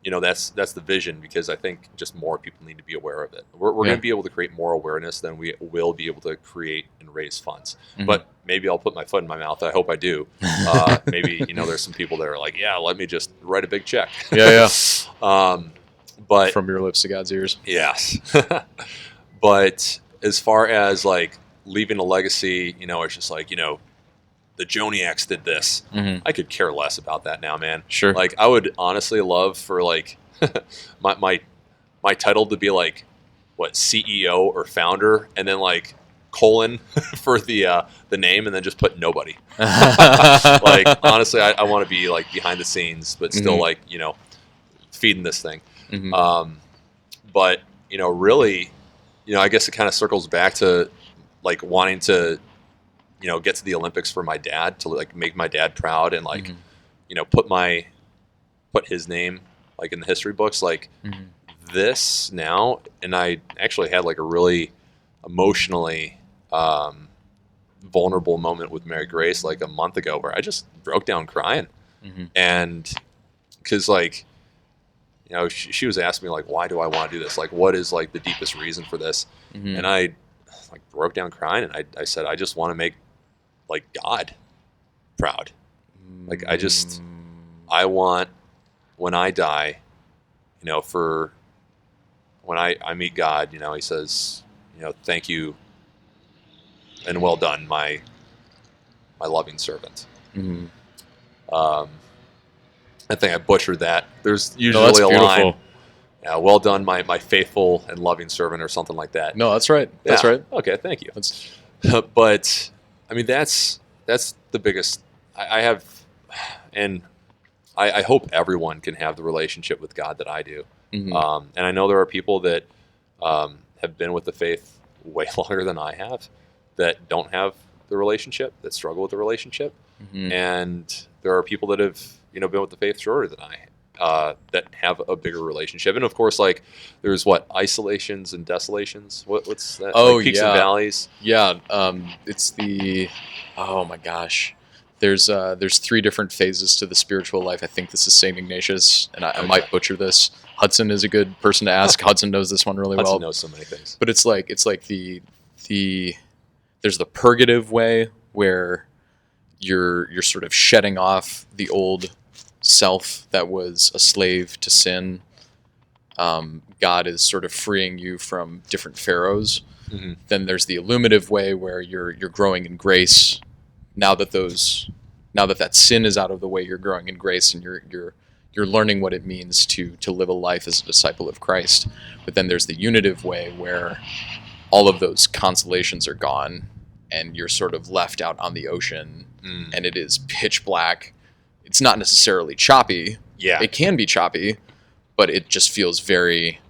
You know, that's the vision, because I think just more people need to be aware of it. We're going to be able to create more awareness than we will be able to create and raise funds. But maybe I'll put my foot in my mouth. I hope I do. Maybe, you know, there's some people that are like, yeah, let me just write a big check. But from your lips to God's ears. Yes. But as far as like leaving a legacy, you know, it's just like, you know, the Joniaks did this. I could care less about that now, man. Sure. Like, I would honestly love for like my title to be like, what, CEO or founder, and then like colon for the name, and then just put nobody. Like, honestly, I want to be like behind the scenes, but still like, you know, feeding this thing. But, you know, really, you know, I guess it kind of circles back to like wanting to, you know, get to the Olympics for my dad, to like make my dad proud, and like, you know, put his name like in the history books, like this now. And I actually had like a really emotionally vulnerable moment with Mary Grace like a month ago, where I just broke down crying. And because, like, you know, she was asking me like, why do I want to do this? Like, what is like the deepest reason for this? And I like broke down crying, and I said, I just want to make like God proud. Like, I want, when I die, you know, for when I meet God, you know, he says, you know, thank you and well done, my loving servant. I think I butchered that. There's usually a line. Yeah, well done, my faithful and loving servant, or something like that. No, that's right. That's right. Okay, thank you. But I mean, that's the biggest. I have, and I hope everyone can have the relationship with God that I do. And I know there are people that have been with the faith way longer than I have, that don't have the relationship, that struggle with the relationship, and there are people that have, you know, been with the faith shorter than I, that have a bigger relationship. And of course, like, there's isolations and desolations. What's that? Oh, like peaks and valleys. Yeah. It's oh my gosh. There's 3 different phases to the spiritual life. I think this is St. Ignatius, and I might butcher this. Hudson is a good person to ask. Hudson knows this one really well. Hudson knows so many things. But it's like there's the purgative way, where you're sort of shedding off the old self that was a slave to sin. God is sort of freeing you from different pharaohs. Then there's the illuminative way, where you're growing in grace. Now that that sin is out of the way, you're growing in grace, and you're learning what it means to live a life as a disciple of Christ. But then there's the unitive way, where all of those consolations are gone, and you're sort of left out on the ocean and it is pitch black. It's not necessarily choppy. Yeah. It can be choppy, but it just feels very,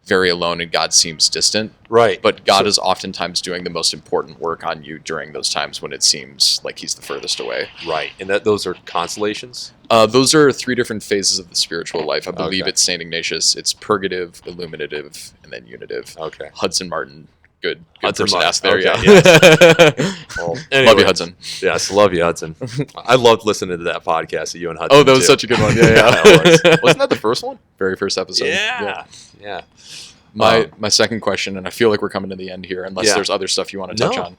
very alone, and God seems distant. Right. But God is oftentimes doing the most important work on you during those times when it seems like he's the furthest away. Right. And those are constellations? Those are 3 different phases of the spiritual life. I believe Okay. it's St. Ignatius. It's purgative, illuminative, and then unitive. Okay. Hudson Martin. Good Hudson person to Martin. ask there, Okay, yeah. Well, Love anyway. you, Hudson. Yes, love you, Hudson. I loved listening to that podcast of you and Hudson. Oh, that was too. such a good one. Yeah, yeah. It was. Wasn't that the first one? Very first episode. Yeah. My second question, and I feel like we're coming to the end here, unless Yeah. there's other stuff you want to touch No. on.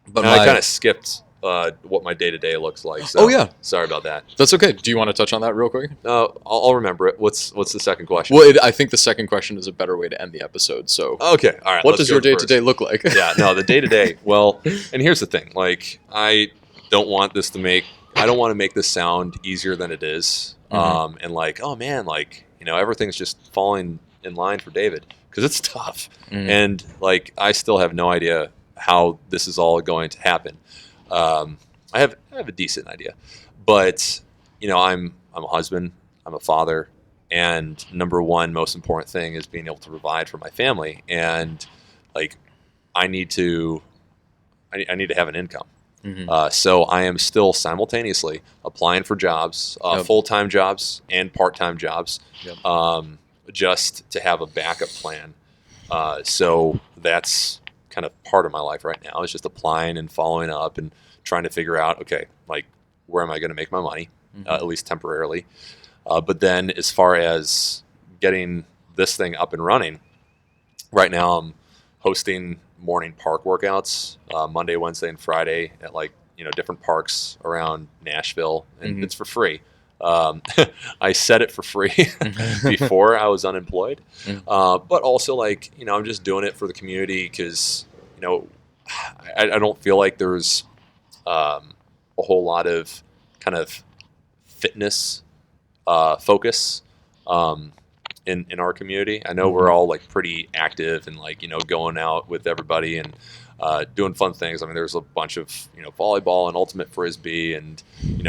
But And I kind of skipped what my day-to-day looks like. So Oh, yeah. Sorry about that. That's okay. Do you want to touch on that real quick? I'll remember it. What's the second question? Well, I think the second question is a better way to end the episode. So, Okay. All right. what let's does go your to day-to-day look like? Yeah, no, the day-to-day. Well, and here's the thing. Like, I don't want to make this sound easier than it is. And like, oh man, like, everything's just falling in line for David, because it's tough. And like, I still have no idea how this is all going to happen. I have a decent idea, but I'm a husband, I'm a father, and number one most important thing is being able to provide for my family. And like, I need to have an income. So I am still simultaneously applying for jobs, full-time jobs and part-time jobs, just to have a backup plan. So that's kind of part of my life right now, is just applying and following up and trying to figure out, okay, like, where am I going to make my money, at least temporarily. But then as far as getting this thing up and running, right now I'm hosting morning park workouts Monday, Wednesday, and Friday at different parks around Nashville, and it's for free. I set it for free before I was unemployed, but also I'm just doing it for the community because I don't feel like there's a whole lot of kind of fitness focus in our community. I know we're all pretty active and going out with everybody and doing fun things. I mean, there's a bunch of volleyball and ultimate frisbee, and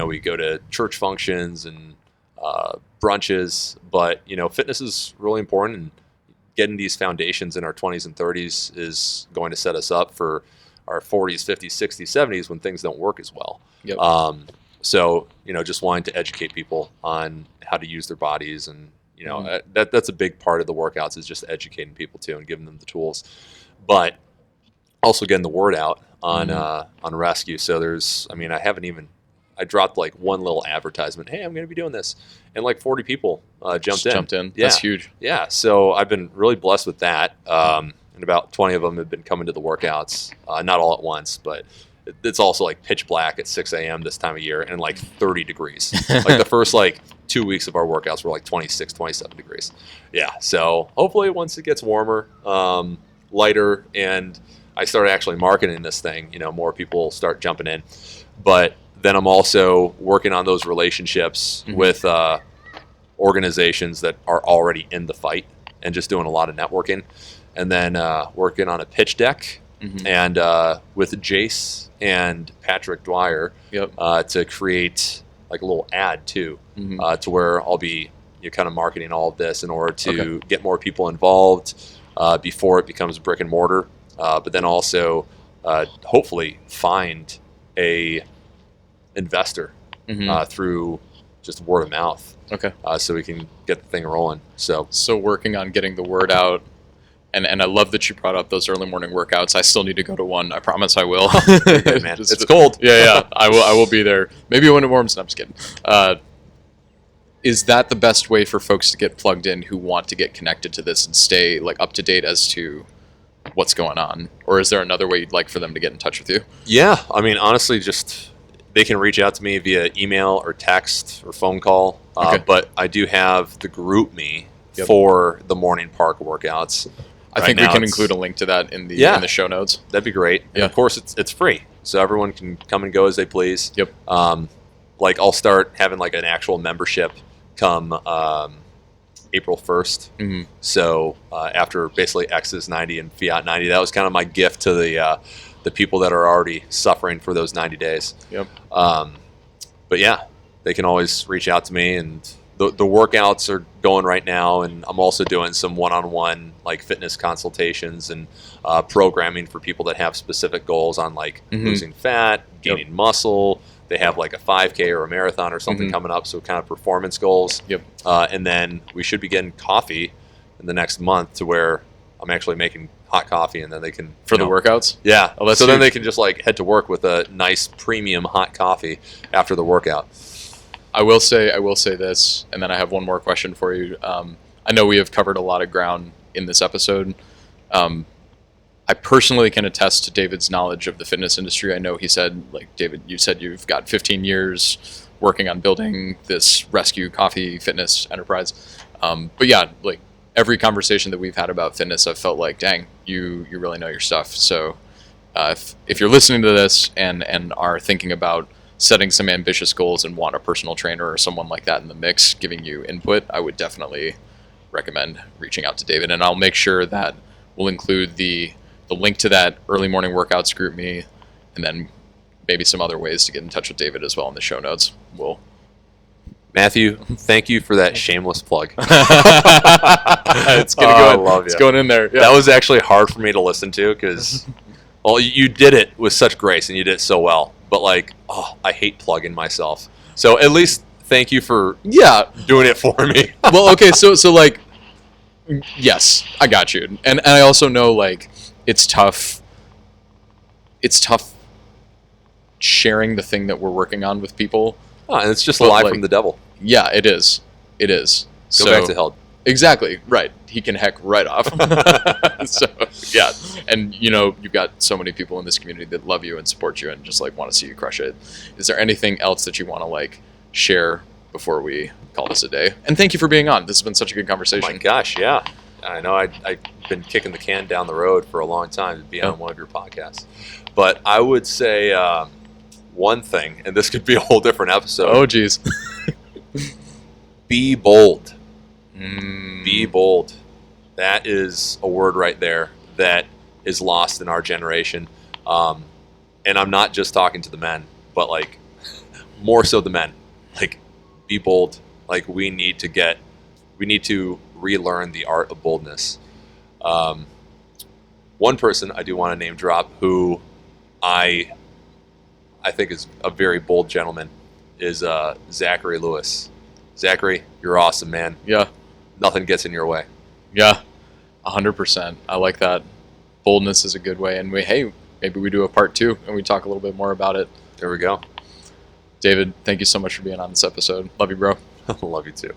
we go to church functions and brunches. But fitness is really important, and getting these foundations in our 20s and 30s is going to set us up for our 40s, 50s, 60s, 70s when things don't work as well. Yep. So just wanting to educate people on how to use their bodies, and that's a big part of the workouts, is just educating people too and giving them the tools, but also getting the word out on rescue. So I dropped one little advertisement. Hey, I'm going to be doing this, and 40 people jumped in. Yeah. That's huge. Yeah. So I've been really blessed with that. And about 20 of them have been coming to the workouts, not all at once, but it's also pitch black at 6 a.m. this time of year and 30 degrees. The first 2 weeks of our workouts were 26, 27 degrees. Yeah. So hopefully once it gets warmer, lighter, and I start actually marketing this thing, more people start jumping in. But then I'm also working on those relationships with organizations that are already in the fight, and just doing a lot of networking. And then working on a pitch deck and with Jace and Patrick Dwyer to create a little ad too, to where I'll be kind of marketing all of this in order to get more people involved before it becomes brick and mortar. But then also hopefully find a investor through just word of mouth. Okay. So we can get the thing rolling. So working on getting the word out. And I love that you brought up those early morning workouts. I still need to go to one. I promise I will. Good, man. It's cold. Yeah. I will be there. Maybe when it warms. No, I'm just kidding. Is that the best way for folks to get plugged in who want to get connected to this and stay up to date as to what's going on? Or is there another way you'd like for them to get in touch with you? Yeah. I mean, honestly, just they can reach out to me via email or text or phone call. But I do have the group me for the morning park workouts. I think we can include a link to that in the show notes. That'd be great. And of course, it's free, so everyone can come and go as they please. Yep. I'll start having an actual membership come April 1st. So after basically X's 90 and Fiat 90, that was kind of my gift to the the people that are already suffering for those 90 days. Yep. But yeah, they can always reach out to me, and the workouts are going right now, and I'm also doing some one-on-one like fitness consultations and programming for people that have specific goals on like losing fat, gaining muscle. They have like a 5K or a marathon or something coming up, so kind of performance goals. Yep. And then we should be getting coffee in the next month to where I'm actually making hot coffee, and then they can For the workouts? Yeah. Oh, that's so then huge. they can just like head to work with a nice premium hot coffee after the workout. I will say this, and then I have one more question for you. I know we have covered a lot of ground in this episode. I personally can attest to David's knowledge of the fitness industry. I know he said, like, David, you said you've got 15 years working on building this rescue coffee fitness enterprise. But yeah, like every conversation that we've had about fitness, I've felt like, dang, you really know your stuff. So if you're listening to this and are thinking about setting some ambitious goals and want a personal trainer or someone like that in the mix giving you input, I would definitely recommend reaching out to David. And I'll make sure that we'll include the link to that early morning workouts group me, and then maybe some other ways to get in touch with David as well in the show notes. Matthew, thank you for that shameless plug. It's gonna I go. love It's you. going in there. Yeah. That was actually hard for me to listen to because, well, you did it with such grace and you did it so well. But like, I hate plugging myself. So at least thank you for doing it for me. Well, okay, so like, yes, I got you, and I also know like it's tough. It's tough sharing the thing that we're working on with people. And it's just a But, lie like, from the devil. Yeah, it is. It is. Go back to hell. Exactly, right. He can heck right off. So, yeah. And, you've got so many people in this community that love you and support you and just, like, want to see you crush it. Is there anything else that you want to, like, share before we call this a day? And thank you for being on. This has been such a good Oh conversation. my gosh, yeah. I know I've been kicking the can down the road for a long time to be on one of your podcasts. But I would say one thing, and this could be a whole different episode. Oh, geez. Be bold. Be bold. That is a word right there that is lost in our generation. And I'm not just talking to the men, but like more so the men. Like, be bold. Like, we need to relearn the art of boldness. One person I do want to name drop who I think is a very bold gentleman is Zachary Lewis. Zachary, you're awesome, man. Yeah. Nothing gets in your way. Yeah. 100%. I like that. Boldness is a good way. And maybe we do a part 2 and we talk a little bit more about it. There we go. David, thank you so much for being on this episode. Love you, bro. Love you too.